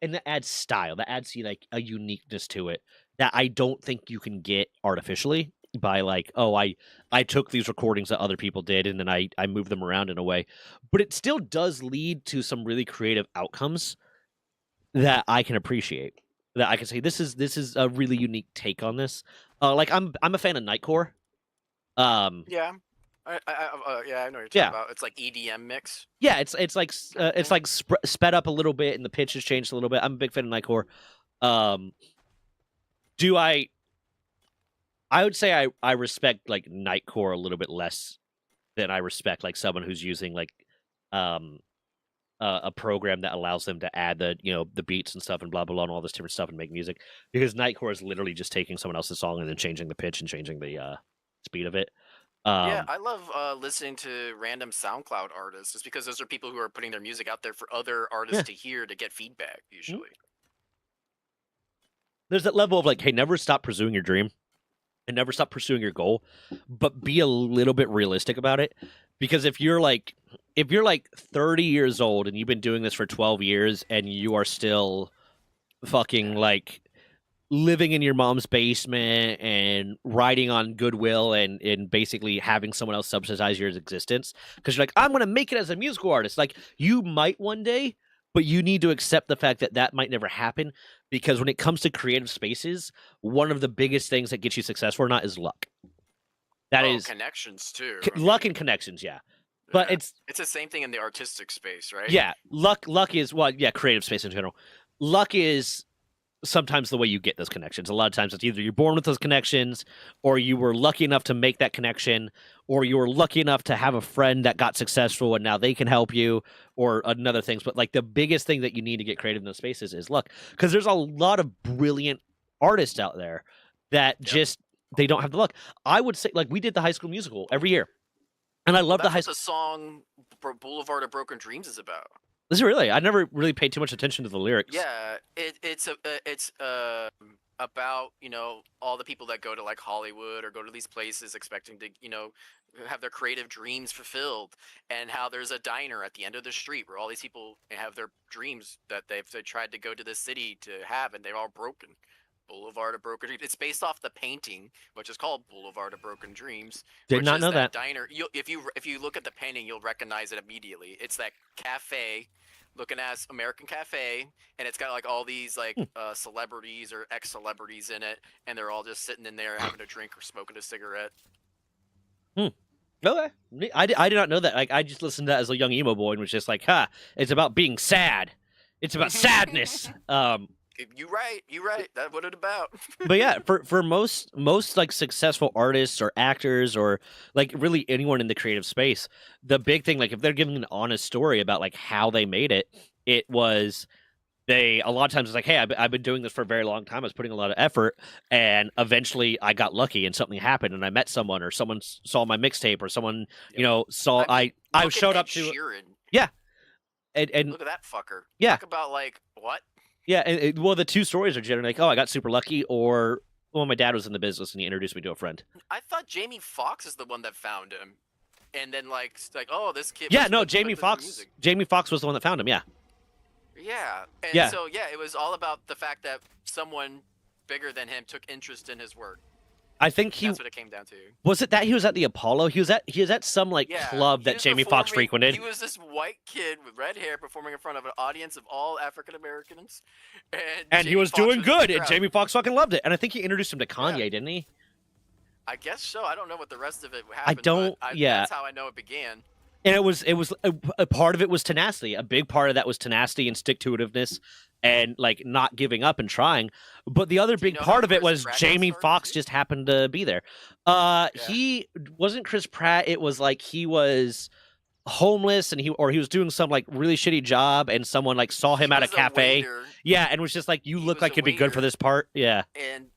and that adds style, that adds like a uniqueness to it that I don't think you can get artificially by like, oh, I took these recordings that other people did and then I moved them around in a way, but it still does lead to some really creative outcomes that I can appreciate, that I can say this is a really unique take on this. Like I'm a fan of Nightcore. Yeah. Yeah, I know what you're talking Yeah, about. It's like EDM mix yeah, it's like kind of it's thing. like sped up a little bit and the pitch has changed a little bit. I'm a big fan of Nightcore. Um, do I would say I respect like Nightcore a little bit less than I respect like someone who's using like um a program that allows them to add the beats and stuff and blah blah blah and all this different stuff and make music, because Nightcore is literally just taking someone else's song and then changing the pitch and changing the speed of it. Yeah, Um, I love listening to random SoundCloud artists just because those are people who are putting their music out there for other artists yeah. to hear to get feedback, Mhm. usually. There's that level of like, hey, never stop pursuing your dream and never stop pursuing your goal, but be a little bit realistic about it. Because if you're like 30 years old and you've been doing this for 12 years and you are still fucking Yeah. like living in your mom's basement and riding on goodwill and basically having someone else subsidize your existence because you're like, I'm going to make it as a musical artist, like you might one day, but you need to accept the fact that that might never happen, because when it comes to creative spaces, one of the biggest things that gets you successful or not is luck. That Oh, is connections too. I luck and mean, connections, yeah. But yeah. it's It's the same thing in the artistic space, right? yeah, luck is, well, yeah, creative space in general. Luck is sometimes the way you get those connections. A lot of times it's either you're born with those connections, or you were lucky enough to make that connection, or you were lucky enough to have a friend that got successful and now they can help you, or another things. But like the biggest thing that you need to get creative in those spaces is luck. Because there's a lot of brilliant artists out there that Yep. just they don't have the luck. I would say like we did the High School Musical every year. And I Well, love the that's high what the school. song Boulevard of Broken Dreams is about. This is really, I never really paid too much attention to the lyrics. Yeah, it's about all the people that go to like Hollywood or go to these places expecting to have their creative dreams fulfilled, and how there's a diner at the end of the street where all these people have their dreams that they tried to go to this city to have, and they're all broken. Boulevard of Broken Dreams. It's based off the painting, which is called Boulevard of Broken Dreams. Did which not is know that. diner. If you look at the painting, you'll recognize it immediately. It's that cafe, looking as American Cafe, and it's got like all these like celebrities or ex-celebrities in it, and they're all just sitting in there having a drink or smoking a cigarette. Okay. I did not know that. Like, I just listened to that as a young emo boy and was just like, it's about being sad. It's about sadness. You right. That's what it's about. But yeah, for most like successful artists or actors or like really anyone in the creative space, the big thing, like if they're giving an honest story about like how they made it, it was a lot of times it's like, hey, I've been doing this for a very long time. I was putting a lot of effort, and eventually I got lucky and something happened, and I met someone, or someone saw my mixtape, or someone saw I showed up to Sheeran. and Look at that fucker. Yeah. Talk about like what? Yeah, and well, the two stories are generally like, oh, I got super lucky, or well, my dad was in the business and he introduced me to a friend. I thought Jamie Foxx is the one that found him, and then like oh, this kid. Yeah, no, Jamie Foxx. Jamie Foxx was the one that found him. Yeah. Yeah, and Yeah. so it was all about the fact that someone bigger than him took interest in his work. I think That's what it came down to. Was it that he was at the Apollo? He was at some like club he that was Jamie Foxx performing- frequented. He was this white kid with red hair performing in front of an audience of all African Americans, And he Jamie was Foxx doing in the good, and crowd. Jamie Foxx fucking loved it. And I think he introduced him to Kanye, didn't he? I guess so. I don't know what the rest of it happened. don't- But yeah. That's how I know it began. And it was a part of it was tenacity. A big part of that was tenacity and stick-to-itiveness and like not giving up and trying. But the other Do you big know part how of it Chris was Pratt got Jamie started, Foxx too? just happened to be there. He wasn't Chris Pratt. It was like he was homeless and he was doing some like really shitty job, and someone like saw him He at a was cafe. waiter, Yeah, and was just like, you He look was like a you'd be good for waiter. this part. Yeah. and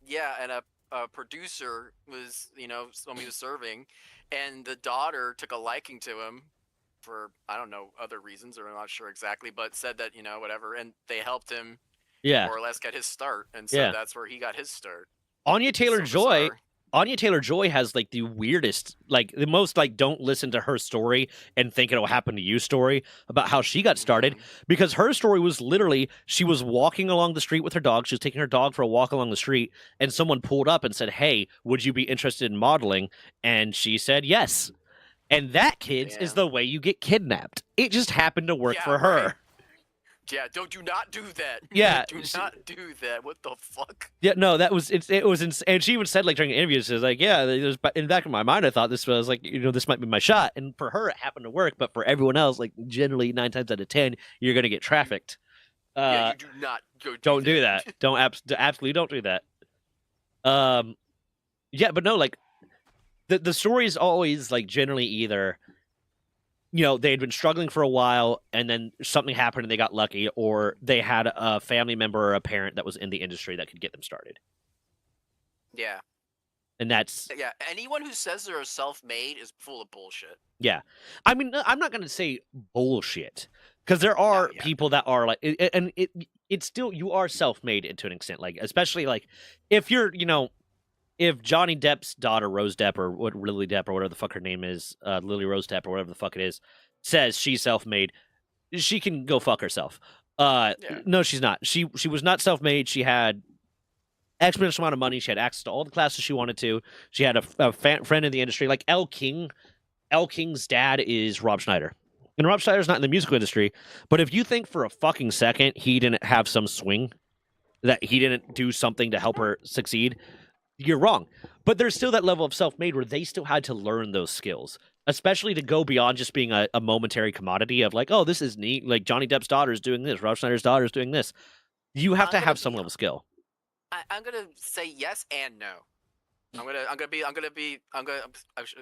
a producer was someone he was serving, and the daughter took a liking to him for I don't know other reasons, or I'm not sure exactly, but said that whatever, and they helped him Yeah. more or less get his start, and so Yeah. that's where he got his start. Anya It's Taylor so Joy. bizarre. Anya Taylor-Joy has like the weirdest, like the most like don't listen to her story and think it'll happen to you story about how she got started, Mhm. because her story was literally she was walking along the street with her dog. She was taking her dog for a walk along the street, and someone pulled up and said, "Hey, would you be interested in modeling?" And she said yes. And that, kids, is Yeah. the way you get kidnapped. It just happened to work Yeah, for her. right. Yeah, do not do that. Yeah, do she- not do that. What the fuck? Yeah, no, that was it was and she even said like during interviews, she was like, yeah, there's in the back of my mind, I thought this was like, this might be my shot, and for her it happened to work, but for everyone else, like generally 9 times out of 10, you're gonna get trafficked. Yeah, you do not go. Don't do that. Don't absolutely don't do that. Yeah, but no, like the story is always like generally either they had been struggling for a while and then something happened and they got lucky, or they had a family member or a parent that was in the industry that could get them started. Yeah, And that's, yeah. Anyone who says they're self-made is full of bullshit. I mean, I'm not going to say bullshit, because there are yeah. people that are like, and it's still, you are self-made to an extent, like, especially like if you're, if Johnny Depp's daughter, Rose Depp, or what Lily Depp, or whatever the fuck her name is, Lily Rose Depp, or whatever the fuck it is, says she's self-made, she can go fuck herself. Yeah. No, she's not. She was not self-made. She had exponential amount of money. She had access to all the classes she wanted to. She had a friend in the industry, like Elle King. Elle King's dad is Rob Schneider. And Rob Schneider's not in the musical industry, but if you think for a fucking second he didn't have some swing, that he didn't do something to help her succeed, you're wrong. But there's still that level of self-made where they still had to learn those skills, especially to go beyond just being a momentary commodity of like, oh, this is neat. Like Johnny Depp's daughter is doing this. Rob Schneider's daughter is doing this. You have to have some level of skill. I'm gonna say yes and no. I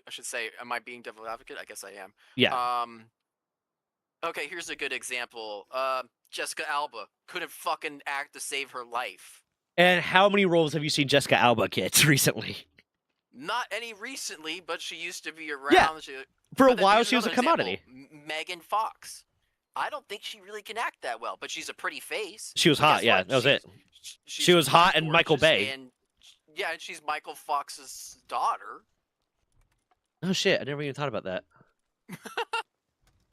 should say, am I being devil's advocate? I guess I am. Yeah. Okay, here's a good example. Jessica Alba couldn't fucking act to save her life. And how many roles have you seen Jessica Alba get recently? Not any recently, but she used to be around. Yeah. For a But then while, here's she was a another commodity. example. Megan Fox. I don't think she really can act that well, but she's a pretty face. She was But hot. guess Yeah, what? that was it. She's She was hot and Michael gorgeous, Bay. and she's Michael Fox's daughter. Oh shit! I never even thought about that.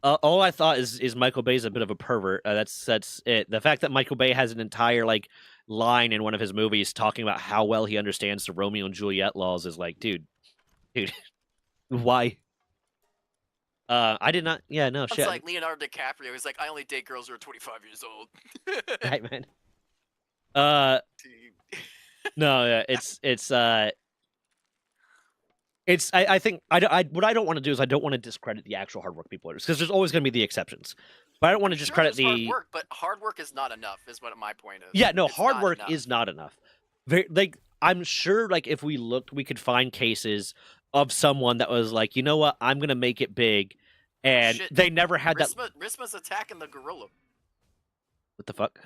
All I thought is Michael Bay's a bit of a pervert. That's it. The fact that Michael Bay has an entire like line in one of his movies talking about how well he understands the Romeo and Juliet laws is like, dude, why? I did not. Yeah, no It's shit. like Leonardo DiCaprio. He's like, I only date girls who are 25 years old. Right, man. No, yeah, I think what I don't want to do is I don't want to discredit the actual hard work people because there's always going to be the exceptions, but I don't want to Sure, discredit there's hard the work, but hard work is not enough. Is what my point is. yeah no It's hard not work enough. is not enough. Very, like I'm sure like if we looked we could find cases of someone that was like, you know what, I'm gonna make it big, and shit. they never had that. Risma's attacking the gorilla. What the fuck?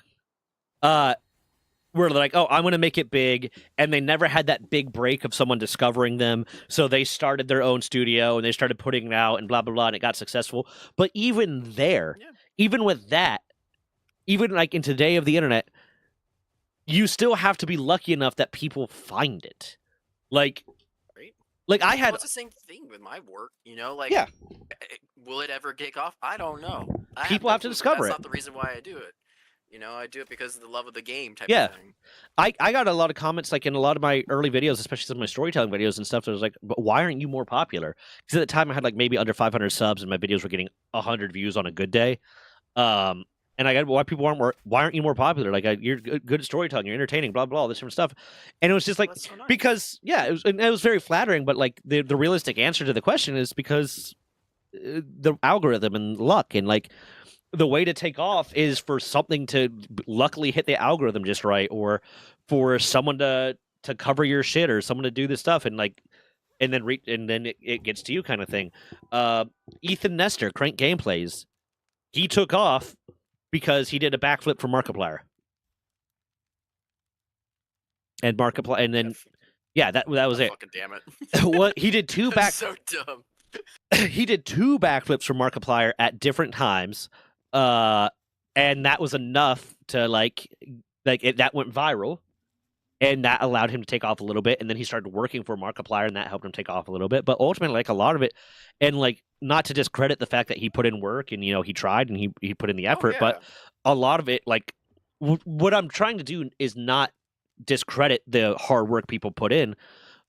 Where they're like, oh, I'm going to make it big. And they never had that big break of someone discovering them. So they started their own studio and they started putting it out and blah, blah, blah. And it got successful. But even there, Yeah. even with that, even like in today of the internet, you still have to be lucky enough that people find it. Like, Right. Like I had Well, it's the same thing with my work, you know. Like, Yeah. Will it ever kick off? I don't know. People have to discover That's it. not the reason why I do it. You know, I do it because of the love of the game type Yeah. of thing. I got a lot of comments like in a lot of my early videos, especially some of my storytelling videos and stuff. That was like, but why aren't you more popular? Because at the time I had like maybe under 500 subs and my videos were getting 100 views on a good day. And I got why aren't you more popular? Like you're good at storytelling, you're entertaining, blah blah, all this different stuff. And it was just like That's so nice. because it was very flattering, but like the realistic answer to the question is because the algorithm and luck and like the way to take off is for something to luckily hit the algorithm just right, or for someone to cover your shit, or someone to do this stuff and like and then it gets to you kind of thing. Ethan Nestor, Crank Gameplays, he took off because he did a backflip for Markiplier. And Markiplier, and then that was it. Fucking damn it! What he did two That's so dumb. he did two backflips for Markiplier at different times, and that was enough to that went viral, and that allowed him to take off a little bit. And then he started working for Markiplier, and that helped him take off a little bit. But ultimately, like a lot of it, and like not to discredit the fact that he put in work and he tried and he put in the effort, but a lot of it, like what I'm trying to do is not discredit the hard work people put in,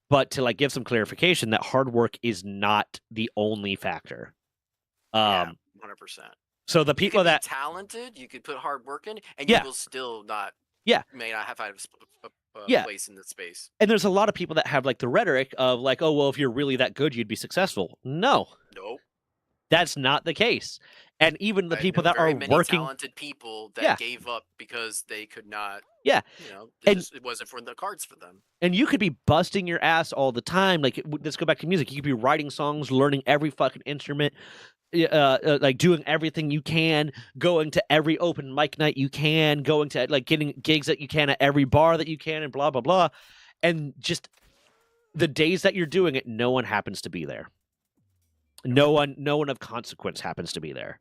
but to like give some clarification that hard work is not the only factor. 100%. So the people that talented, you could put hard work in, and Yeah. you will still not. Yeah. May not have had a Yeah. place in the space. and there's a lot of people that have like the rhetoric of like, oh well, if you're really that good, you'd be successful. No, Nope. that's not the case. And even the I people know that very are many working, talented people that Yeah. gave up because they could not. Yeah. You know, And- it wasn't for the cards for them. and you could be busting your ass all the time. Like, let's go back to music. You could be writing songs, learning every fucking instrument, like doing everything you can, going to every open mic night you can, going to like getting gigs that you can at every bar that you can, and blah blah blah. And just the days that you're doing it, no one happens to be there. No one of consequence happens to be there.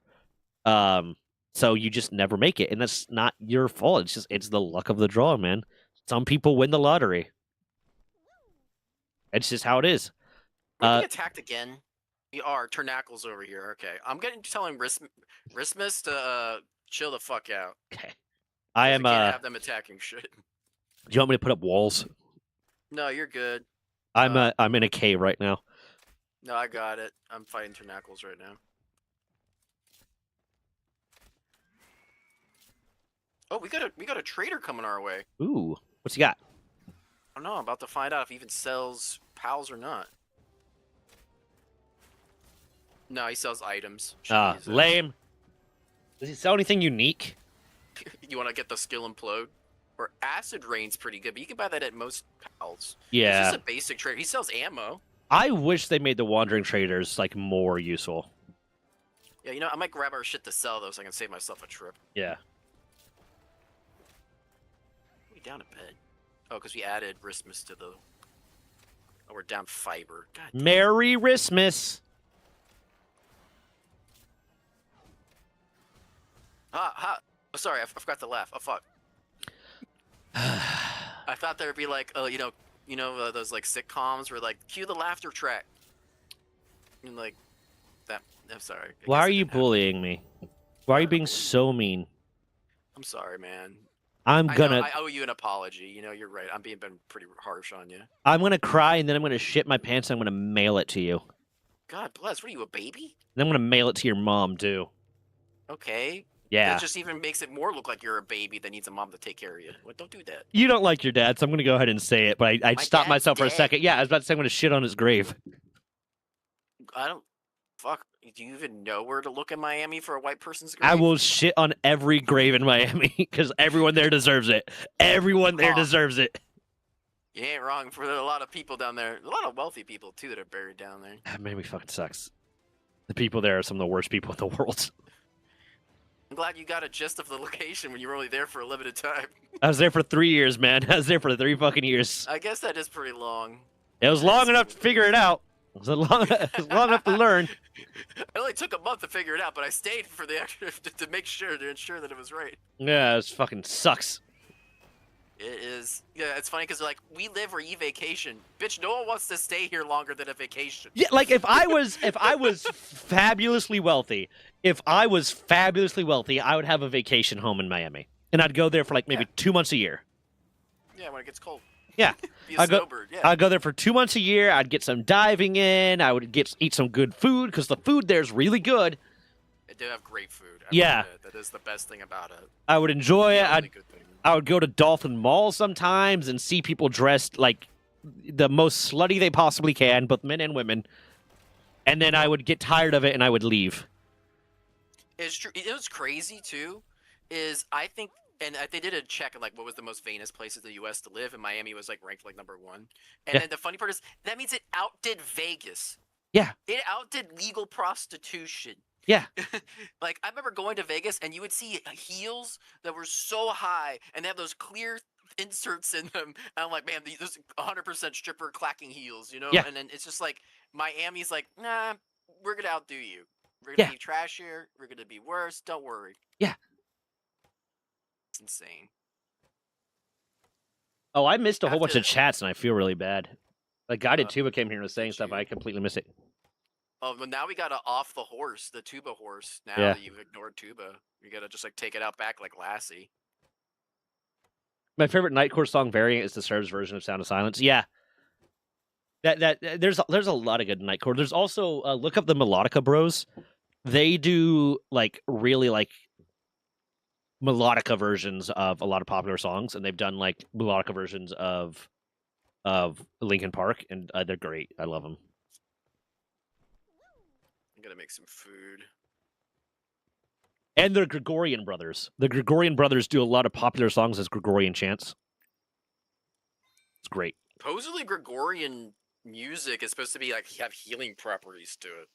So you just never make it, and that's not your fault. It's the luck of the draw, man. Some people win the lottery. It's just how it is. We're being attacked again. We are. Turnacles over here. Okay, I'm telling Rismus to chill the fuck out. Okay. I am. Can't have them attacking shit. Do you want me to put up walls? No, you're good. I'm in a cave right now. No, I got it. I'm fighting Turnacles right now. Oh, we got a trader coming our way. Ooh, what's he got? I don't know. I'm about to find out if he even sells pals or not. No, he sells items. Jesus. Lame. Does he sell anything unique? You want to get the skill implode? Or acid rain's pretty good, but you can buy that at most pals. Yeah. He's just a basic trader. He sells ammo. I wish they made the wandering traders like more useful. Yeah, you know, I might grab our shit to sell though, so I can save myself a trip. Yeah. We down a bit. Oh, because we added Rismus to the. Oh, we're down fiber. God. Damn. Merry Christmas. Oh, sorry, I forgot to laugh. Oh fuck. I thought there'd be like, those like sitcoms where like cue the laughter track, and like I'm sorry. Why guess are it you didn't happen. bullying me? Why are you being so mean? I'm sorry, man. I'm I know gonna I owe you an apology. You know, you're right. I'm been pretty harsh on you. cry and then I'm gonna shit my pants and I'm gonna mail it to you. God bless. What are you, a baby? And I'm gonna mail it to your mom too. Okay. Yeah. That just even makes it more look like you're a baby that needs a mom to take care of you. Well, don't do that. You don't like your dad, so I'm gonna go ahead and say it, but I My stopped dad's myself for a dead. second. Yeah, I was about to say I'm gonna shit on his grave. I don't. Fuck. Do you even know where to look in Miami for a white person's grave? I will shit on every grave in Miami because everyone there deserves it. Everyone there Huh. deserves it. You ain't wrong. For a lot of people down there, a lot of wealthy people too that are buried down there. That Miami fucking sucks. The people there are some of the worst people in the world. I'm glad you got a gist of the location when you were only there for a limited time. I was there for 3 years, man. I was there for 3 fucking years. I guess that is pretty long. It was long enough to figure it out. It was long enough to learn. It only took a month to figure it out, but I stayed for the extra to make sure to ensure that it was right. Yeah, it fucking sucks. It is. Yeah, it's funny because like we live where you vacation, bitch. No one wants to stay here longer than a vacation. Yeah, like if I was fabulously wealthy, I would have a vacation home in Miami, and I'd go there for like maybe Yeah. 2 months a year. Yeah, when it gets cold. Yeah, Be a snowbird. Yeah. I'd go there for 2 months a year. I'd get some diving in. I would eat some good food because the food there's really good. They do have great food. Yeah. That is the best thing about it. I would enjoy it. The only good thing. I would go to Dolphin Mall sometimes and see people dressed like the most slutty they possibly can, both men and women. And then I would get tired of it and I would leave. It's true. It was crazy too. Is I think, and they did a check of like what was the most famous places in the U.S. to live, and Miami was like ranked like #1. And Yeah. then the funny part is that means it outdid Vegas. Yeah. It outdid legal prostitution. Yeah. Like I remember going to Vegas and you would see heels that were so high and they have those clear inserts in them. And I'm like, man, those 100% stripper clacking heels, you know? Yeah. And then it's just like Miami's like, nah, we're gonna outdo you. We're Yeah. gonna be trashier. We're gonna be worse. Don't worry. Yeah. It's insane. Oh, I missed a whole Have bunch to- of chats and I feel really bad. Like Guided Uh, Tuba came here and was saying did stuff. you? I completely missed it. Oh, but now we gotta off the horse, the tuba horse. Now Yeah. that you've ignored tuba, you gotta just like take it out back like Lassie. My favorite Nightcore song variant is the Serbs version of Sound of Silence. Yeah. That there's a lot of good Nightcore. There's also look up the Melodica Bros. They do like really like melodica versions of a lot of popular songs, and they've done like melodica versions of Linkin Park, and they're great. I love them. I'm gonna make some food. And they're Gregorian brothers. The Gregorian brothers do a lot of popular songs as Gregorian chants. It's great. Supposedly Gregorian music is supposed to be like have healing properties to it.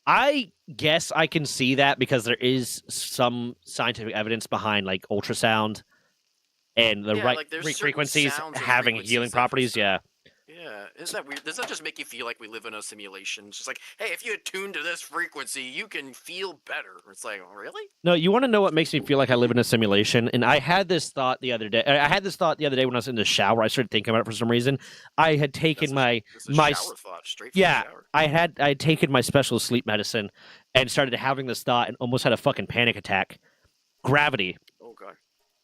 I guess I can see that because there is some scientific evidence behind like ultrasound and the Yeah, right like, there's certain frequencies sounds and having frequencies healing that properties. just- Yeah. Yeah, isn't that weird? Does that just make you feel like we live in a simulation? It's just like, hey, if you attune to this frequency, you can feel better. It's like, really? No, you want to know what makes me feel like I live in a simulation? And I had this thought the other day. I had this thought the other day when I was in the shower. I started thinking about it for some reason. I had taken That's a my shower thought straight from yeah, the shower. I had taken my special sleep medicine and started having this thought and almost had a fucking panic attack. Gravity. Oh god.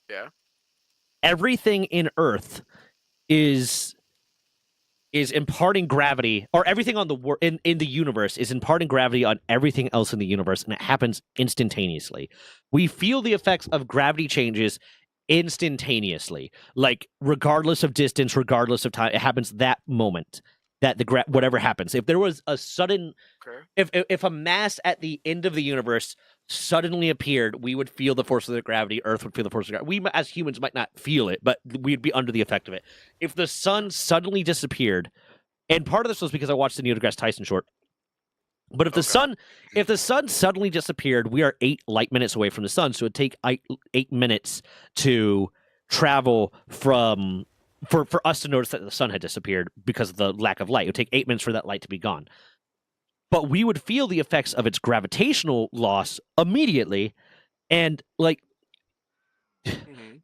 Yeah. Everything in Earth is imparting gravity, or everything on in the universe is imparting gravity on everything else in the universe, and it happens instantaneously. We feel the effects of gravity changes instantaneously, like regardless of distance, regardless of time. It happens that moment that whatever happens. If there was a sudden, Okay. if a mass at the end of the universe suddenly appeared, we would feel the force of the gravity. Earth would feel the force of gravity. We, as humans, might not feel it, but we'd be under the effect of it. If the sun suddenly disappeared, and part of this was because I watched the Neil deGrasse Tyson short. But if the sun suddenly disappeared, we are 8 light minutes away from the sun, so it'd take 8 minutes to travel from for us to notice that the sun had disappeared because of the lack of light. It would take 8 minutes for that light to be gone. But we would feel the effects of its gravitational loss immediately, and like, Mhm.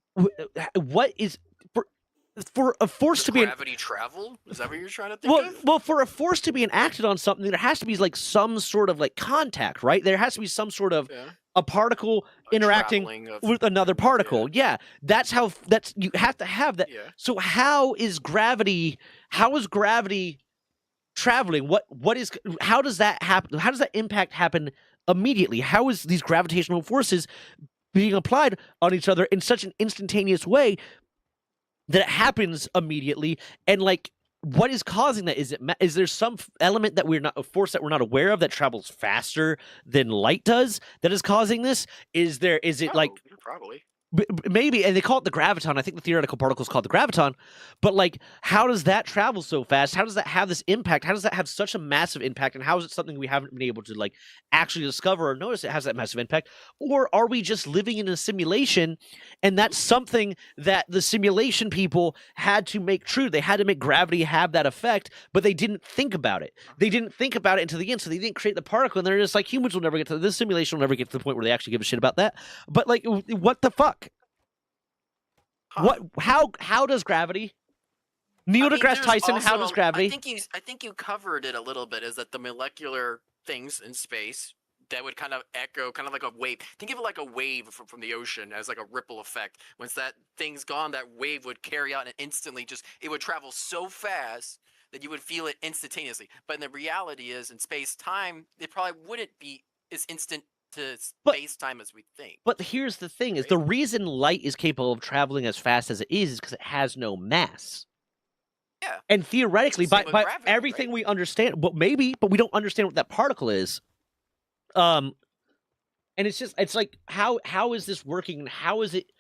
what is for a force Does to be gravity travel? Is that what you're trying to think of? well, for a force to be enacted on something, there has to be like some sort of like contact, right? There has to be some sort of Yeah. a particle A interacting traveling of with another particle. Yeah, that's how. That's you have to have that. yeah. So how is gravity? How is gravity traveling? What is? How does that happen? How does that impact happen immediately? How is these gravitational forces being applied on each other in such an instantaneous way that it happens immediately? And like, what is causing that? Is there some element that we're not, a force that we're not aware of that travels faster than light does that is causing this? Is it like Oh, probably. maybe, and they call it the graviton. I think the theoretical particle is called the graviton. But like, how does that travel so fast? How does that have this impact? How does that have such a massive impact? And how is it something we haven't been able to like actually discover or notice it has that massive impact? Or are we just living in a simulation, and that's something that the simulation people had to make true? They had to make gravity have that effect, but they didn't think about it. They didn't think about it until the end, so they didn't create the particle. And they're just like, humans will never get to this simulation. Will never get to the point where they actually give a shit about that. But like, what the fuck? Huh. What? How does gravity? Neil deGrasse Tyson. How does gravity? I think you covered it a little bit. Is that the molecular things in space that would kind of echo, kind of like a wave? Think of it like a wave from the ocean as like a ripple effect. Once that thing's gone, that wave would carry out and instantly it would travel so fast that you would feel it instantaneously. But the reality is, in space time, it probably wouldn't be as instant to space time as we think. But here's the thing: is the reason light is capable of traveling as fast as it is because it has no mass. Yeah. And theoretically, by gravity, everything right? we understand, but we don't understand what that particle is. And it's like, how is this working, and how is it?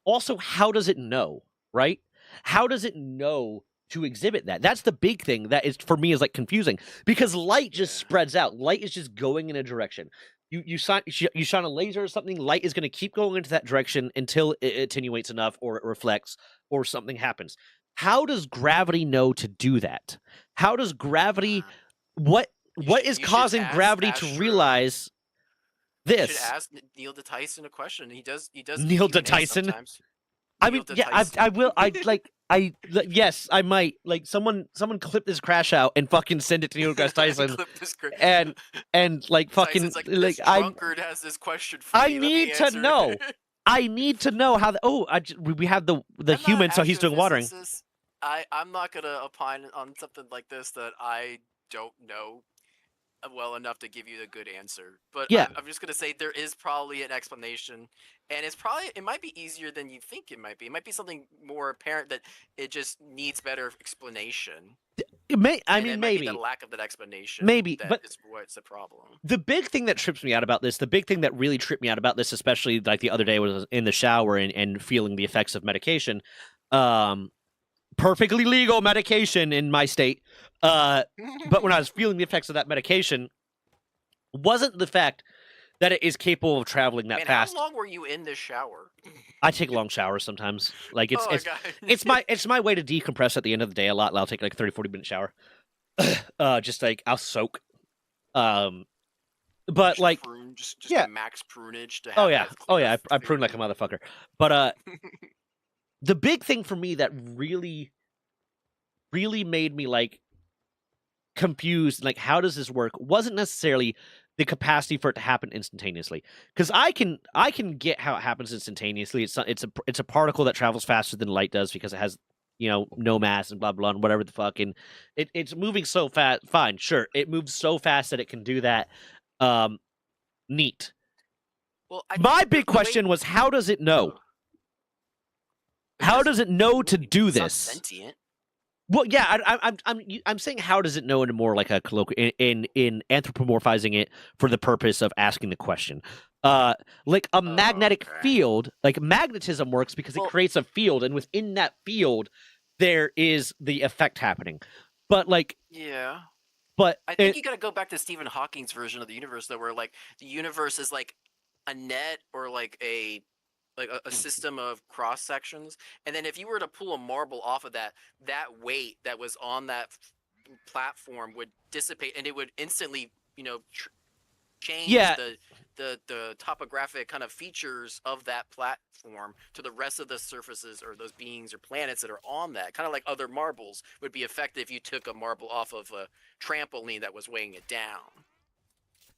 Also, how does it know? Right? How does it know to exhibit that? That's the big thing that is for me is like confusing, because light just spreads out. Light is just going in a direction. You shine a laser or something, light is going to keep going into that direction until it attenuates enough or it reflects or something happens. How does gravity know to do that? How does gravity what is causing gravity to realize this? You should ask Neil deGrasse Tyson a question. He does Neil deGrasse Tyson? sometimes. I mean, yeah, I will. Yes, I might. Like, someone clip this crash out and fucking send it to Neil deGrasse Tyson, and like fucking like drunkard has this question for I me. need to know. I need to know how. We have the human, so he's doing watering. I'm not gonna opine on something like this that I don't know well enough to give you a good answer. But Yeah. I'm just gonna say there is probably an explanation, and it might be easier than you think it might be. It might be something more apparent that it just needs better explanation. Maybe the lack of that explanation. Maybe, but is what's the problem. The big thing that trips me out about this, the big thing that really tripped me out about this, especially like the other day, was in the shower and feeling the effects of medication. Perfectly legal medication in my state. But when I was feeling the effects of that medication, wasn't the fact that it is capable of traveling that fast. How long were you in this shower? I take long showers sometimes. Like it's my way to decompress at the end of the day a lot. I'll take like a 30-40 minute shower. Just like I'll soak. But just like prune, just yeah, max prunage to have I prune like a motherfucker. But the big thing for me that really made me like confused, like how does this work, wasn't necessarily the capacity for it to happen instantaneously, because I can get how it happens instantaneously. It's a particle that travels faster than light does because it has no mass and blah blah and whatever the fuck, and it's moving so fast. Fine, sure, it moves so fast that it can do that. Neat. Well, my big question was, how does it know? How does it know to do this? Sentient. Well, yeah, I'm saying, how does it know in a more like a colloquial, in anthropomorphizing it for the purpose of asking the question. Like a magnetic field, like magnetism works because it creates a field, and within that field there is the effect happening. But like, yeah, but I think you got to go back to Stephen Hawking's version of the universe, though, where like the universe is like a net or like a system of cross sections, and then if you were to pull a marble off of that weight that was on that platform would dissipate, and it would instantly change the topographic kind of features of that platform to the rest of the surfaces or those beings or planets that are on that. Kind of like other marbles would be affected if you took a marble off of a trampoline that was weighing it down.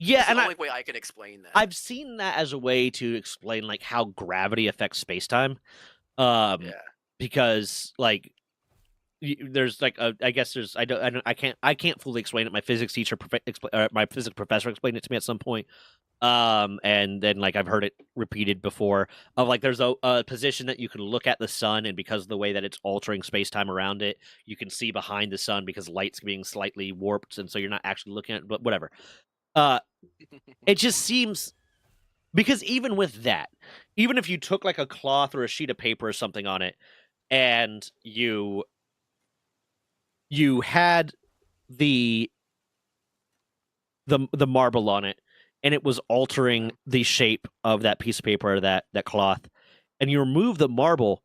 Yeah, That's and the only way I can explain that. I've seen that as a way to explain like how gravity affects space-time. Yeah. Because like there's like I guess there's I can't fully explain it. My physics teacher, my physics professor explained it to me at some point. And then like I've heard it repeated before of like there's a position that you can look at the sun, and because of the way that it's altering space time around it, you can see behind the sun because light's being slightly warped, and so you're not actually looking at it, but whatever. It just seems because even with that, even if you took like a cloth or a sheet of paper or something on it, and you had the marble on it, and it was altering the shape of that piece of paper or that cloth, and you remove the marble,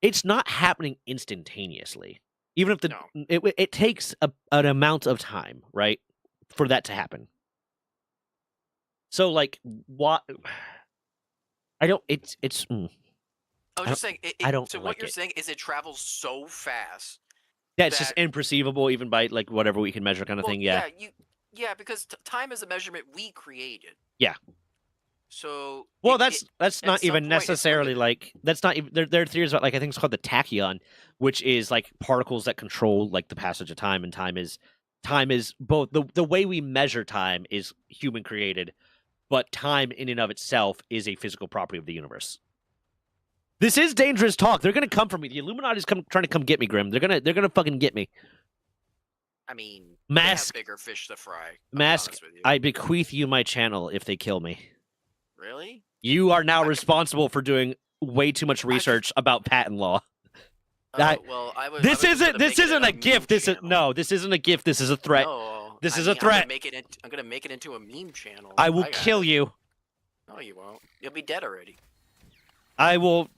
it's not happening instantaneously. Even if it takes an amount of time, right, for that to happen. So like what I don't it's I was just saying. I don't So like what you're it. saying is it travels so fast. Yeah, it's just imperceivable even by like whatever we can measure kind of thing. Yeah. Yeah, because time is a measurement we created. Yeah. So well, that's not even point, necessarily like that's not even there are theories about like I think it's called the tachyon, which is like particles that control like the passage of time, and time is both the way we measure time is human created, but time in and of itself is a physical property of the universe. This is dangerous talk. They're gonna come for me. The Illuminati's trying to come get me, Grim. They're gonna fucking get me. I mean, Mask, they have bigger fish to fry. Mask, I bequeath you my channel if they kill me. Really? You are now responsible for doing way too much research about patent law. This isn't a gift. This isn't a gift. This is a threat. No, this is a threat. I'm gonna make it into a meme channel. I will kill you. No, you won't. You'll be dead already. I'll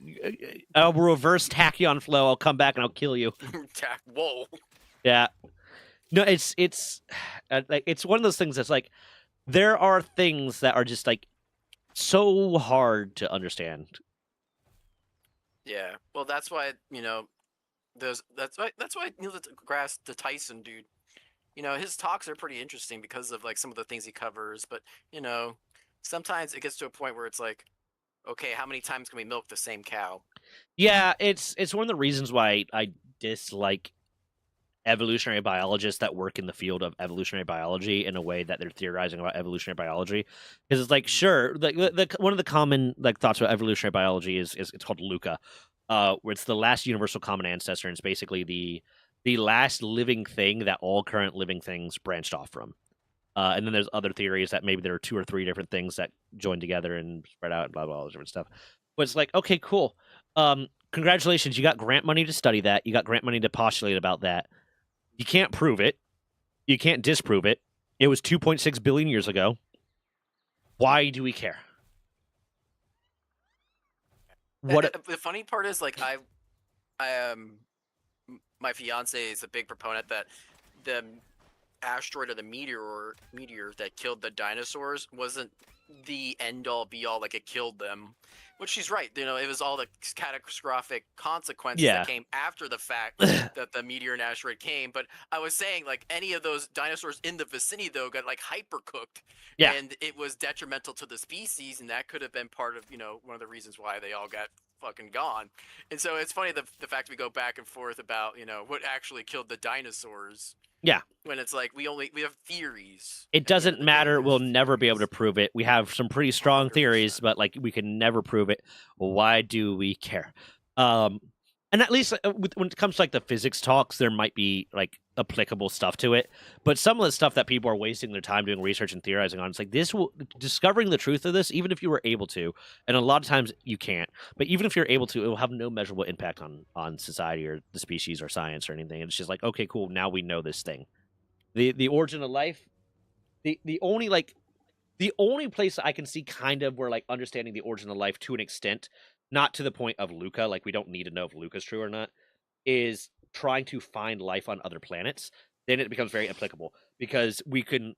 reverse tachyon flow. I'll come back and I'll kill you. Whoa. Yeah. No, it's like it's one of those things that's like there are things that are just like so hard to understand. Yeah. Well, that's why that's why Neil deGrasse Tyson dude. His talks are pretty interesting because of like some of the things he covers, but sometimes it gets to a point where it's like, okay, how many times can we milk the same cow? Yeah, it's one of the reasons why I dislike evolutionary biologists that work in the field of evolutionary biology in a way that they're theorizing about evolutionary biology, because it's like sure, the one of the common like thoughts about evolutionary biology is it's called LUCA, where it's the last universal common ancestor, and it's basically the last living thing that all current living things branched off from. And then there's other theories that maybe there are 2 or 3 different things that join together and spread out and blah blah all this different stuff. But it's like, okay, cool. Congratulations, you got grant money to study that. You got grant money to postulate about that. You can't prove it. You can't disprove it. It was 2.6 billion years ago. Why do we care? The funny part is like my fiance is a big proponent that the asteroid or the meteor that killed the dinosaurs wasn't the end all be all, like it killed them, which she's right. It was all the catastrophic consequences that came after the fact that the meteor and asteroid came. But I was saying like any of those dinosaurs in the vicinity though got like hyper cooked, and it was detrimental to the species, and that could have been part of one of the reasons why they all got fucking gone. And so it's funny the fact we go back and forth about what actually killed the dinosaurs. Yeah. When it's like we have theories. It doesn't matter. We'll never be able to prove it. We have some pretty strong 100%. Theories, but like we can never prove it. Why do we care? And at least when it comes to like the physics talks, there might be like applicable stuff to it. But some of the stuff that people are wasting their time doing research and theorizing on, it's like discovering the truth of this, even if you were able to, and a lot of times you can't, but even if you're able to, it will have no measurable impact on society or the species or science or anything. It's just like, okay, cool, now we know this thing. The origin of life, the only place I can see kind of where like understanding the origin of life to an extent, not to the point of LUCA, like we don't need to know if LUCA's true or not, is trying to find life on other planets. Then it becomes very applicable because we can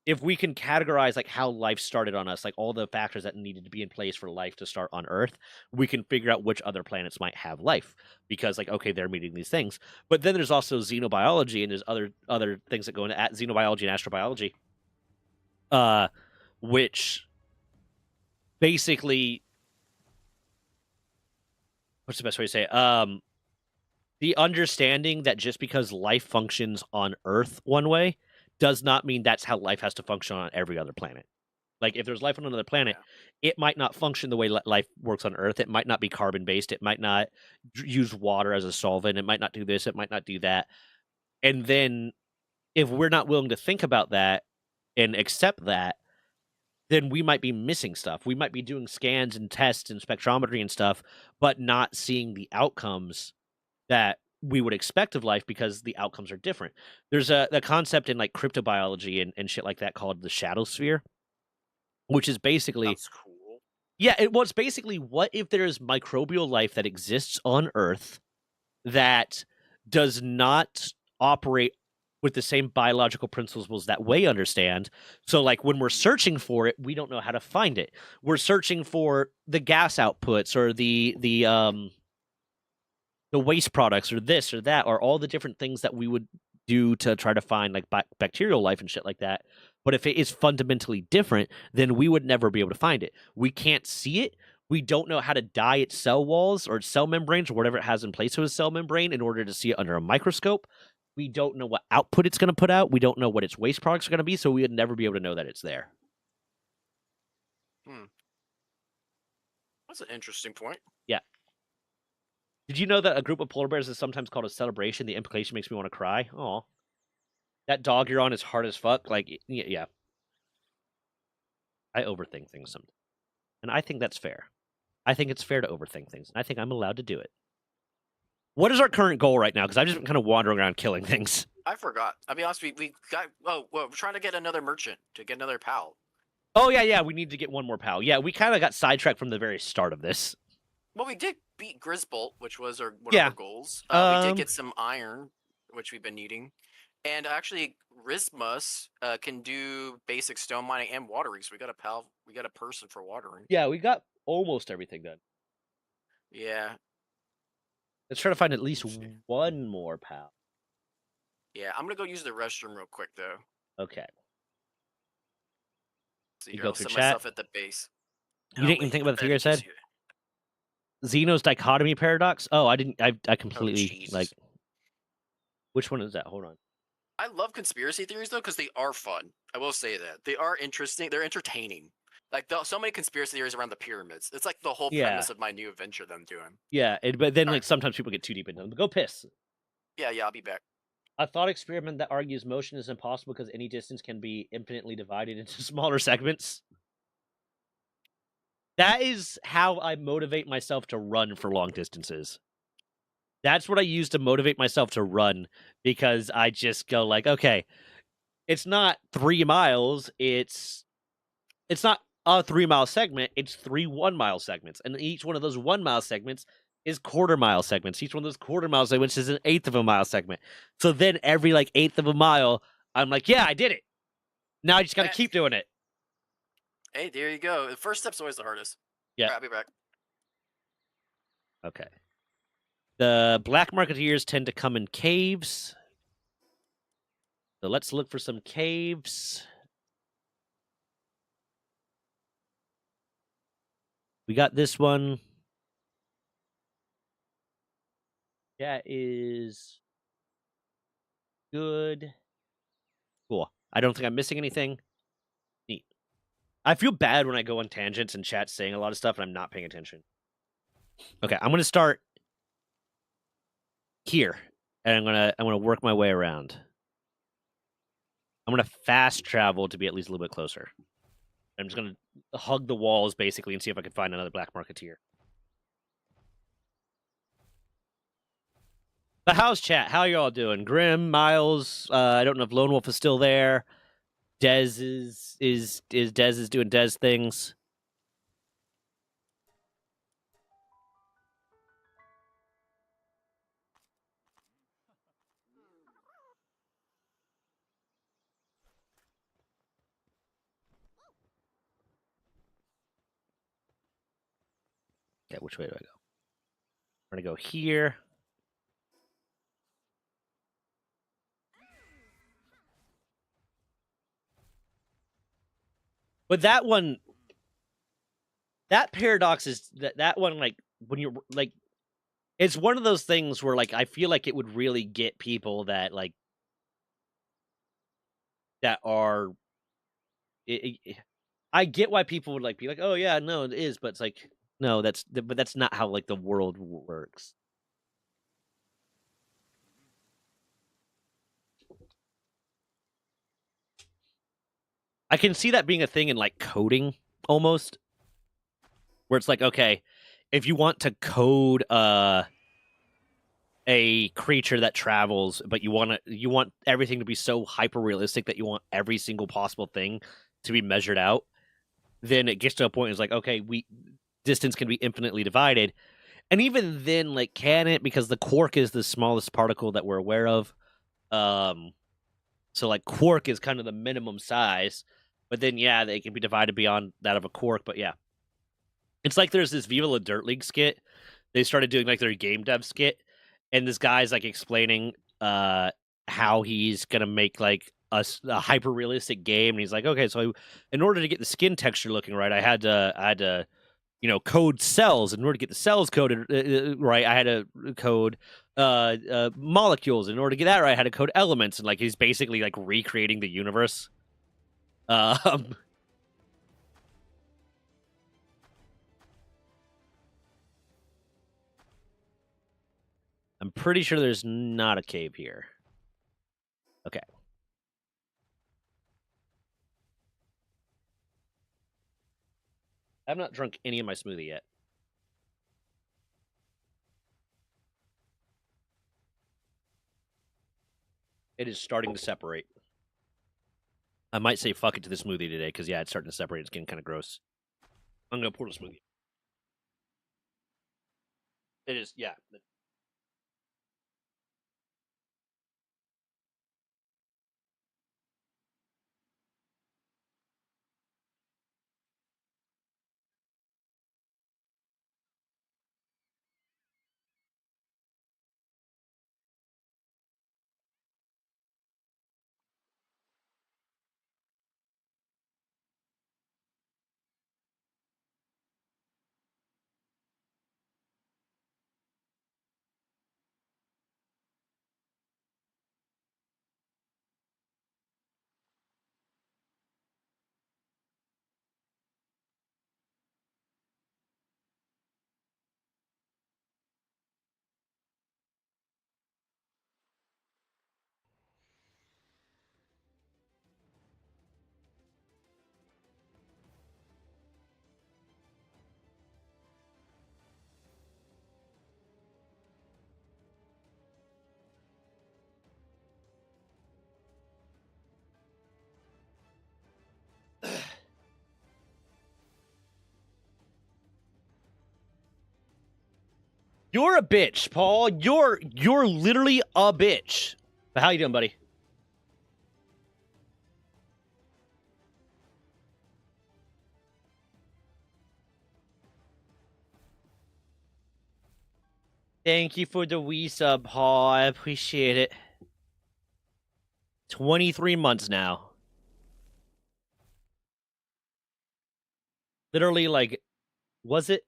if we can categorize like how life started on us, like all the factors that needed to be in place for life to start on Earth, we can figure out which other planets might have life because like okay, they're meeting these things. But then there's also xenobiology and there's other things that go into xenobiology and astrobiology, uh, which basically what's the best way to say it? The understanding that just because life functions on Earth one way does not mean that's how life has to function on every other planet. Like if there's life on another planet, it might not function the way life works on Earth. It might not be carbon based. It might not use water as a solvent. It might not do this. It might not do that. And then if we're not willing to think about that and accept that, then we might be missing stuff. We might be doing scans and tests and spectrometry and stuff, but not seeing the outcomes that we would expect of life because the outcomes are different. There's a concept in like cryptobiology and shit like that called the shadow sphere, which is basically That's cool. yeah, it was basically what if there is microbial life that exists on Earth that does not operate with the same biological principles that we understand. So like when we're searching for it, we don't know how to find it. We're searching for the gas outputs or the waste products or this or that or all the different things that we would do to try to find like bacterial life and shit like that. But if it is fundamentally different, then we would never be able to find it. We can't see it. We don't know how to dye its cell walls or its cell membranes or whatever it has in place of a cell membrane in order to see it under a microscope. We don't know what output it's going to put out. We don't know what its waste products are going to be, so we would never be able to know that it's there. That's an interesting point. Yeah. Did you know that a group of polar bears is sometimes called a celebration? The implication makes me want to cry. Oh, that dog you're on is hard as fuck. Like, yeah. I overthink things sometimes. And I think that's fair. I think it's fair to overthink things. And I think I'm allowed to do it. What is our current goal right now? Because I've just been kind of wandering around killing things. I forgot. I'll be honest, we got. Oh, well, we're trying to get another merchant to get another pal. Oh, yeah. We need to get one more pal. Yeah, we kind of got sidetracked from the very start of this. Well, we did beat Grisbolt, which was one of Yeah. our goals. We did get some iron, which we've been needing. And actually, Rismus can do basic stone mining and watering. So we got a pal. We got a person for watering. Yeah, we got almost everything done. Yeah. Let's try to find at least one more pal. Yeah, I'm gonna go use the restroom real quick though. Okay. So You here, go I'll through set chat. myself at the base. You didn't even think about the thing I said? Zeno's dichotomy paradox? Oh, I didn't. I completely like. Which one is that? Hold on. I love conspiracy theories though because they are fun. I will say that they are interesting. They're entertaining. Like so many conspiracy theories around the pyramids. It's like the whole premise of my new adventure that I'm doing. Yeah, but then like sometimes people get too deep into them. Go piss. Yeah, I'll be back. A thought experiment that argues motion is impossible because any distance can be infinitely divided into smaller segments. That is how I motivate myself to run for long distances. That's what I use to motivate myself to run because I just go like, okay, it's not 3 miles. It's not a 3-mile segment. It's 3 1-mile segments. And each one of those 1-mile segments is quarter-mile segments. Each one of those quarter-mile segments is an eighth of a mile segment. So then every like eighth of a mile, I'm like, yeah, I did it. Now I just got to keep doing it. Hey, there you go. The first step's always the hardest. Yeah. Right, I'll be back. Okay. The black marketeers tend to come in caves. So let's look for some caves. We got this one. That is good. Cool. I don't think I'm missing anything. Neat. I feel bad when I go on tangents and chat saying a lot of stuff and I'm not paying attention. Okay, I'm gonna start here, and I'm gonna work my way around. I'm gonna fast travel to be at least a little bit closer. I'm just gonna hug the walls basically and see if I can find another black marketeer. But how's chat? How y'all doing? Grim, Miles. I don't know if Lone Wolf is still there. Dez is Dez is doing Dez things. Okay, which way do I go? I'm gonna go here. But that one, that paradox is that one, like, when you're like, it's one of those things where, like, I feel like it would really get people that, like, that are I get why people would, like, be like, "Oh, yeah, no, it is," but it's like, no, but that's not how, like, the world works. I can see that being a thing in, like, coding almost, where it's like, okay, if you want to code, a creature that travels, but you want everything to be so hyper realistic that you want every single possible thing to be measured out, then it gets to a point it's like, okay, we distance can be infinitely divided. And even then, like, can it? Because the quark is the smallest particle that we're aware of. Um, so like quark is kind of the minimum size, but then yeah, they can be divided beyond that of a quark. But yeah, it's like there's this Viva La Dirt League skit. They started doing like their game dev skit, and this guy's like explaining how he's gonna make like a hyper realistic game, and he's like, okay, so in order to get the skin texture looking right, I had to code cells. In order to get the cells coded right, I had to code molecules. In order to get that right, I had to code elements, and like he's basically like recreating the universe. Um, I'm pretty sure there's not a cave here. Okay. I've not drunk any of my smoothie yet. It is starting to separate. I might say fuck it to the smoothie today because yeah, it's starting to separate. It's getting kind of gross. I'm gonna pour the smoothie. It is, yeah. You're a bitch, Paul. You're literally a bitch. But how you doing, buddy? Thank you for the Wii sub, Paul. I appreciate it. 23 months now. Literally, like, was it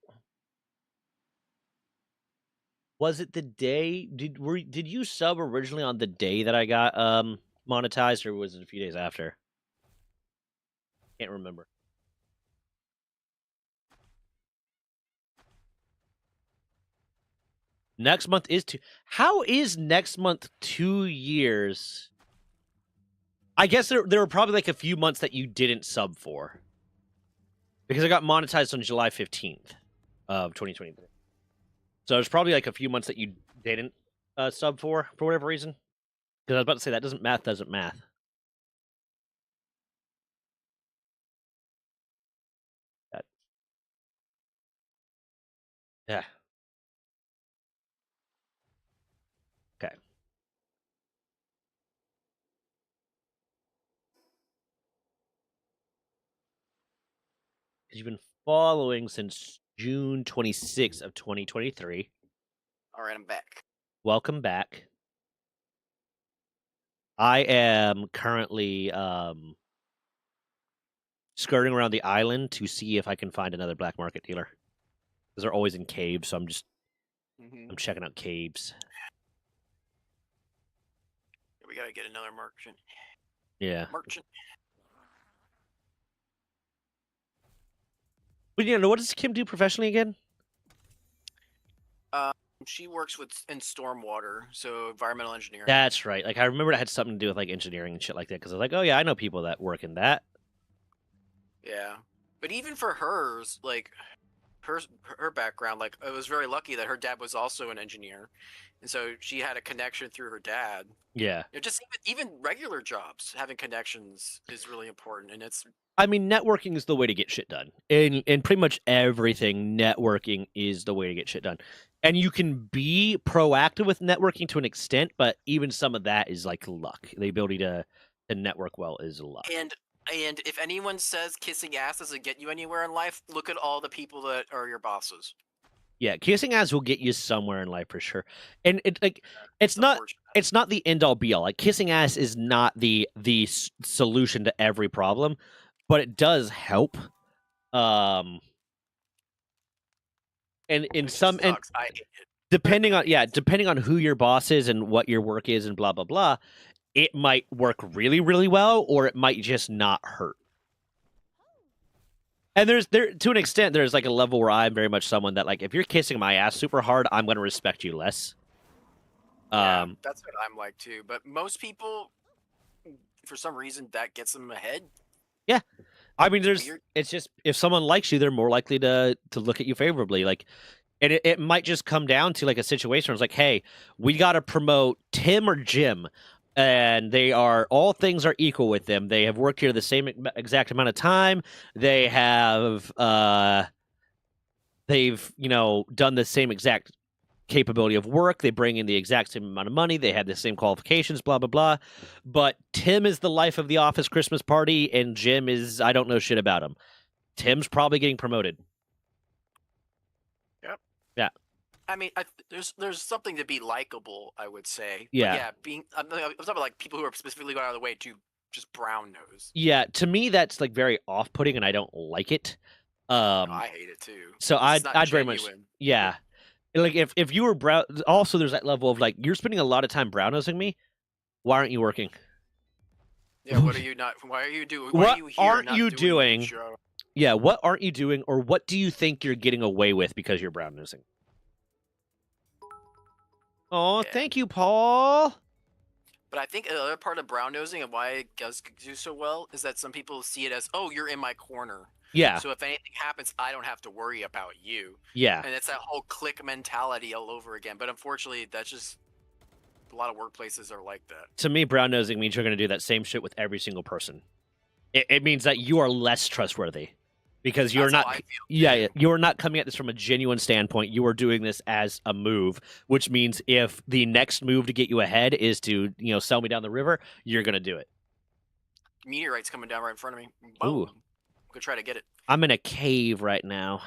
the day did you sub originally on the day that I got monetized, or was it a few days after? Can't remember. Next month is two. How is next month 2 years? I guess there were probably like a few months that you didn't sub for. Because I got monetized on July 15th of 2023. So there's probably like a few months that you didn't sub for whatever reason. Because I was about to say that doesn't math. That, yeah. Okay. Because you've been following since June 26th of 2023. All right, I'm back. Welcome back. I am currently skirting around the island to see if I can find another black market dealer. Because they're always in caves, so I'm checking out caves. We gotta get another merchant. Yeah. Merchant. But what does Kim do professionally again? She works in stormwater, so environmental engineering. That's right. Like, I remember it had something to do with like engineering and shit like that. Because I was like, oh yeah, I know people that work in that. Yeah, but even for hers, like her background, like I was very lucky that her dad was also an engineer, and so she had a connection through her dad. Yeah. Just even regular jobs, having connections is really important, and it's. I mean, networking is the way to get shit done. In pretty much everything, networking is the way to get shit done. And you can be proactive with networking to an extent, but even some of that is like luck. The ability to network well is luck. And if anyone says kissing ass doesn't get you anywhere in life, look at all the people that are your bosses. Yeah, kissing ass will get you somewhere in life for sure. And it's not the end all be all. Like, kissing ass is not the solution to every problem, but it does help. And in some and I hate it. depending on who your boss is and what your work is and blah blah blah, it might work really really well, or it might just not hurt. And there's to an extent, there's like a level where I'm very much someone that, like, if you're kissing my ass super hard, I'm going to respect you less. Yeah, that's what I'm like too. But most people, for some reason, that gets them ahead. Yeah, I mean, it's just, if someone likes you, they're more likely to look at you favorably. Like, and it might just come down to like a situation where it's like, hey, we got to promote Tim or Jim. And all things are equal with them. They have worked here the same exact amount of time. They have, they've, done the same exact capability of work. They bring in the exact same amount of money. They have the same qualifications, blah, blah, blah. But Tim is the life of the office Christmas party, and Jim is, I don't know shit about him. Tim's probably getting promoted. Yep. Yeah. I mean, there's something to be likable, I would say. Yeah. But yeah, I'm talking about like people who are specifically going out of the way to just brown nose. Yeah, to me that's like very off-putting, and I don't like it. I hate it too. So I'd very much, yeah. Like, if you were brown, also there's that level of like, you're spending a lot of time brown nosing me. Why aren't you working? Yeah, what are you not? Why are you doing? What are you here aren't not you doing? your job? Yeah, what aren't you doing, or what do you think you're getting away with because you're brown nosing? Oh, Yeah. Thank you, Paul. But I think another part of brown nosing and why it does do so well is that some people see it as, oh, you're in my corner. Yeah. So if anything happens, I don't have to worry about you. Yeah. And it's that whole clique mentality all over again. But unfortunately, that's just a lot of workplaces are like that. To me, brown nosing means you're going to do that same shit with every single person. It means that you are less trustworthy. Because you're That's not, how I feel. you are not coming at this from a genuine standpoint. You are doing this as a move, which means if the next move to get you ahead is to, sell me down the river, you're going to do it. Meteorite's coming down right in front of me. Boom. Ooh. I'm gonna try to get it. I'm in a cave right now.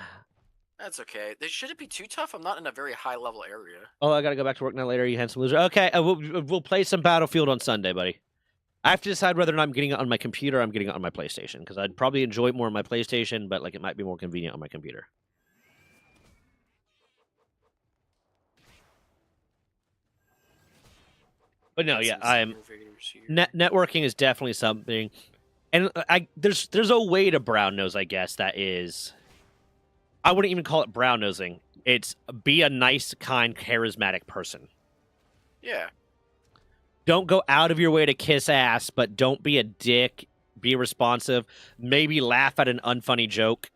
That's okay. Should it be too tough? I'm not in a very high level area. Oh, I got to go back to work now later, you handsome loser. Okay, we'll play some Battlefield on Sunday, buddy. I have to decide whether or not I'm getting it on my computer or I'm getting it on my PlayStation, because I'd probably enjoy it more on my PlayStation, but like it might be more convenient on my computer. But no, yeah, networking is definitely something, and there's a way to brown nose, I guess, that is, I wouldn't even call it brown nosing. It's be a nice, kind, charismatic person. Yeah. Don't go out of your way to kiss ass, but don't be a dick. Be responsive. Maybe laugh at an unfunny joke.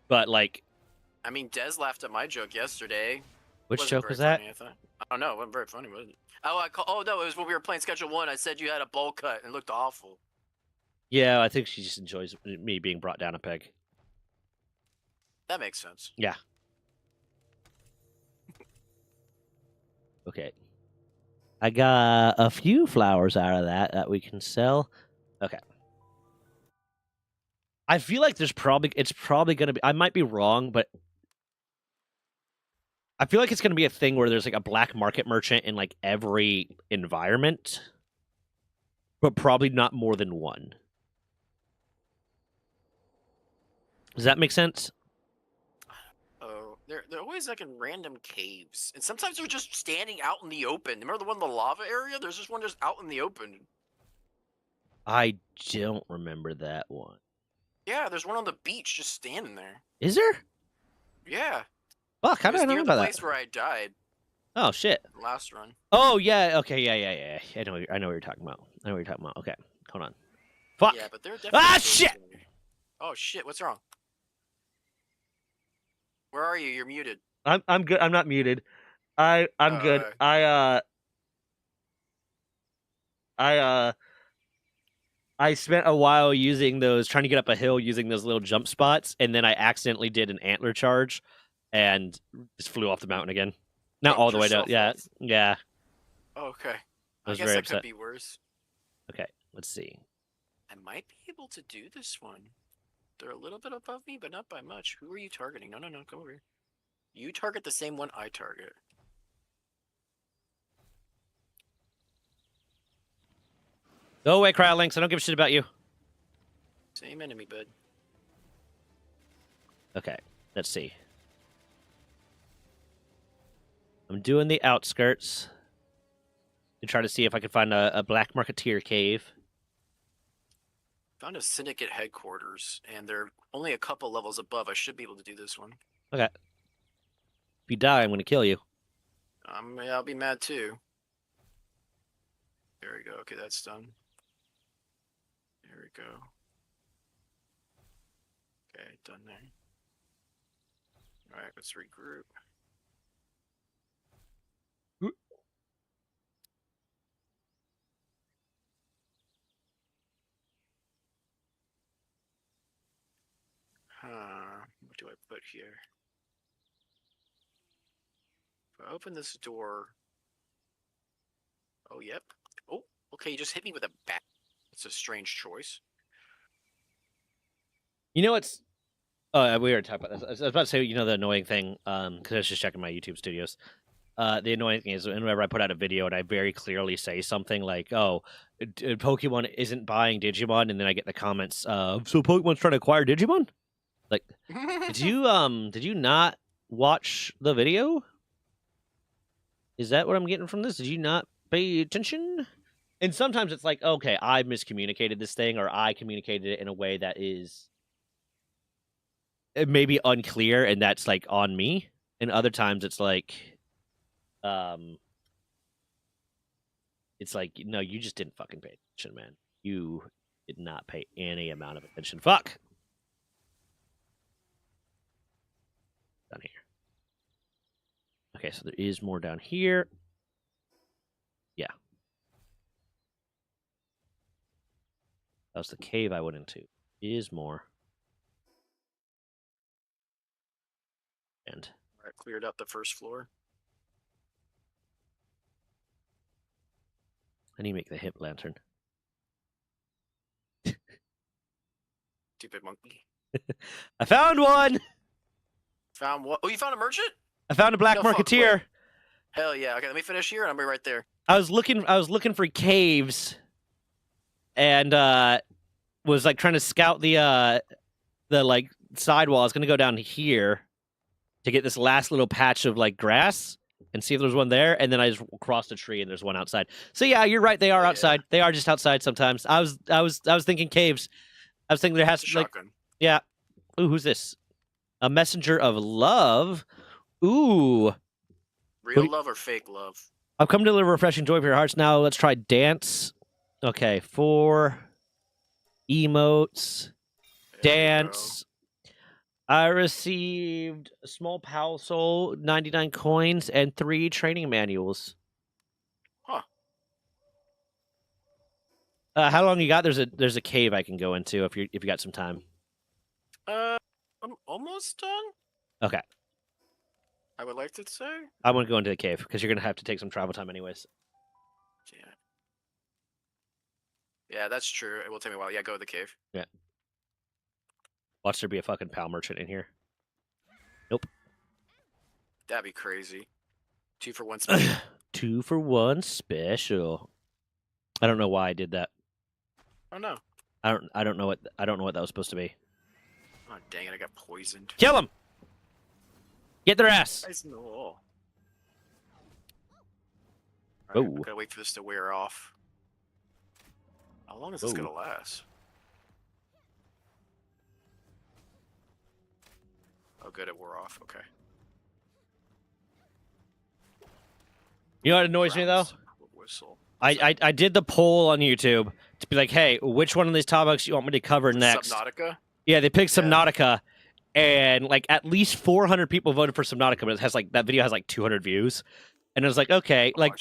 But, like... I mean, Dez laughed at my joke yesterday. Which joke was that? I don't know. It wasn't very funny, was it? Oh, no, it was when we were playing Schedule 1. I said you had a bowl cut and it looked awful. Yeah, I think she just enjoys me being brought down a peg. That makes sense. Yeah. Okay. I got a few flowers out of that we can sell. Okay. I feel like it's probably going to be, I might be wrong, but I feel like it's going to be a thing where there's like a black market merchant in like every environment, but probably not more than one. Does that make sense? Oh, they're always like in random caves, and sometimes they're just standing out in the open. Remember the one in the lava area? There's just one just out in the open. I don't remember that one. Yeah, there's one on the beach just standing there. Is there? Yeah, Fuck, how it did was I not near know the about place that? where I died Oh shit. last run. Oh yeah. Okay. Yeah. I know. I know what you're talking about. I know what you're talking about. Okay. Hold on. Fuck. Yeah, but they're definitely. Ah caves shit. there. Oh shit! What's wrong? Where are you? You're muted. I'm good. I'm not muted. I'm good. Uh, I I spent a while using those, trying to get up a hill using those little jump spots, and then I accidentally did an antler charge, and just flew off the mountain again. Not all Bumped the way down. yourself Yeah. off. Yeah. Okay. I I was guess very that could upset. be worse. Okay. Let's see. I might be able to do this one. They're a little bit above me, but not by much. Who are you targeting? No, come over here. You target the same one I target. Go away, Cryolinks. I don't give a shit about you. Same enemy, bud. Okay. Let's see. I'm doing the outskirts to try to see if I can find a black marketeer cave. Found a syndicate headquarters, and they're only a couple levels above. I should be able to do this one. Okay. If you die, I'm going to kill you. Yeah, I'll be mad too. There we go. Okay, that's done. There we go. Okay, done there. All right, let's regroup. What do I put here? If I open this door. Oh, yep. Oh, okay, you just hit me with a bat. It's a strange choice. You know what's... Oh, we already talked about this. I was about to say, you know, the annoying thing, because I was just checking my YouTube studios. The annoying thing is whenever I put out a video and I very clearly say something like, "Oh, Pokemon isn't buying Digimon," and then I get the comments, "So Pokemon's trying to acquire Digimon?" Like, did you not watch the video? Is that what I'm getting from this? Did you not pay attention? And sometimes it's like, okay, I miscommunicated this thing, or I communicated it in a way that is maybe unclear, and that's like on me. And other times it's like, it's like, no, you just didn't fucking pay attention, man. You did not pay any amount of attention. Fuck. Down here. Okay, so there is more down here. Yeah. That was the cave I went into. Is more. And All right, cleared out the first floor. I need to make the hip lantern. Stupid monkey. I found one! Found what? Oh, you found a merchant? I found a black No fucking marketeer. way. Hell yeah. Okay, let me finish here and I'll be right there. I was looking for caves and was like trying to scout the like sidewall. I was gonna go down here to get this last little patch of like grass and see if there's one there, and then I just crossed a tree and there's one outside. So yeah, you're right, they are Yeah. outside. They are just outside sometimes. I was thinking caves. I was thinking there has It's a to like shotgun. yeah. Ooh, who's this? A messenger of love. Ooh. Real love or fake love? I've come to deliver refreshing joy for your hearts. Now let's try dance. Okay, 4 emotes. There we Dance. I received a small Pal Soul, 99 coins, and 3 training manuals. Huh. How long you got? There's a cave I can go into if you got some time. I'm almost done. Okay. I would like to say. I want to go into the cave because you're gonna have to take some travel time anyways. Yeah. Yeah, that's true. It will take me a while. Yeah, go to the cave. Watch there be a fucking Pal merchant in here. Nope. That'd be crazy. 2 for 1 special. 2 for 1 special. I don't know why I did that. Oh no. I don't know what that was supposed to be. Oh dang it! I got poisoned. Kill them. Get their ass. Ice in the wall. Right, Oh. I gotta wait for this to wear off. How long is this gonna last? Oh, good, it wore off. Okay. You know what annoys me though? Whistle. I did the poll on YouTube to be like, hey, which one of these topics you want me to cover next? Subnautica? Yeah, they picked Subnautica, and like at least 400 people voted for Subnautica, but it has like that video has like 200 views, and it was like, okay, like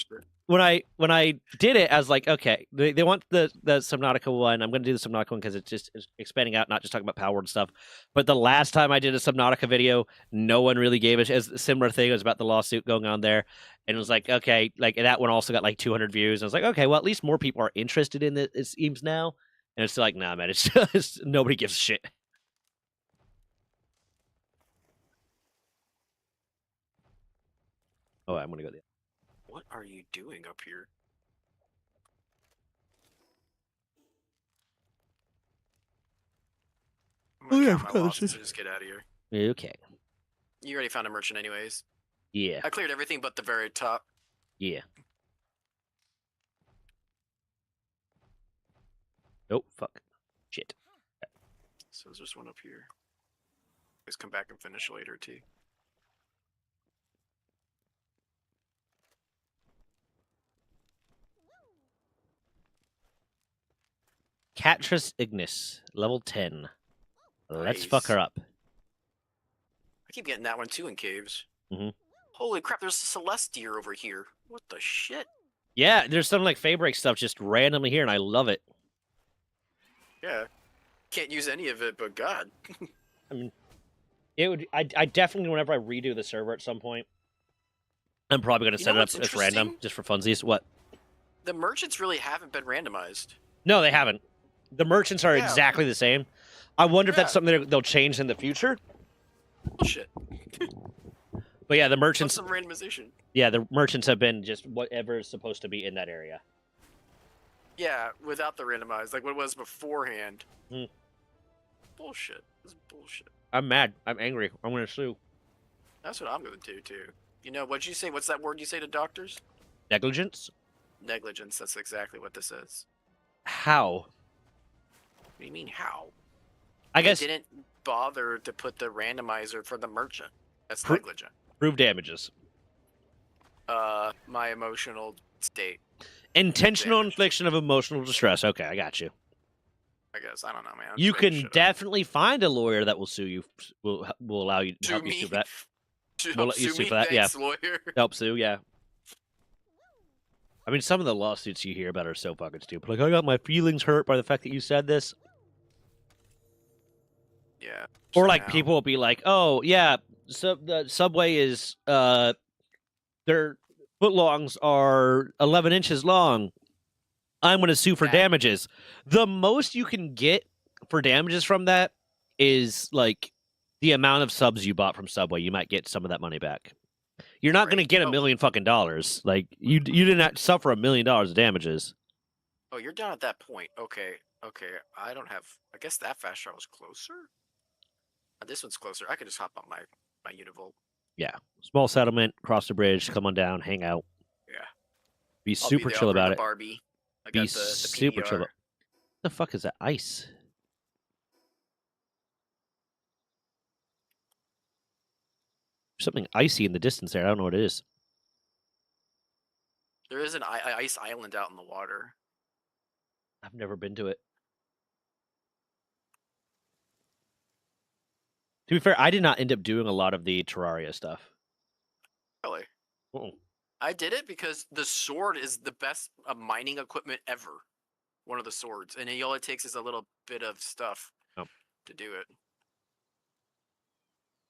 when I did it, I was like, okay, they want the Subnautica one. I'm going to do the Subnautica one because it's expanding out, not just talking about Power Word stuff. But the last time I did a Subnautica video, no one really gave it a similar thing. It was about the lawsuit going on there, and it was like, okay, like that one also got like 200 views. And I was like, okay, well at least more people are interested in it. It seems now, and it's like, nah, man, it's just nobody gives a shit. Oh, I'm gonna go there. What are you doing up here? Oh, yeah, my losses and just get out of here. Okay. You already found a merchant anyways. Yeah. I cleared everything but the very top. Yeah. Oh, fuck. Shit. So there's just one up here. Just come back and finish later, too. Catris Ignis, level 10. Let's fuck her up. I keep getting that one too in caves. Mm-hmm. Holy crap, there's a Celestier over here. What the shit? Yeah, there's some like Fabric stuff just randomly here, and I love it. Yeah. Can't use any of it, but God. I mean, it would. I definitely, whenever I redo the server at some point, I'm probably going to set it up as random, just for funsies. What? The merchants really haven't been randomized. No, they haven't. The merchants are exactly the same. I wonder if that's something they'll change in the future. Bullshit. But yeah, the merchants. Some randomization. Yeah, the merchants have been just whatever is supposed to be in that area. Yeah, without the randomized, like what it was beforehand. Mm. Bullshit. This is bullshit. I'm mad. I'm angry. I'm going to sue. That's what I'm going to do, too. You know, what'd you say? What's that word you say to doctors? Negligence? Negligence. That's exactly what this is. How? What do you mean, how? I guess... They didn't bother to put the randomizer for the merchant. That's negligent. Prove damages. My emotional state. Intentional infliction of emotional distress. Okay, I got you. I guess. I don't know, man. You can definitely find a lawyer that will sue you. Will allow you to help you sue that. We'll let you sue for that. Yeah. Lawyer. Help sue. Yeah. I mean, some of the lawsuits you hear about are so fucking stupid. Like, I got my feelings hurt by the fact that you said this. Yeah. Or like people will be like, "Oh yeah, so the subway is their footlongs are 11 inches long. I'm going to sue for damages." The most you can get for damages from that is like the amount of subs you bought from Subway. You might get some of that money back. You're not going to get $1 million fucking dollars. Like you didn't suffer $1 million of damages. Oh, you're down at that point. Okay. I don't have. I guess that fast travel is closer. This one's closer. I could just hop on my Univolt. Yeah, small settlement, cross the bridge, come on down, hang out. Yeah. Be super chill about it. Barbie. I Be got the super PDR. chill. What the fuck is that ice? Something icy in the distance there. I don't know what it is. There is an ice island out in the water. I've never been to it. To be fair, I did not end up doing a lot of the Terraria stuff. Really? I did it because the sword is the best mining equipment ever. One of the swords. And all it takes is a little bit of stuff to do it.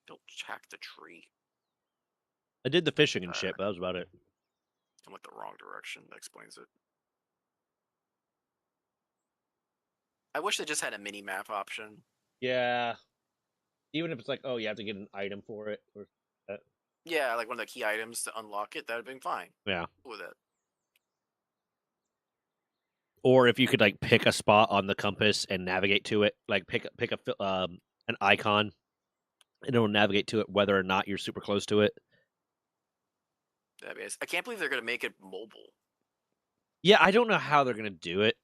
Don't hack the tree. I did the fishing and shit, but that was about it. I went the wrong direction. That explains it. I wish they just had a mini-map option. Yeah. Even if it's like, oh, you have to get an item for it. Or that. Yeah, like one of the key items to unlock it. That would have been fine. Yeah. With it. Or if you could like pick a spot on the compass and navigate to it, like pick an icon, and it'll navigate to it whether or not you're super close to it. That'd be nice. I can't believe they're gonna make it mobile. Yeah, I don't know how they're gonna do it,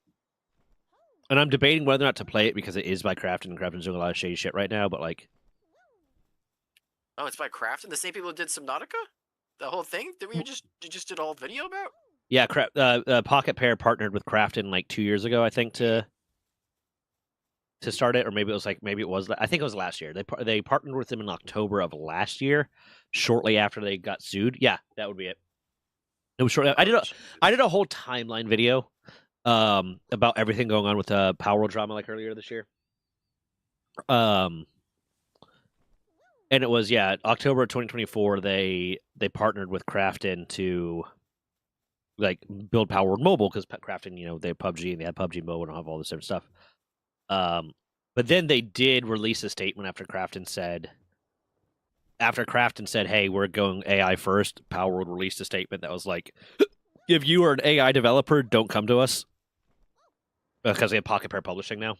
and I'm debating whether or not to play it because it is by Krafton, and Krafton's doing a lot of shady shit right now. But like, Oh, it's by Krafton, the same people who did Subnautica. The whole thing that you just did all video about. yeah, Pocket Pair partnered with Krafton like 2 years ago, I think, to start it, or maybe it was I think it was last year. They partnered with them in October of last year, shortly after they got sued. Yeah, that would be it. It was shortly. I did a whole timeline video about everything going on with Power World drama like earlier this year. And it was October of 2024. They partnered with Krafton to like build Power World Mobile because Krafton, they have PUBG and they have PUBG Mobile and have all this different stuff. But then they did release a statement after Krafton said, "Hey, we're going AI first." Power World released a statement that was like, "If you are an AI developer, don't come to us," because they have Pocket Pair Publishing now,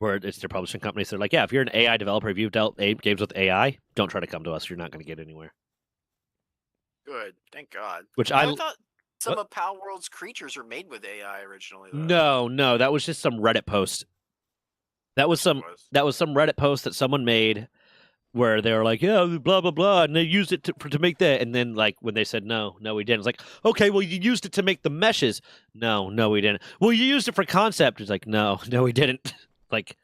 where it's their publishing company. So they're like, "Yeah, if you're an AI developer, if you've dealt games with AI, don't try to come to us. You're not going to get anywhere." Good, thank God. Which I thought some of Power World's creatures were made with AI originally. Though. No, that was just some Reddit post. That was some Reddit post that someone made where they were like, yeah, blah blah blah, and they used it to make that, and then like when they said no, we didn't. It's like, okay, well, you used it to make the meshes. No, we didn't. Well, you used it for concept. It's like, no, we didn't. Like,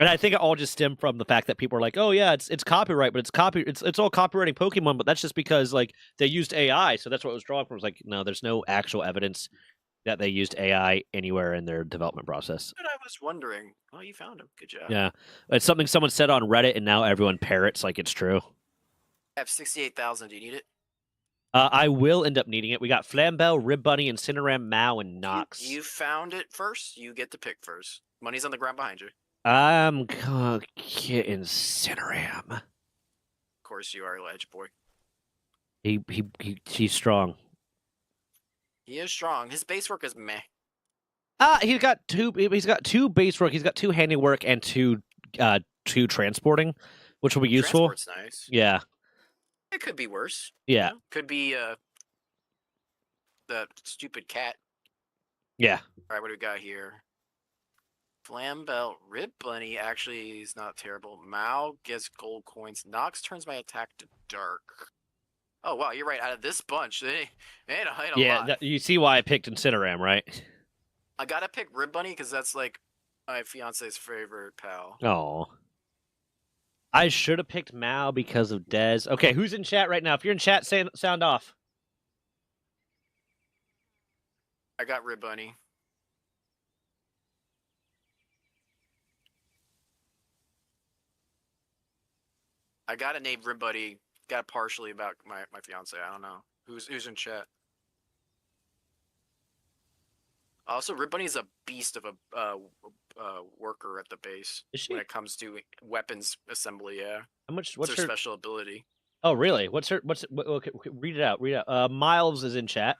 and I think it all just stemmed from the fact that people are like, oh yeah, it's copyright, but it's all copywriting Pokemon, but that's just because like they used AI, so that's what it was drawing from. It's like, no, there's no actual evidence that they used AI anywhere in their development process. But I was wondering. Oh, you found him. Good job. Yeah, it's something someone said on Reddit, and now everyone parrots like it's true. I have 68,000. Do you need it? I will end up needing it. We got Flambell, Rib Bunny, Incineram, Mao, and Nox. You found it first. You get to pick first. Money's on the ground behind you. I'm gonna get Incineram. Of course you are, Ledge Boy. He's strong. He is strong. His base work is meh. He's got two base work. He's got 2 handiwork and 2 transporting, which will be useful. Transport's nice. Yeah. It could be worse. Yeah. Could be the stupid cat. Yeah. All right, what do we got here? Flambell, Rib Bunny actually is not terrible. Mao gets gold coins. Nox turns my attack to dark. Oh wow, you're right. Out of this bunch, they ain't a lot. You see why I picked Incineram, right? I gotta pick Rib Bunny because that's like my fiance's favorite pal. Oh. I should have picked Mao because of Dez. Okay, who's in chat right now? If you're in chat, sound off. I got Rib Bunny. I got a name Rib Bunny. Got it partially about my fiance. I don't know who's in chat. Also, Rib Bunny is a beast of a worker at the base. Is she? When it comes to weapons assembly? Yeah. What's her her special ability? Oh, really? Okay, read it out. Miles is in chat.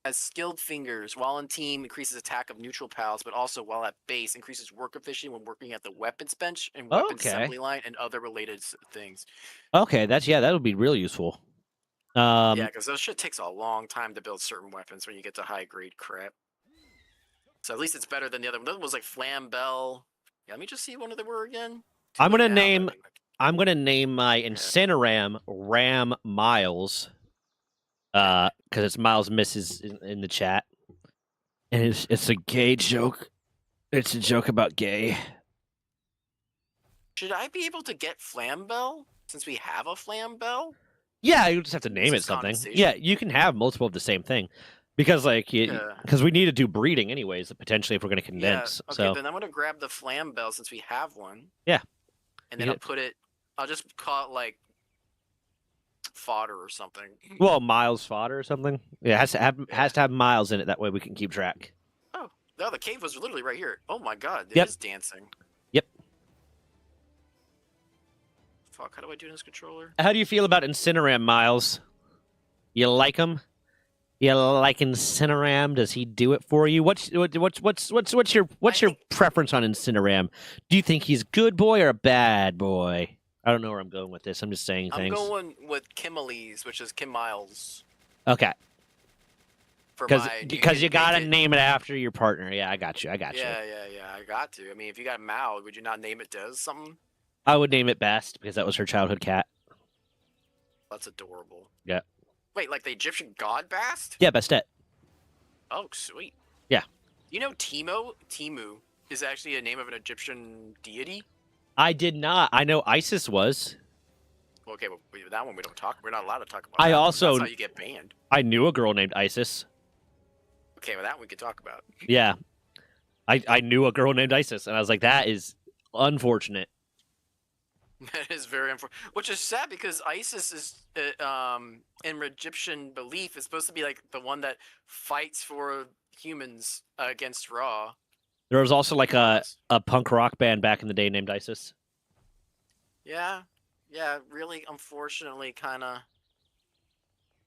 Has skilled fingers. While in team, increases attack of neutral pals, but also while at base, increases work efficiency when working at the weapons bench and weapons assembly line and other related things. Okay, that would be really useful. Yeah, because those shit takes a long time to build certain weapons when you get to high grade crap. So at least it's better than the other one. The other one was like Flambell. Yeah, let me just see what they were again. I'm gonna name my Incineram Ram Miles. Because it's Miles misses in the chat, and it's a gay joke. It's a joke about gay. Should I be able to get Flambell since we have a Flambell? Yeah, you just have to name it something. Yeah, you can have multiple of the same thing, because because we need to do breeding anyways. Potentially, if we're going to condense. Yeah. Okay, then I'm going to grab the Flambell since we have one. Yeah, and then I'll just call it like fodder or something. Well, Miles fodder or something. Yeah, it has to have Miles in it. That way we can keep track. Oh, no, the cave was literally right here. Oh my god, it is dancing. Yep. Fuck, how do I do this controller? How do you feel about Incineram, Miles? You like him? You like Incineram? Does he do it for you? What's your preference on Incineram? Do you think he's a good boy or a bad boy? I don't know where I'm going with this. I'm just saying I'm things. going with Kimmelese, which is Kim Miles. Okay. For Because you gotta it, name it after your partner. Yeah, I got you. yeah, I got to. I mean, if you got Mal, would you not name it Des something? I would name it Best because that was her childhood cat. That's adorable. Yeah. Wait, like the Egyptian god Bast? Yeah, Bastet. Oh, sweet. Yeah. You know Timu is actually a name of an Egyptian deity? I did not. I know Isis was. Okay, well, that one we don't talk. We're not allowed to talk about. I that. also- That's how you get banned. I knew a girl named Isis. Okay, well, that we could talk about. Yeah. I knew a girl named Isis, and I was like, that is unfortunate. That is very unfortunate. Which is sad because Isis is, in Egyptian belief, is supposed to be like the one that fights for humans against Ra. There was also like a punk rock band back in the day named Isis. Yeah, really, unfortunately, kind of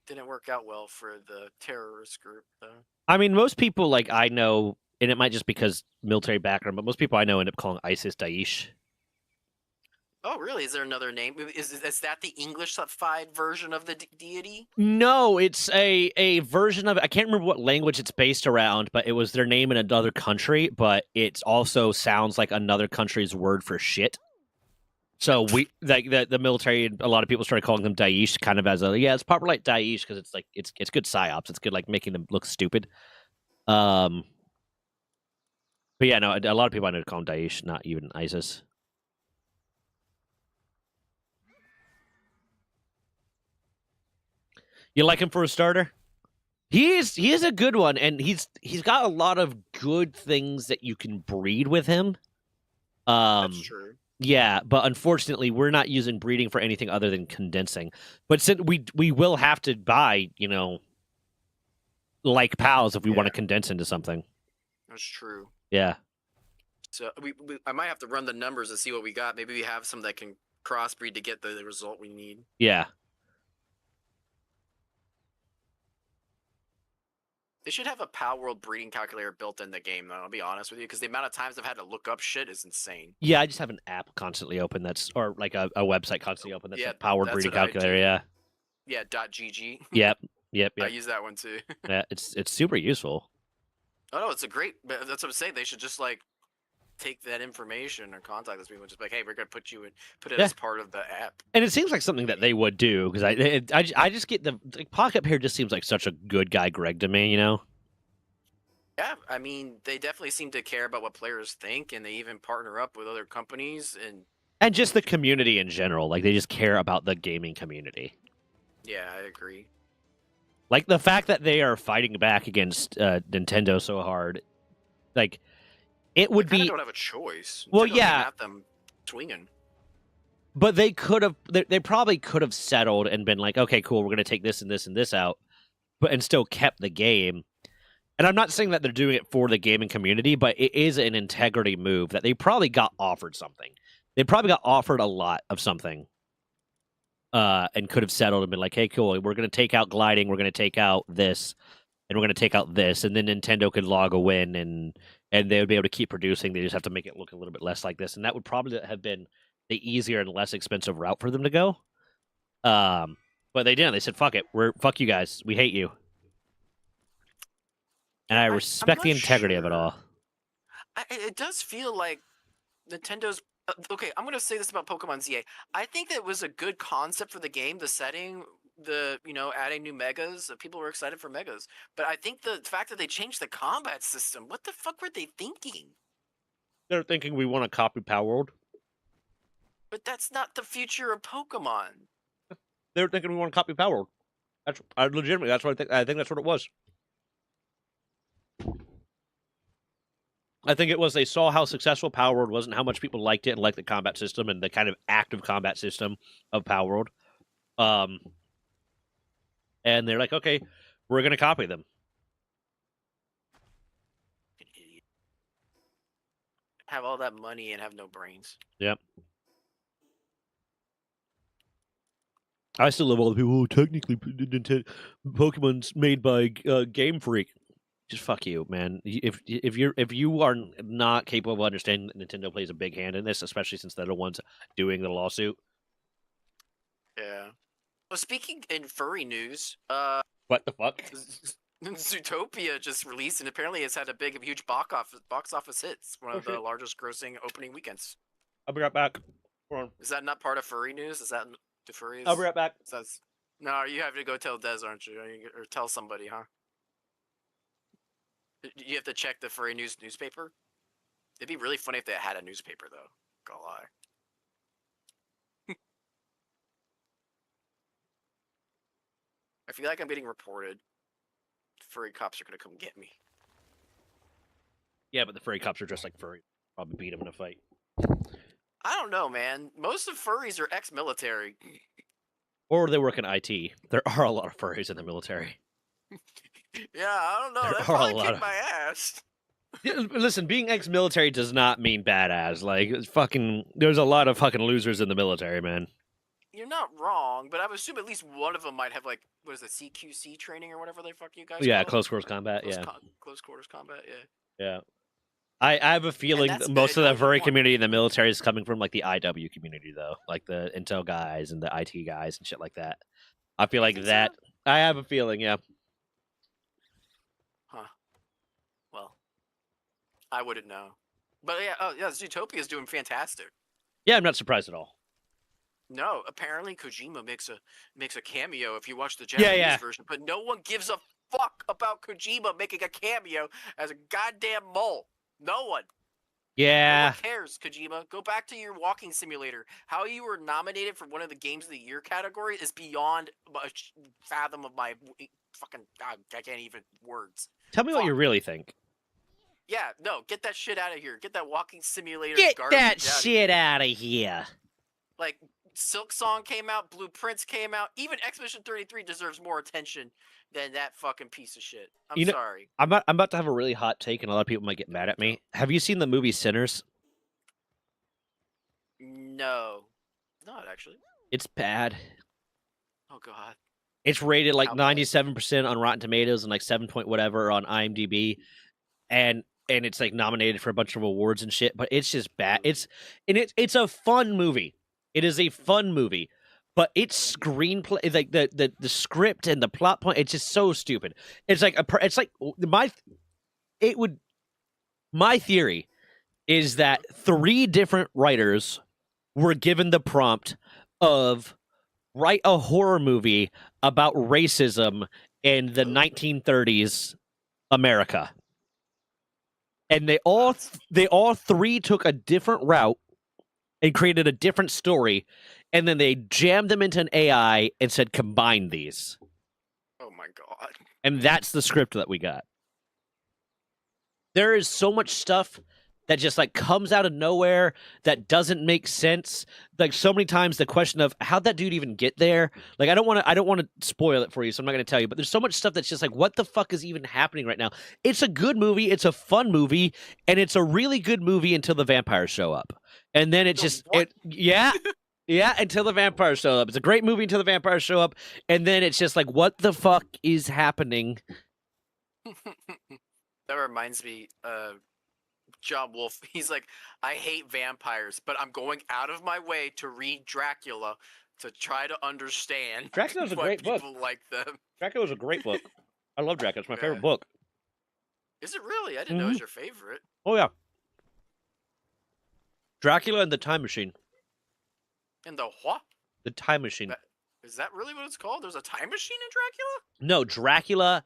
didn't work out well for the terrorist group, though. I mean, most people like I know, and it might just because military background, but most people I know end up calling ISIS Daesh. Oh, really? Is there another name? Is that the English-ified version of the deity? No, it's a version of it. I can't remember what language it's based around, but it was their name in another country, but it also sounds like another country's word for shit. So we like the military, a lot of people started calling them Daesh kind of as a it's proper like Daesh because it's like it's good psyops. It's good like making them look stupid. But yeah, no, a lot of people I know call them Daesh, not even ISIS. You like him for a starter? He is a good one, and he's got a lot of good things that you can breed with him. That's true. Yeah, but unfortunately, we're not using breeding for anything other than condensing. But since we will have to buy, like pals if we want to condense into something. That's true. Yeah. So I might have to run the numbers and see what we got. Maybe we have some that can crossbreed to get the result we need. Yeah. They should have a Pal World breeding calculator built in the game, though. I'll be honest with you, because the amount of times I've had to look up shit is insane. Yeah, I just have an app constantly open or like a website constantly open that's a Power that's breeding what I calculator. do. Yeah. Yeah, .gg. Yep. I use that one too. Yeah, it's super useful. Oh no, it's a great. That's what I'm saying. They should just like take that information or contact those people, and just be like, hey, we're gonna put it as part of the app. And it seems like something that they would do because I just get the Pocket Pair just seems like such a good guy, Greg, to me. Yeah, I mean, they definitely seem to care about what players think, and they even partner up with other companies and just the community in general. Like they just care about the gaming community. Yeah, I agree. Like the fact that they are fighting back against Nintendo so hard, like it would be. Don't have a choice. Well, Nintendo yeah, have them swinging. But they could have. They probably could have settled and been like, okay, cool, we're going to take this and this and this out, and still kept the game. And I'm not saying that they're doing it for the gaming community, but it is an integrity move that they probably got offered something. They probably got offered a lot of something. And could have settled and been like, hey, cool, we're going to take out gliding, we're going to take out this, and we're going to take out this, and then Nintendo could log a win, and they would be able to keep producing. They just have to make it look a little bit less like this, and that would probably have been the easier and less expensive route for them to go. But they didn't. They said, fuck it, fuck you guys, we hate you. And I respect the integrity of it all. It does feel like Nintendo's... okay, I'm going to say this about Pokemon ZA. I think that was a good concept for the game, the setting, adding new megas. People were excited for megas. But I think the fact that they changed the combat system, what the fuck were they thinking? They're thinking we want to copy Power World. But that's not the future of Pokemon. They're thinking we want to copy Power World. That's legitimately, that's what I think. I think that's what it was. I think it was they saw how successful Power World was and how much people liked it and liked the combat system and the kind of active combat system of Power World. And they're like, okay, we're going to copy them. Have all that money and have no brains. Yep. I still love all the people who technically Pokemon's made by Game Freak. Just fuck you, man. If you are not capable of understanding that Nintendo plays a big hand in this, especially since they're the ones doing the lawsuit. Yeah. Well, speaking in furry news, What the fuck? Zootopia just released, and apparently it's had a huge box office hits. One of the largest grossing opening weekends. I'll be right back. Hold on. Is that not part of furry news? Is that the furries? I'll be right back. No, you have to go tell Des, aren't you? Or tell somebody, huh? You have to check the furry news newspaper. It'd be really funny if they had a newspaper, though. Gonna lie. I feel like I'm getting reported. Furry cops are gonna come get me. Yeah, but the furry cops are dressed like furry. Probably beat them in a fight. I don't know, man. Most of furries are ex-military. Or they work in IT. There are a lot of furries in the military. Yeah, I don't know. There That are probably a lot kicked of- my ass. Yeah, listen, being ex-military does not mean badass. Like, it's fucking, there's a lot of fucking losers in the military, man. You're not wrong, but I would assume at least one of them might have, like, what is it, CQC training or whatever the fuck you guys Yeah, call it? close quarters combat. Close quarters combat, yeah. Yeah. I have a feeling that's that most good, of the only furry one. community in the military is coming from like the IW community, though, like the Intel guys and the IT guys and shit like that. I feel like think that. so? I have a feeling, yeah. Huh. Well, I wouldn't know. But yeah, Zootopia is doing fantastic. Yeah, I'm not surprised at all. No, apparently Kojima makes a cameo if you watch the Japanese version, but no one gives a fuck about Kojima making a cameo as a goddamn mole. No one. Yeah. No one cares, Kojima. Go back to your walking simulator. How you were nominated for one of the Games of the Year category is beyond a fathom of my fucking God. I can't even words. Tell me what you really think. Yeah, no, get that shit out of here. Get that walking simulator. Get garbage that out shit out of here. Like, Silk Song came out, Blueprints came out. Even Expedition 33 deserves more attention than that fucking piece of shit. I'm sorry. I'm about to have a really hot take, and a lot of people might get mad at me. Have you seen the movie Sinners? No. Not actually. It's bad. Oh, God. It's rated like 97% on Rotten Tomatoes and like 7 point whatever on IMDb. And it's like nominated for a bunch of awards and shit, but it's just bad. It's a fun movie. It is a fun movie, but its screenplay, like the script and the plot point, it's just so stupid. It's like my theory is that 3 different writers were given the prompt of write a horror movie about racism in the 1930s America. And they all 3 took a different route and created a different story, and then they jammed them into an AI and said, combine these. Oh my God. And that's the script that we got. There is so much stuff that just like comes out of nowhere that doesn't make sense. Like so many times the question of how'd that dude even get there? Like I don't want to spoil it for you, so I'm not going to tell you, but there's so much stuff that's just like what the fuck is even happening right now? It's a good movie, it's a fun movie, and it's a really good movie until the vampires show up. And then it just yeah, until the vampires show up. It's a great movie until the vampires show up, and then it's just like what the fuck is happening? That reminds me John Wolfe, he's like, I hate vampires, but I'm going out of my way to read Dracula to try to understand Dracula's a great book. People like them. Dracula's a great book. I love Dracula. It's my favorite book. Is it really? I didn't know it was your favorite. Oh, yeah. Dracula and the Time Machine. And the what? The Time Machine. Is that really what it's called? There's a time machine in Dracula? No, Dracula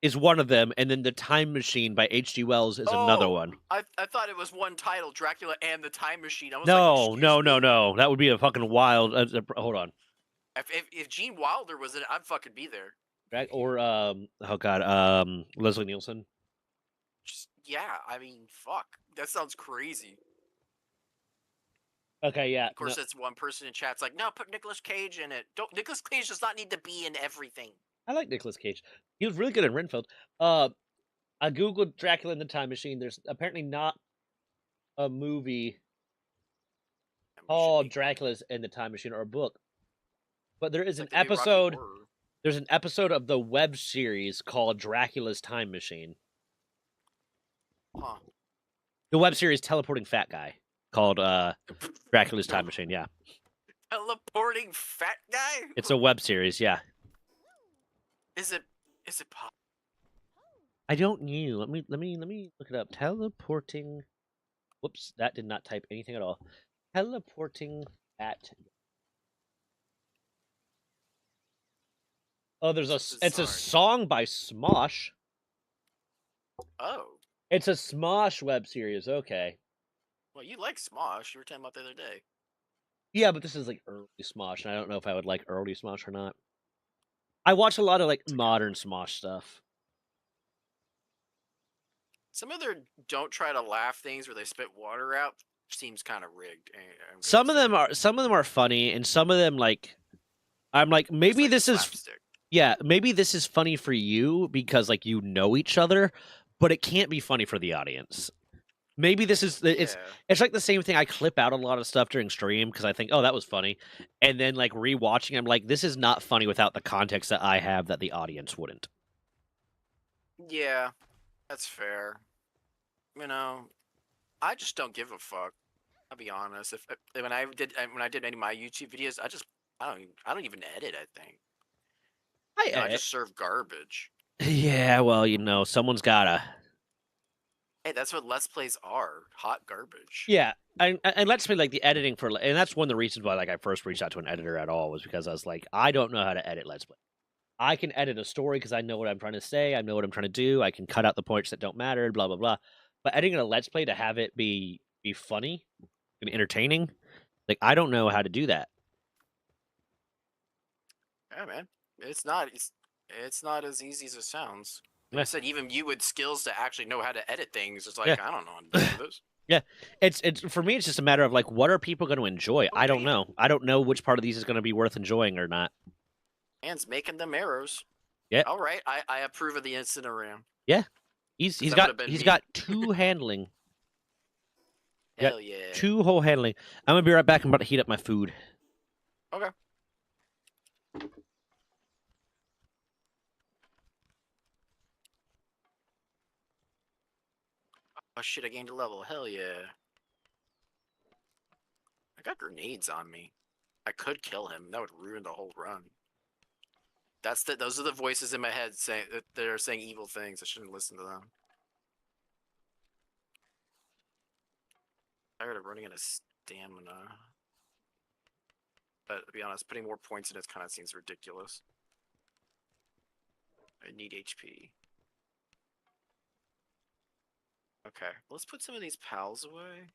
is one of them, and then The Time Machine by H.G. Wells is another one. I thought it was one title, Dracula and the Time Machine. I was no. That would be a fucking wild... hold on. If Gene Wilder was in it, I'd fucking be there. Or, Leslie Nielsen. Yeah, I mean, fuck. That sounds crazy. Okay, yeah. Of course, that's one person in chat's like, no, put Nicolas Cage in it. Nicolas Cage does not need to be in everything. I like Nicolas Cage. He was really good in Renfield. I googled Dracula and the Time Machine. There's apparently not a movie called Dracula's and the Time Machine or a book. But there is It's an like the new Rocky episode. Horror. There's an episode of the web series called Dracula's Time Machine. Huh. The web series teleporting fat guy called Dracula's Time Machine. Yeah, Teleporting fat guy? it's a web series. Yeah, Is it pop? I don't know. Let me look it up. Teleporting. Whoops, that did not type anything at all. Teleporting fat. Oh, there's It's it's a bizarre. song by Smosh. Oh. It's a Smosh web series. Okay. Well, you like Smosh. You were talking about the other day. Yeah, but this is like early Smosh, and I don't know if I would like early Smosh or not. I watch a lot of like modern Smosh stuff. Some of their don't try to laugh things where they spit water out seems kind of rigged. I'm Some gonna of say. them are funny, and some of them like I'm like Just maybe like this is slapstick. yeah, maybe this is funny for you because like you know each other, but it can't be funny for the audience. Maybe this is Yeah. it's like the same thing. I clip out a lot of stuff during stream because I think, oh, that was funny, and then like rewatching, I'm like, this is not funny without the context that I have that the audience wouldn't. Yeah, that's fair. You know, I just don't give a fuck. I'll be honest. If when I did any of my YouTube videos, I don't even edit. I think I I edit. just serve garbage. Yeah, well, you know, someone's gotta. Hey, that's what Let's Plays are. Hot garbage. Yeah, and let's say like the editing for, and that's one of the reasons why like I first reached out to an editor at all was because I was like, I don't know how to edit Let's Play. I can edit a story because I know what I'm trying to say, I know what I'm trying to do, I can cut out the points that don't matter, blah blah blah. But editing a Let's Play to have it be funny and entertaining, like I don't know how to do that. Yeah, man. It's not as easy as it sounds. Like Yeah. I said, even you with skills to actually know how to edit things, it's like Yeah. I don't know how to do this. Yeah, it's for me. It's just a matter of like, what are people going to enjoy? I don't know. I don't know which part of these is going to be worth enjoying or not. And's making them arrows. Yeah. All right, I approve of the Incineram. Yeah, he's that got would've been he's me. got two handling, Yeah. Hell yeah. two whole handling. I'm gonna be right back. I'm about to heat up my food. Okay. Oh shit, I gained a level. Hell yeah. I got grenades on me. I could kill him. That would ruin the whole run. Those are the voices in my head saying that they're saying evil things. I shouldn't listen to them. Tired of running out of stamina. But to be honest, putting more points in it kind of seems ridiculous. I need HP. Okay, let's put some of these pals away.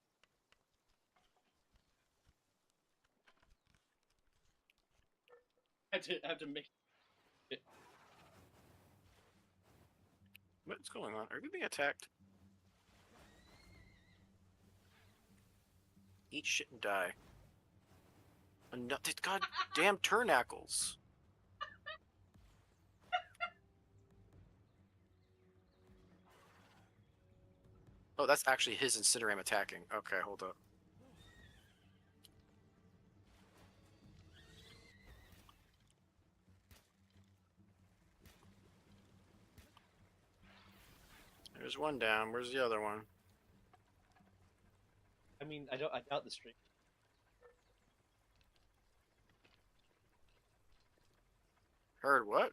I have to make. What's going on? Are we being attacked? Eat shit and die. Goddamn turnackles. Oh, that's actually his Incineram attacking. Okay, hold up. There's one down. Where's the other one? I mean, I doubt the stream. Heard what?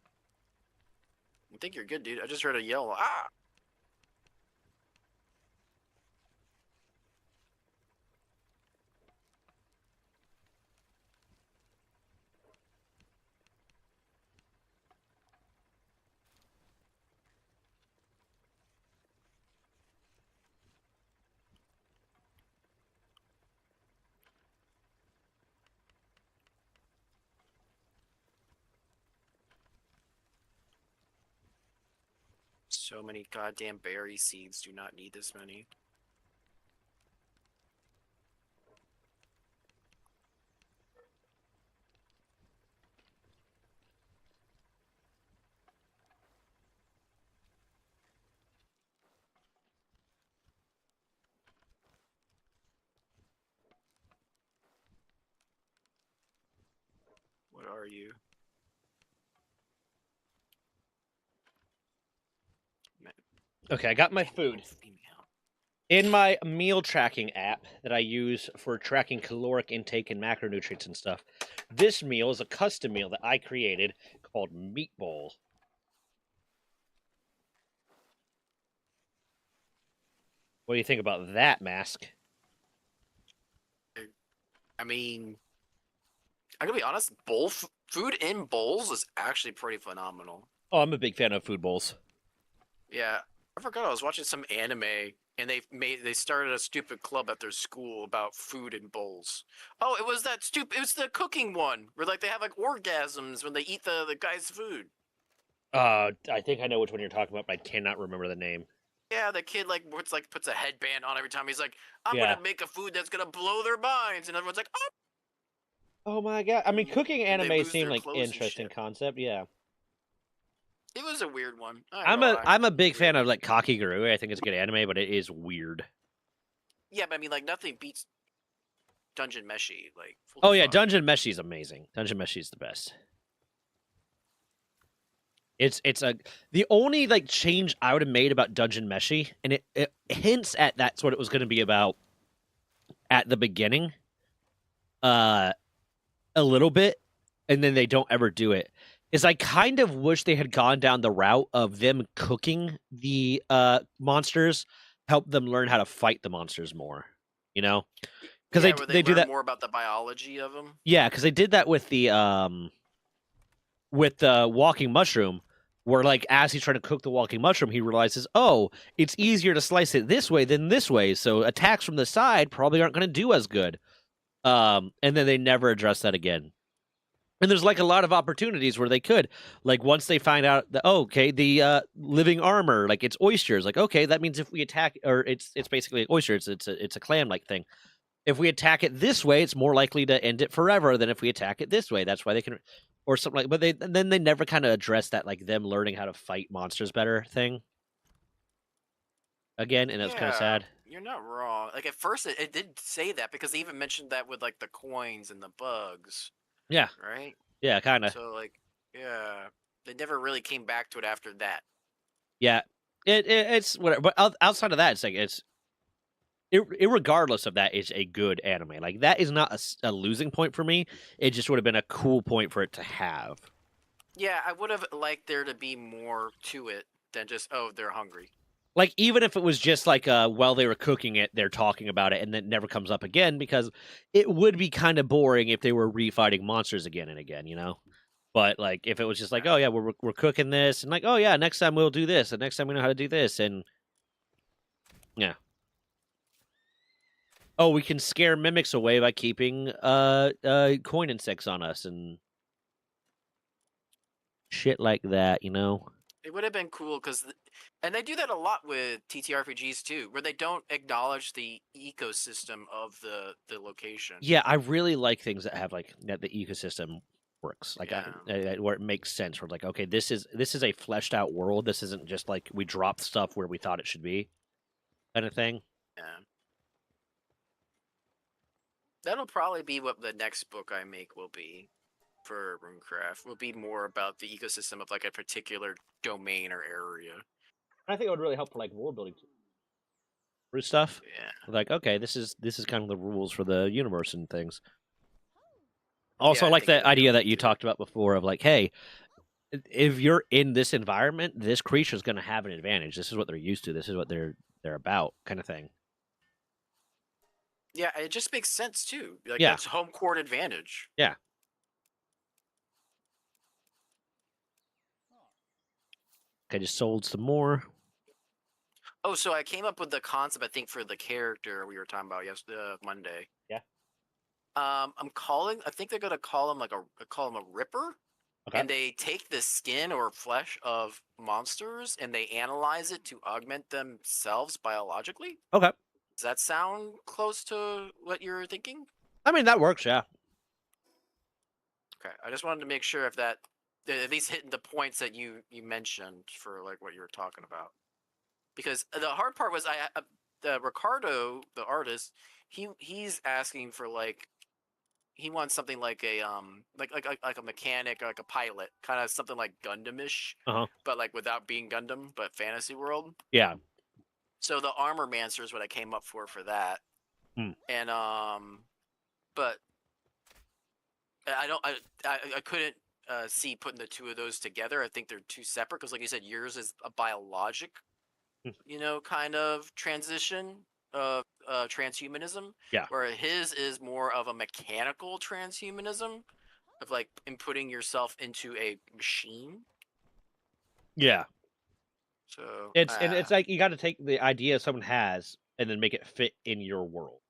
I think you're good, dude. I just heard a yell. Ah! So many goddamn berry seeds. Do not need this many. What are you? Okay, I got my Damn, food. female. In my meal tracking app that I use for tracking caloric intake and macronutrients and stuff, this meal is a custom meal that I created called Meatball. What do you think about that, Mask? I mean, I'm gonna be honest. Food in bowls is actually pretty phenomenal. Oh, I'm a big fan of food bowls. Yeah, I forgot I was watching some anime and they started a stupid club at their school about food in bowls. Oh, it was that stupid. It was the cooking one where like they have like orgasms when they eat the guy's food. I think I know which one you're talking about, but I cannot remember the name. Yeah, the kid puts a headband on every time. He's like, "I'm Yeah. gonna make a food that's gonna blow their minds," and everyone's like, "Oh!" Oh my god! I mean, cooking And they anime lose seem their like clothes and interesting shit. concept. Yeah, It was a weird one. I ain't I'm gonna a lie. I'm a It was big fan weird. of like Kakigurui. I think it's a good anime, but it is weird. Yeah, but I mean, like nothing beats Dungeon Meshi. Like, holy Oh yeah, fuck. Dungeon Meshi is amazing. Dungeon Meshi is the best. It's a the only like change I would have made about Dungeon Meshi, and it hints at that's what it was going to be about at the beginning, uh, a little bit, and then they don't ever do it. Is I kind of wish they had gone down the route of them cooking the monsters, help them learn how to fight the monsters more. You know, because Yeah, where they they do learn that. more about the biology of them. Yeah, because they did that with the walking mushroom, where like as he's trying to cook the walking mushroom, he realizes, oh, it's easier to slice it this way than this way, so attacks from the side probably aren't going to do as good. And then they never address that again. And there's like a lot of opportunities where they could, like once they find out that oh, okay, the living armor, like it's oysters, like okay, that means if we attack, or it's basically oysters, it's a clam like thing. If we attack it this way, it's more likely to end it forever than if we attack it this way. That's why they can, or something like. But they never kind of address that like them learning how to fight monsters better thing again, and that's kind of Yeah, sad. you're not wrong. Like at first, it did say that because they even mentioned that with like the coins and the bugs, Yeah, right? yeah, kind of. So like, yeah, they never really came back to it after that. Yeah, it's whatever. But outside of that, it's like irregardless of that, is a good anime. Like that is not a losing point for me. It just would have been a cool point for it to have. Yeah, I would have liked there to be more to it than just oh they're hungry. Like even if it was just like while they were cooking it, they're talking about it and then it never comes up again, because it would be kind of boring if they were refighting monsters again and again, you know. But like if it was just like, oh yeah, we're cooking this, and like, oh yeah, next time we'll do this, and next time we know how to do this, and yeah. Oh, we can scare mimics away by keeping coin insects on us and shit like that, you know. It would have been cool because, and they do that a lot with TTRPGs too, where they don't acknowledge the ecosystem of the location. Yeah, I really like things that have like that the ecosystem works, like Yeah. where it makes sense. Where like, okay, this is a fleshed out world. This isn't just like we dropped stuff where we thought it should be, kind of thing. Yeah. That'll probably be what the next book I make will be for RuneCraft. Will be more about the ecosystem of like a particular domain or area. I think it would really help for like world building through stuff. Yeah. Like, okay, this is kind of the rules for the universe and things. Also, Yeah, I like think it the would idea really that you do. talked about before of like, hey, if you're in this environment, this creature is going to have an advantage. This is what they're used to. This is what they're about, kind of thing. Yeah, it just makes sense too. Like Yeah, that's home court advantage. yeah. I just sold some more. Oh, so I came up with the concept I think for the character we were talking about yesterday, Monday. Yeah. I think they're gonna call him call him a Ripper. Okay. And they take the skin or flesh of monsters and they analyze it to augment themselves biologically. Okay. Does that sound close to what you're thinking? I mean, that works. Yeah. Okay, I just wanted to make sure if that at least hitting the points that you mentioned for like what you were talking about. Because the hard part was the Ricardo, the artist, he's asking for like he wants something like a like a mechanic or like a pilot, kind of something like Gundamish, Uh-huh. but like without being Gundam, but fantasy world. Yeah. So the Armor Mancer is what I came up for that. Hmm. And but I don't I couldn't see putting the two of those together. I think they're two separate because, like you said, yours is a biologic, Hmm. kind of transition of transhumanism, Yeah. where his is more of a mechanical transhumanism of like inputting yourself into a machine. Yeah. So It's like you got to take the idea someone has and then make it fit in your world.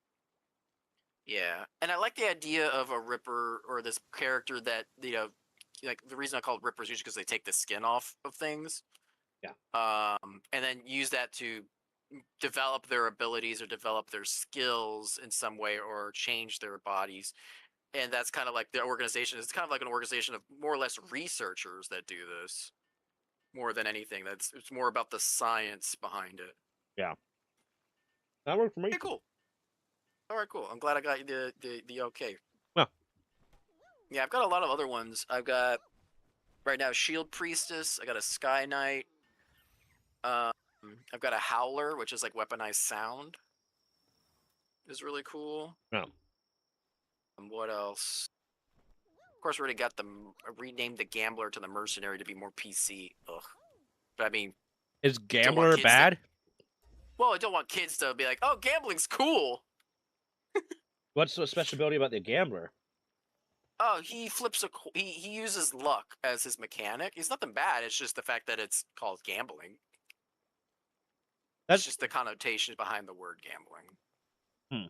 yeah, and I like the idea of a Ripper or this character that like the reason I call it Rippers usually because they take the skin off of things. Yeah. And then use that to develop their abilities or develop their skills in some way or change their bodies. And that's kind of like the organization. It's kind of like an organization of more or less researchers that do this more than anything. It's more about the science behind it. Yeah. That worked for me. Okay, cool. All right, cool. I'm glad I got you the okay. Yeah. Yeah, I've got a lot of other ones. I've got right now Shield Priestess. I got a Sky Knight. I've got a Howler, which is like weaponized sound. Is really cool. Yeah. What else? Of course, we already got renamed the Gambler to the Mercenary to be more PC. Ugh. But I mean, Is want Gambler kids to- bad? well, I don't want kids to be like, "Oh, gambling's cool." What's the special ability about the Gambler? Oh, he flips he uses luck as his mechanic. He's nothing bad. It's just the fact that it's called gambling. That's It's just the connotation behind the word gambling. Hmm.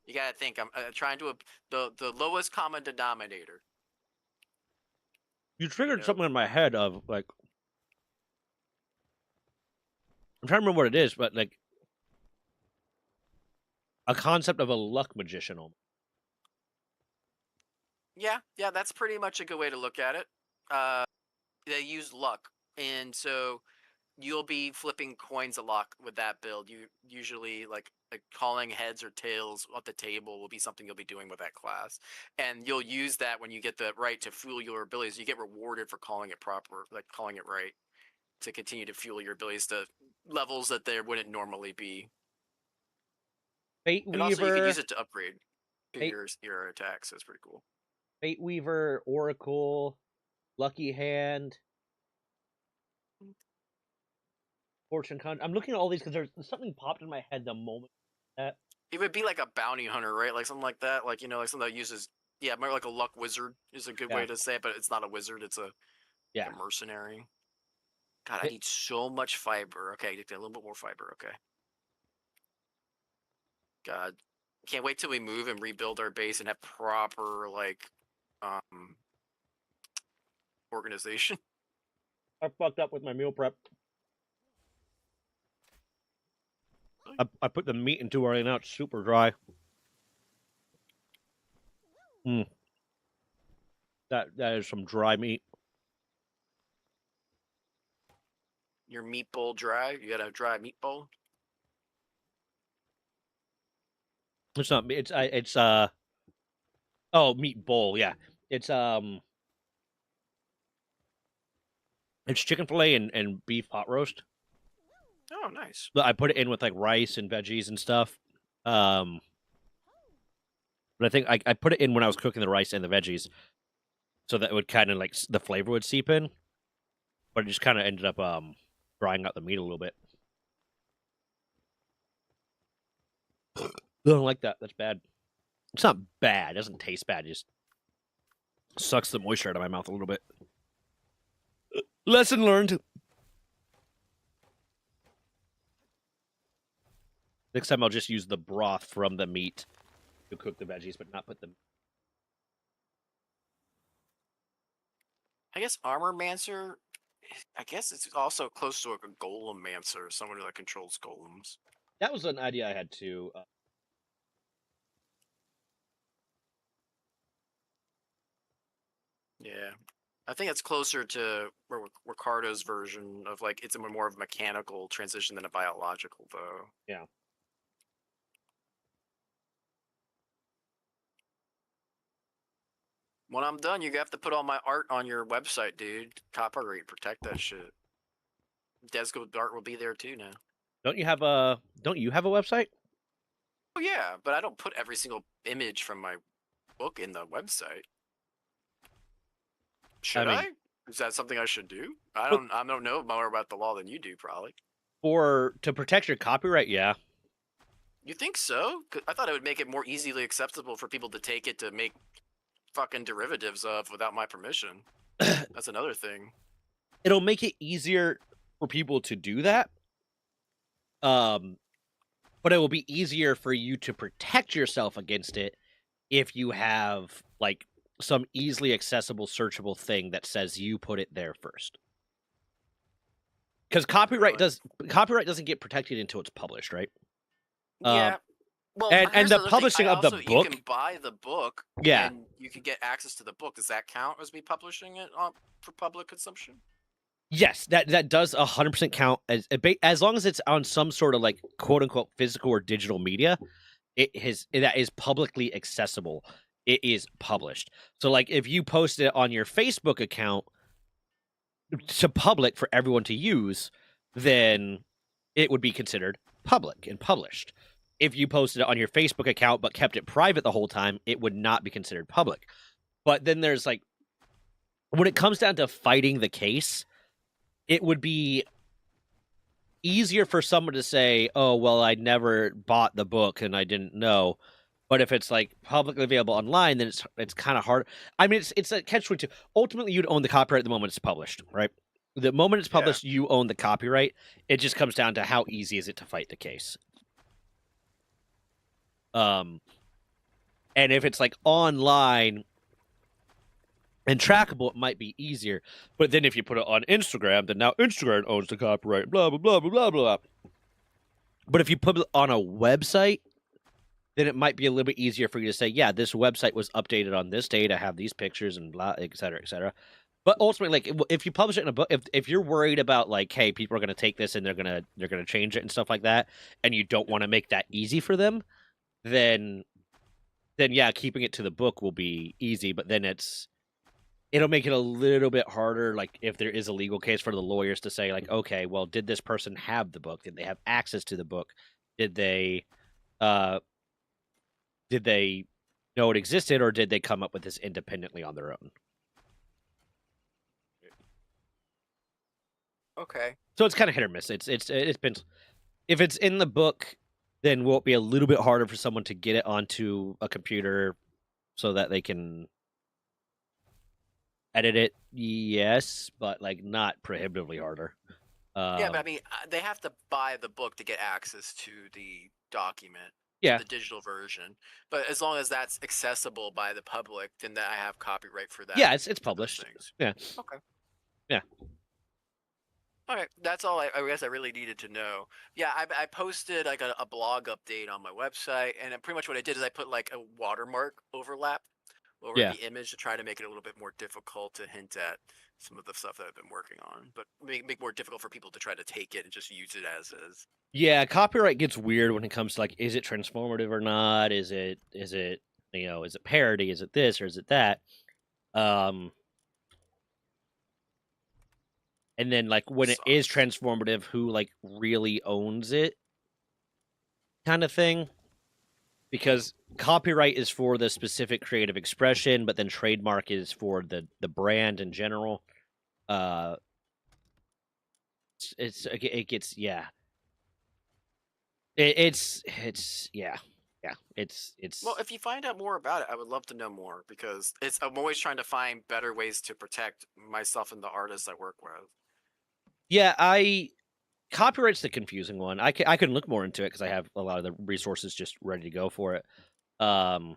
You gotta think. I'm trying to the lowest common denominator. you triggered know? something in my head of like I'm trying to remember what it is, but like a concept of a luck magician. Yeah, that's pretty much a good way to look at it. They use luck, and so you'll be flipping coins a lot with that build. You usually like calling heads or tails at the table will be something you'll be doing with that class, and you'll use that when you get the right to fuel your abilities. You get rewarded for calling it proper, like calling it right, to continue to fuel your abilities to levels that there wouldn't normally be. Fate And also, you could Weaver, use it to upgrade to Fate, your attacks. So it's pretty cool. Fate Weaver, Oracle, Lucky Hand, Fortune Con. I'm looking at all these because there's something popped in my head the moment that It would be like a bounty hunter, right? Like something like that. Like like something that uses more like a luck wizard is a good way to say it, but it's not a wizard. It's a mercenary. God, I need so much fiber. Okay, a little bit more fiber. Okay. God, can't wait till we move and rebuild our base and have proper organization. I fucked up with my meal prep. I put the meat into early, now it's super dry. That is some dry meat. Your meat bowl dry? You got a dry meat bowl? It's not meat. It's meat bowl. Yeah, it's chicken fillet and beef pot roast. Oh, nice. But I put it in with like rice and veggies and stuff. But I think I put it in when I was cooking the rice and the veggies, so that it would kind of like the flavor would seep in. But it just kind of ended up drying out the meat a little bit. I don't like that. That's bad. It's not bad. It doesn't taste bad. It just sucks the moisture out of my mouth a little bit. Lesson learned. Next time I'll just use the broth from the meat to cook the veggies, but not put them. I guess Armor Mancer, I guess it's also close to a Golem Mancer, someone who controls golems. That was an idea I had too. Yeah. I think it's closer to Ricardo's version of it's a more of a mechanical transition than a biological, though. Yeah. When I'm done, you have to put all my art on your website, dude. Copyright, protect that shit. Desgo art will be there too now. Don't you have a website? Oh yeah, but I don't put every single image from my book in the website. Should mean, I? Is that something I should do? I But- don't know more about the law than you do, probably. to protect your copyright, yeah. You think so? 'Cause I thought it would make it more easily acceptable for people to take it to make fucking derivatives of without my permission. That's another thing. It'll make it easier for people to do that. But it will be easier for you to protect yourself against it if you have like some easily accessible searchable thing that says you put it there first. Because copyright doesn't get protected until it's published, right? Yeah. Well, and here's the other thing. publishing of the You book- can buy the book. Yeah. And you can get access to the book. Does that count as me publishing it for public consumption? Yes, that does 100% count as long as it's on some sort of like quote unquote physical or digital media. That is publicly accessible. It is published. So like if you post it on your Facebook account to public for everyone to use, then it would be considered public and published. If you posted it on your Facebook account but kept it private the whole time, it would not be considered public. But then there's like, when it comes down to fighting the case, it would be easier for someone to say, oh, well, I never bought the book and I didn't know. But if it's like publicly available online, then it's kind of hard. I mean, it's a catch-22. Ultimately, you'd own the copyright the moment it's published, right? The moment it's published, you own the copyright. It just comes down to how easy is it to fight the case. And if it's like online and trackable, it might be easier. But then if you put it on Instagram, then now Instagram owns the copyright, blah, blah, blah, blah, blah, blah. But if you put it on a website, then it might be a little bit easier for you to say, yeah, this website was updated on this date. I have these pictures and blah, et cetera, et cetera. But ultimately, like if you publish it in a book, if you're worried about like, hey, people are going to take this and they're gonna change it and stuff like that, and you don't want to make that easy for them, then yeah, keeping it to the book will be easy. But then it'll make it a little bit harder. Like if there is a legal case for the lawyers to say, like, okay, well, did this person have the book? Did they have access to the book? Did they know it existed, or did they come up with this independently on their own? Okay. So it's kind of hit or miss. It's been, if it's in the book, then will it be a little bit harder for someone to get it onto a computer so that they can edit it? Yes, but like not prohibitively harder. Yeah, but I mean, they have to buy the book to get access to the document. Yeah. The digital version. But as long as that's accessible by the public, then I have copyright for that. Yeah, it's published. Things. Yeah. Okay. Yeah. All right, that's all I guess I really needed to know. Yeah, I posted like a blog update on my website, and pretty much what I did is I put like a watermark overlap over the image to try to make it a little bit more difficult to hint at some of the stuff that I've been working on, but make more difficult for people to try to take it and just use it as is. Yeah, copyright gets weird when it comes to like, is it transformative or not? Is it is it parody? Is it this or is it that? And then like when it is transformative, who like really owns it, kind of thing. Because copyright is for the specific creative expression, but then trademark is for the brand in general. It gets it's Well, if you find out more about it, I would love to know more, because I'm always trying to find better ways to protect myself and the artists I work with. Yeah, copyright's the confusing one. I can look more into it because I have a lot of the resources just ready to go for it. But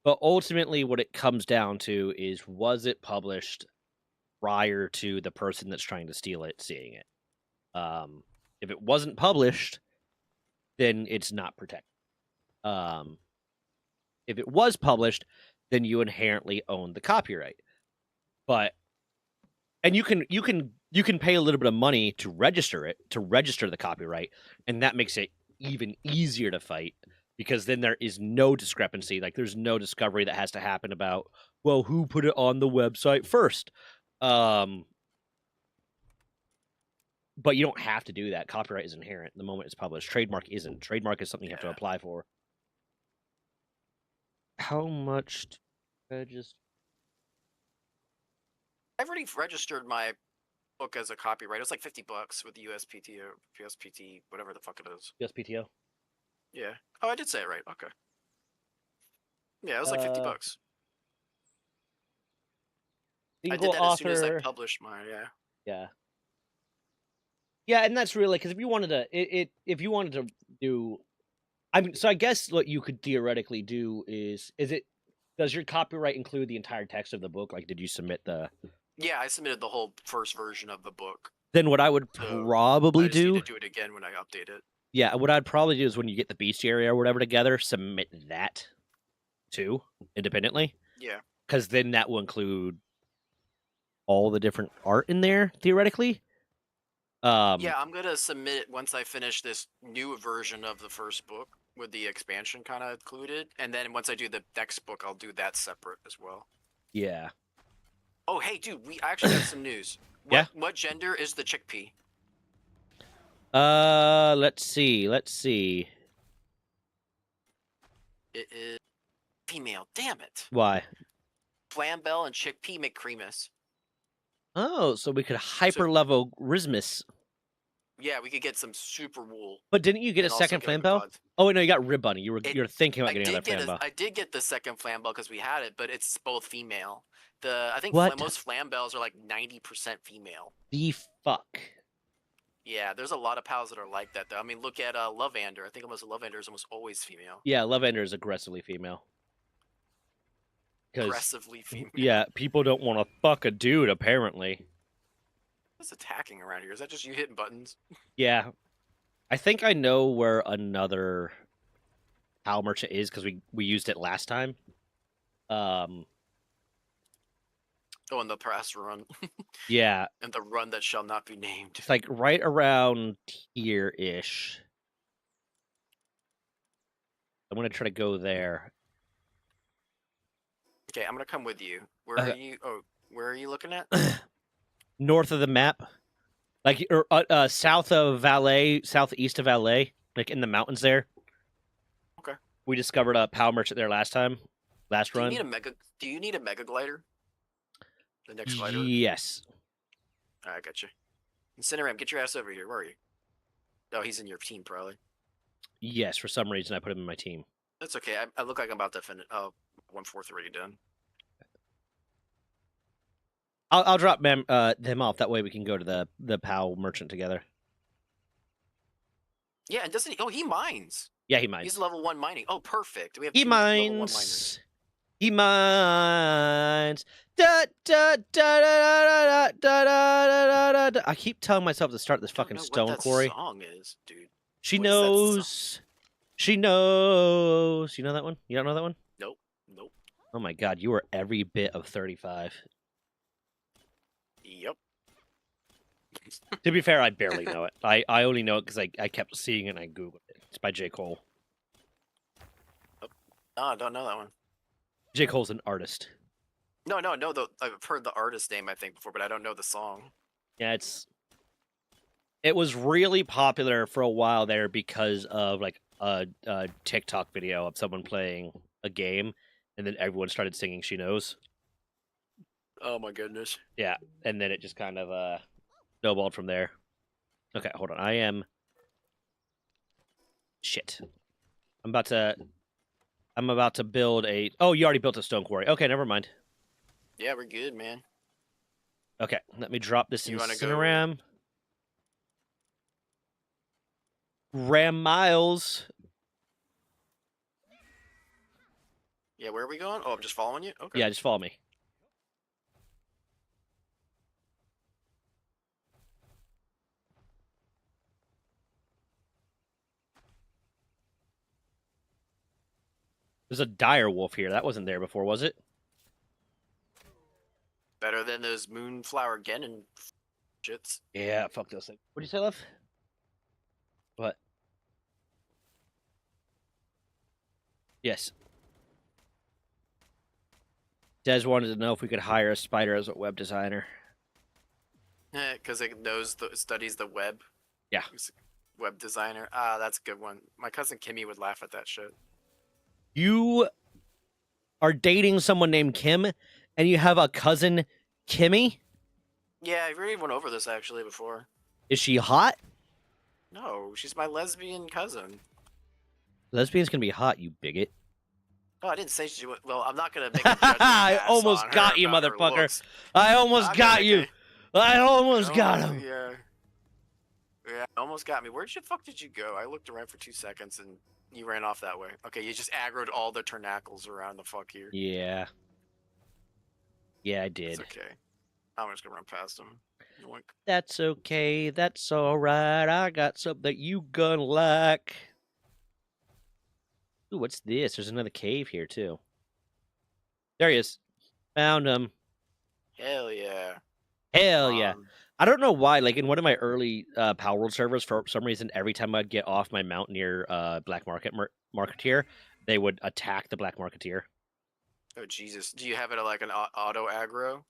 ultimately, what it comes down to is, was it published prior to the person that's trying to steal it seeing it? If it wasn't published, then it's not protected. If it was published, then you inherently own the copyright. And you can pay a little bit of money to register the copyright, and that makes it even easier to fight. because then there is no discrepancy. Like there's no discovery that has to happen about, well, who put it on the website first. But you don't have to do that. Copyright is inherent the moment it's published. Trademark isn't. Trademark is something you have to Yeah. apply for. How much to register? I've already registered my book as a copyright. It was like $50 with the USPT or USPT, whatever the fuck it is. USPTO? Yeah. Oh, I did say it right. Okay. Yeah, it was like $50. I Single did that as soon as I author. published mine. Yeah. Yeah. Yeah, and that's really because if you wanted to, if you wanted to do, I mean, so I guess what you could theoretically do is it does your copyright include the entire text of the book? Like, did you submit the? Yeah, I submitted the whole first version of the book. Then what I would So probably I just need do, to do it again when I update it. yeah, what I'd probably do is when you get the bestiary or whatever together, submit that too independently, Yeah. because then that will include all the different art in there theoretically. Yeah, I'm gonna submit it once I finish this new version of the first book with the expansion kind of included, and then once I do the next book, I'll do that separate as well. Yeah. Oh, hey, dude, we actually got some news. Yeah? What gender is the chickpea? Let's see. It is female. Damn it. Why? Flambell and chickpea McCreamus. Oh, so we could hyper level Rismus. Yeah, we could get some super wool. But didn't you get a and also second get Flambell? Gods. Oh wait, no, you got Rib Bunny. You were thinking about I getting did another get Flambell. I did get the second Flambell because we had it, but it's both female. I think What? most Flambells are like 90% female. The fuck? Yeah, there's a lot of pals that are like that though. I mean, look at Lovander. I think almost Lovander is almost always female. Yeah, Lavender is aggressively female. Aggressively female. Yeah, people don't want to fuck a dude apparently. What's attacking around here? Is that just you hitting buttons? Yeah, I think I know where another PAL merchant is because we used it last time. Oh, and the press run. Yeah, And the run that shall not be named. it's like right around here-ish. I'm gonna try to go there. Okay, I'm gonna come with you. Where are you? Oh, where are you looking at? North of the map, like south of Valet, southeast of Valet, like in the mountains there. Okay. We discovered a PAL merchant there last run. Do you need a mega glider? The next glider? Yes. Alright, I got you. Incineram, get your ass over here. Where are you? Oh, he's in your team, probably. Yes, for some reason I put him in my team. That's okay. I look like I'm about to finish. Oh, 1/4 already done. I'll drop them off. That way we can go to the PAL merchant together. Yeah, and doesn't he? Oh, he mines. Yeah, he mines. He's level 1 mining. Oh, perfect. We have He two level 1 miners. mines. He mines. Da, da, da, da, da, da, da, da, da. I keep telling myself to start this fucking stone quarry. What that song is, dude. She What is that knows. She knows. You know that one? You don't know that one? Nope. Oh my god, you are every bit of 35. Yep. To be fair, I barely know it. I only know it because I kept seeing it and I Googled it. It's by J. Cole. Oh, I don't know that one. J. Cole's an artist. No. I've heard the artist name, I think, before, but I don't know the song. Yeah, it was really popular for a while there because of like a TikTok video of someone playing a game, and then everyone started singing "She Knows." Oh my goodness. Yeah, and then it just kind of snowballed from there. Okay, hold on. I am shit. I'm about to build a. Oh, you already built a stone quarry. Okay, never mind. Yeah, we're good, man. Okay, let me drop this You wanna go- Incineram. Ram Miles. Yeah, where are we going? Oh, I'm just following you? Okay. Yeah, just follow me. There's a dire wolf here. That wasn't there before, was it? Better than those Moonflower Genin shits. Yeah, fuck those things. What did you say, love? What? Yes. Des wanted to know if we could hire a spider as a web designer. Because it studies the web. Yeah. It's a web designer. Ah, that's a good one. My cousin Kimmy would laugh at that shit. You are dating someone named Kim, and you have a cousin, Kimmy? Yeah, I already went over this actually before. Is she hot? No, she's my lesbian cousin. Lesbians can be hot, you bigot. No, I didn't say she was. Well, I'm not gonna make a judgment I pass almost on her got you, about her motherfucker. looks. I almost I'm gonna got make you. I almost got him. Yeah. Yeah, almost got me. Where the fuck did you go? I looked around for 2 seconds and you ran off that way. Okay, you just aggroed all the turnacles around the fuck here. Yeah. Yeah, I did. It's okay. I'm just gonna run past him. Yoink. That's okay. That's all right. I got something that you gonna like. Ooh, what's this? There's another cave here too. There he is. Found him. Hell yeah. Hell yeah. I don't know why. Like in one of my early Power World servers, for some reason, every time I'd get off my mount near Black Marketeer, they would attack the Black Marketeer. Oh Jesus! Do you have it like an auto aggro?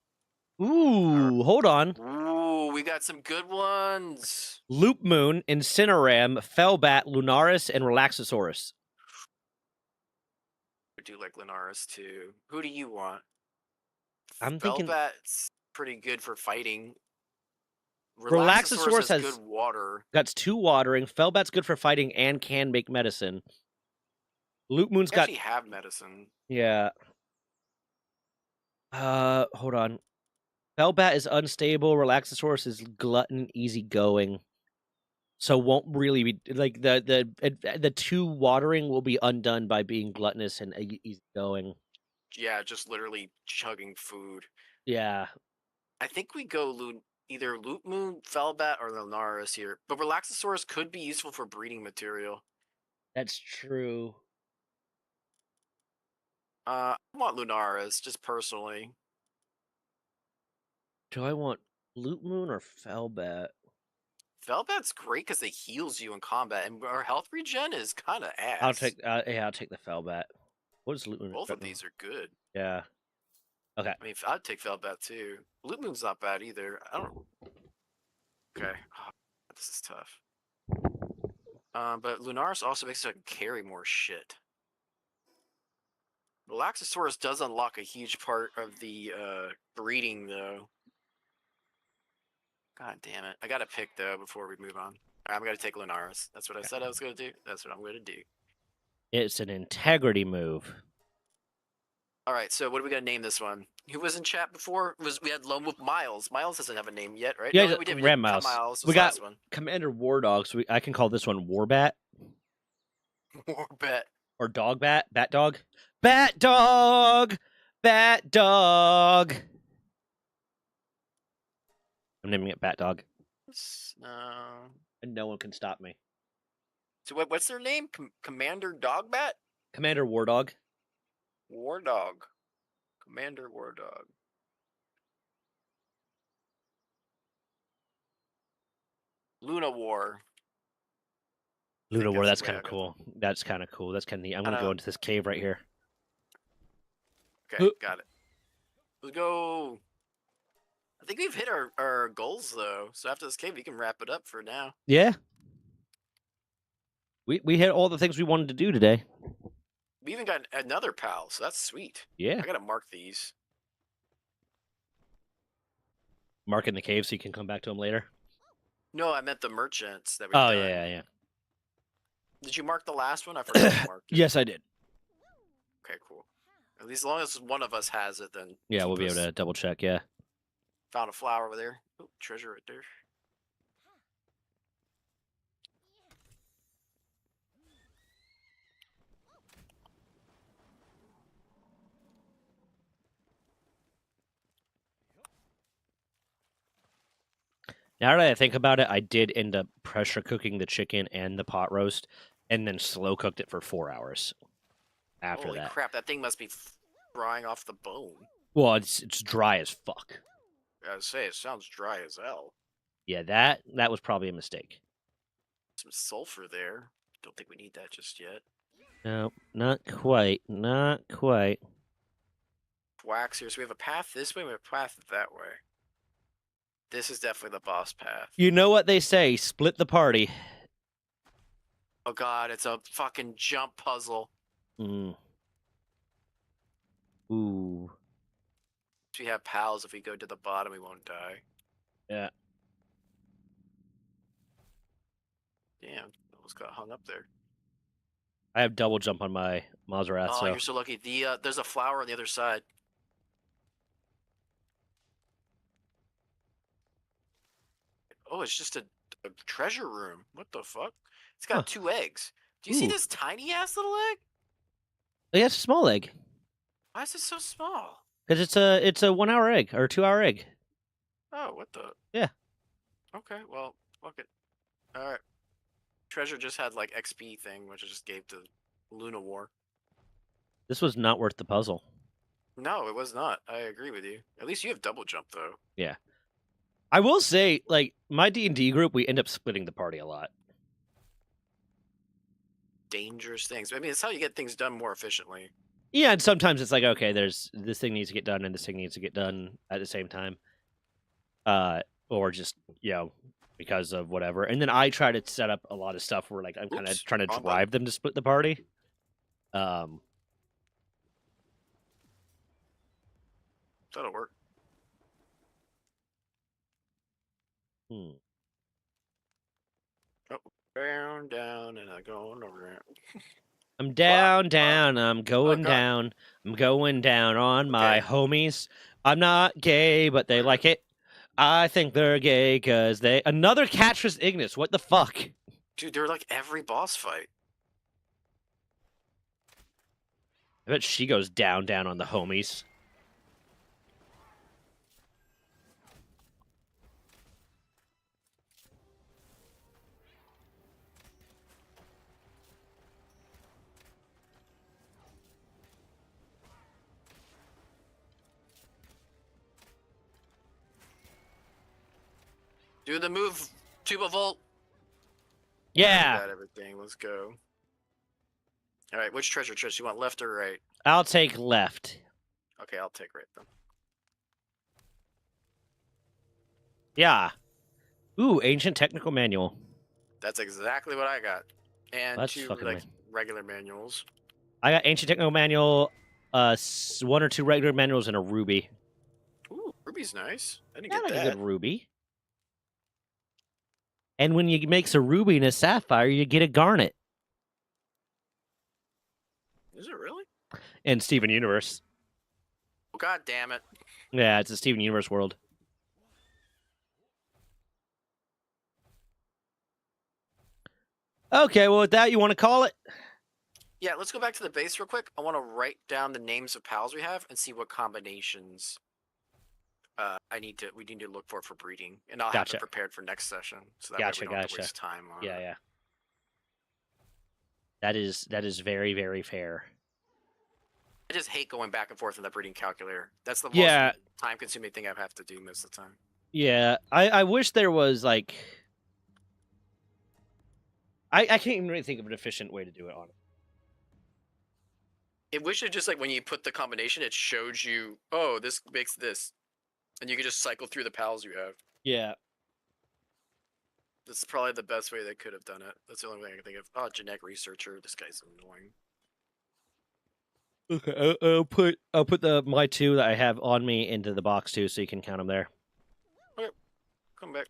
Ooh, hold on. Ooh, we got some good ones. Loop Moon, Incineram, Fellbat, Lunaris, and Relaxosaurus. I do like Lunaris too. Who do you want? I'm thinking Fellbat's pretty good for fighting. Relaxosaurus has good water. Got 2 watering. Fellbat's good for fighting and can make medicine. Loop Moon's got actually have medicine. Yeah. Hold on. Fellbat is unstable. Relaxosaurus is glutton, easygoing. So won't really be like the 2 watering will be undone by being gluttonous and easygoing. Yeah, just literally chugging food. Yeah. I think we go either Loop Moon, Fellbat, or Lunaris here. But Relaxosaurus could be useful for breeding material. That's true. I want Lunaris, just personally. Do I want Loop Moon or Fellbat? Fellbat's great because it heals you in combat, and our health regen is kind of ass. I'll take the Fellbat. What is Loop Moon? Both of these are good. Yeah. Okay. I mean, I'd take Fellbat too. Loop Moon's not bad either. I don't. Okay. Oh, this is tough. But Lunaris also makes it carry more shit. Relaxosaurus does unlock a huge part of the breeding, though. God damn it. I gotta pick, though, before we move on. I'm gonna take Lunaris. That's what I said I was gonna do. That's what I'm gonna do. It's an integrity move. Alright, so what are we gonna name this one? Who was in chat before? We had Lone Wolf Miles. Miles doesn't have a name yet, right? Yeah, no, we did. Ram Miles. We got one. Commander Wardog, so I can call this one Warbat. Warbat. Or Dogbat. Bat Dog. Bat Dog! Bat Dog! I'm naming it Bat Dog. No. And no one can stop me. So what's their name? Commander Dogbat? Commander Wardog. Wardog. Commander Wardog. Luna War. Luna War, that's kind of cool. That's kind of cool. That's kind of neat. I'm going to go into this cave right here. Okay, got it. Let's go. I think we've hit our goals, though. So after this cave, we can wrap it up for now. Yeah. We hit all the things we wanted to do today. We even got another pal, so that's sweet. Yeah. I got to mark these. Mark in the cave so you can come back to them later? No, I meant the merchants that we Oh, yeah. Did you mark the last one? I forgot to mark it. Yes, I did. Okay, cool. At least as long as one of us has it, then... Yeah, we'll be able to double check, yeah. Found a flower over there. Oh, treasure right there. Now that I think about it, I did end up pressure cooking the chicken and the pot roast, and then slow cooked it for 4 hours after Holy that. crap, that thing must be frying off the bone. Well, it's dry as fuck. I would say, it sounds dry as hell. Yeah, that was probably a mistake. Some sulfur there. Don't think we need that just yet. No, not quite. Not quite. Wax here. So we have a path this way, we have a path that way. This is definitely the boss path. You know what they say, split the party. Oh god, it's a fucking jump puzzle. Mm. Ooh. We have pals. If we go to the bottom, we won't die. Yeah. Damn, almost got hung up there. I have double jump on my Mazerath, Oh, so... you're so lucky. There's a flower on the other side. Oh, it's just a treasure room. What the fuck? It's got Huh. 2 eggs. Do you see Ooh. this tiny ass little egg? Oh, yeah, it's a small egg. Why is it so small? Because it's a 1 hour egg, or a 2 hour egg. Oh, what the? Yeah. Okay, well, fuck it. Alright. Treasure just had, like, XP thing, which I just gave to Luna War. This was not worth the puzzle. No, it was not. I agree with you. At least you have double jump, though. Yeah. I will say, like, my D&D group, we end up splitting the party a lot. Dangerous things. I mean, it's how you get things done more efficiently. Yeah, and sometimes it's like, okay, there's this thing needs to get done and this thing needs to get done at the same time. Or just, you know, because of whatever. And then I try to set up a lot of stuff where, like, I'm kind of Oops, trying to wrong drive them to split the party. That'll work. Hmm. Down, and I go on over it. I'm down, I'm going God. down. I'm going down on my Okay. homies. I'm not gay, but they like it. I think they're gay because they... Another Catris Ignis, what the fuck? Dude, they're like every boss fight. I bet she goes down on the homies. Do the move, Tuba Volt. Yeah, Got everything. Let's go. All right, which treasure chest you want, left or right? I'll take left. Okay, I'll take right then. Yeah. Ooh, ancient technical manual. That's exactly what I got. And That's 2 fucking like amazing. regular manuals. I got ancient technical manual, 1 or 2 regular manuals, and a ruby. Ooh, ruby's nice. I didn't I get like that. a good ruby. And when you mix a ruby and a sapphire, you get a garnet. Is it really? In Steven Universe. Oh, god damn it. Yeah, it's a Steven Universe world. Okay, well, with that, you want to call it? Yeah, let's go back to the base real quick. I want to write down the names of pals we have and see what combinations we need to look for breeding, and I'll have Gotcha. it prepared for next session, so that Gotcha, way we don't have to gotcha. waste time on Yeah, it. yeah. That is very, very fair. I just hate going back and forth in the breeding calculator. That's the Yeah. most time-consuming thing I have to do most of the time. Yeah, I wish there was, like... I can't even really think of an efficient way to do it on it. It wish it just like when you put the combination, it shows you, oh, this makes this, and you can just cycle through the pals you have. Yeah. That's probably the best way they could have done it. That's the only way I can think of. Oh, genetic researcher. This guy's annoying. Okay, I'll put my 2 that I have on me into the box too, so you can count them there. Okay, come back.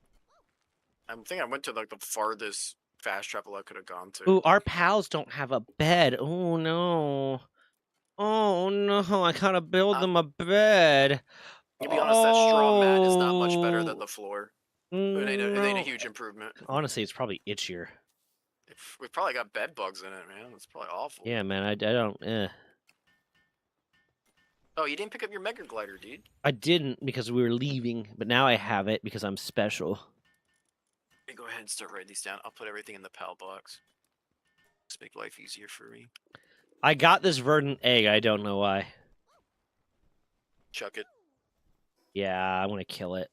I'm thinking I went to like the farthest fast travel I could have gone to. Ooh, our pals don't have a bed. Oh no. Oh no, I gotta build them a bed. To be honest, that straw mat is not much better than the floor. It ain't a huge improvement. Honestly, it's probably itchier. We've probably got bed bugs in it, man. It's probably awful. Yeah, man, I don't. Oh, you didn't pick up your Mega Glider, dude. I didn't because we were leaving, but now I have it because I'm special. Let me go ahead and start writing these down. I'll put everything in the pal box. Just make life easier for me. I got this verdant egg. I don't know why. Chuck it. Yeah, I want to kill it.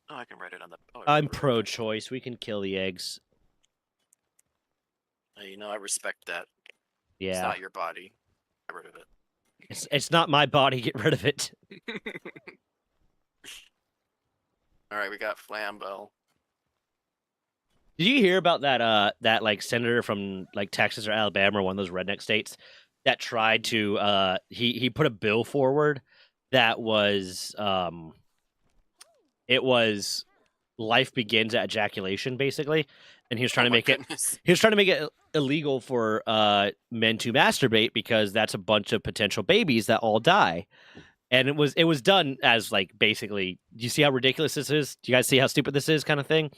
Oh, I can write it on the. Oh, I'm pro-choice. We can kill the eggs. I respect that. It's Yeah, not your body. Get rid of it. it's not my body. Get rid of it. All right, we got Flambeau. Did you hear about that like senator from like Texas or Alabama or one of those redneck states that tried to he put a bill forward that was it was life begins at ejaculation basically, and he was trying Oh to my make it goodness. he was trying to make it illegal for men to masturbate because that's a bunch of potential babies that all die. And it was done as like basically, do you see how ridiculous this is? Do you guys see how stupid this is kind of thing?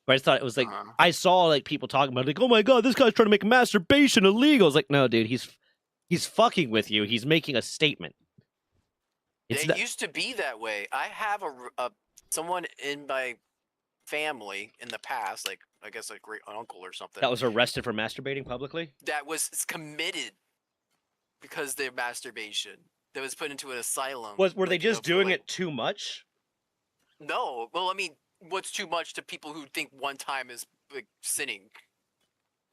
But I just thought it was like Uh-huh. I saw like people talking about it, like, oh my god, this guy's trying to make masturbation illegal. It's like, no, dude, he's fucking with you. He's making a statement. It's It not, used to be that way. I have someone in my family in the past, like I guess a great uncle or something, that was arrested for masturbating publicly. that was committed because their masturbation. That was put into an asylum. Were they like, you know, just for, doing like- it too much? No. Well, I mean, what's too much to people who think one time is like sinning?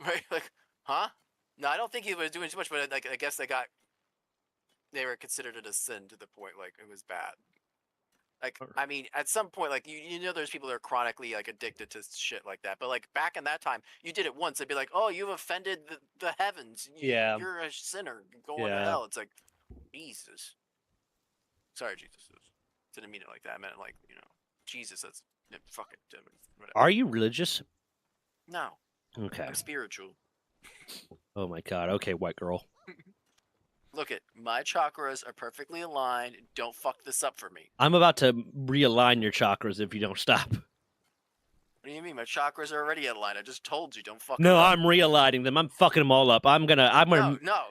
Right? Like, huh? No, I don't think he was doing too much, but like I guess they were considered it a sin to the point like it was bad. Like, I mean, at some point, like you know, there's people that are chronically like addicted to shit like that. But like back in that time, you did it once, they'd be like, "Oh, you've offended the heavens. Yeah. You're a sinner. Go to Yeah. hell." It's like, Jesus. Sorry, Jesus. Didn't mean it like that. I meant like, you know, Jesus. That's fuck it. Whatever. Are you religious? No, Okay. I'm spiritual. Oh my god. Okay, white girl. Look at my chakras are perfectly aligned. Don't fuck this up for me. I'm about to realign your chakras if you don't stop. What do you mean? My chakras are already aligned. I just told you. Don't fuck. No, it up. I'm realigning them. I'm fucking them all up. I'm gonna No.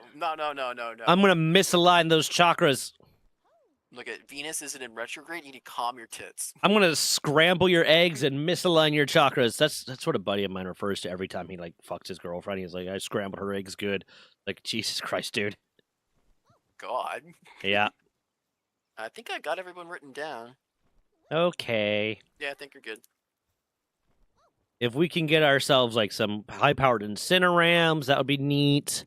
I'm gonna misalign those chakras. Look at Venus isn't in retrograde. You need to calm your tits. I'm gonna scramble your eggs and misalign your chakras. That's what a buddy of mine refers to every time he like fucks his girlfriend. He's like, I scrambled her eggs good. Like, Jesus Christ, dude. God. Yeah. I think I got everyone written down. Okay. Yeah, I think you're good. If we can get ourselves like some high-powered Incinerams, that would be neat.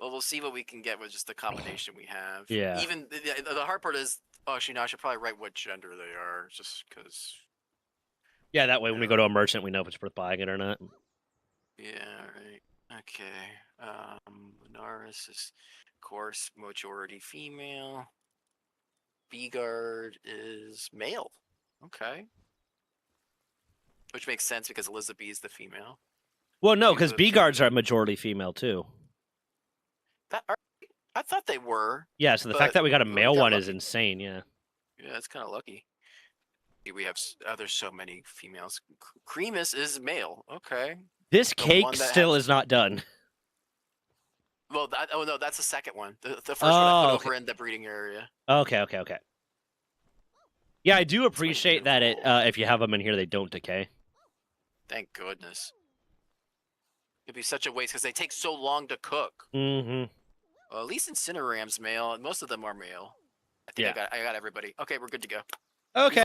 Well, we'll see what we can get with just the combination we have. Yeah. Even the hard part is, oh, actually, no, I should probably write what gender they are, just because. Yeah, that way when we go to a merchant, we know if it's worth buying it or not. Yeah. Right. Okay. Lunaris is, of course, majority female. Beegard is male. Okay. Which makes sense because Elizabeth is the female. Well, no, because Because- B-guards are a majority female too. I thought they were. Yeah, so the But fact that we got a we male got one is lucky. insane. Yeah. Yeah, it's kind of lucky. We have. There's so many females. Cremus is male. Okay. This The cake one that still has- is not done. Well, oh no, that's the second one. The first one I put Oh, over in the breeding area. Okay. Yeah, I do appreciate that it if you have them in here, they don't decay. Thank goodness. It'd be such a waste because they take so long to cook. Mm-hmm. Well, at least Incineram's male, and most of them are male. I think Yeah. I got everybody. Okay, we're good to go. Okay.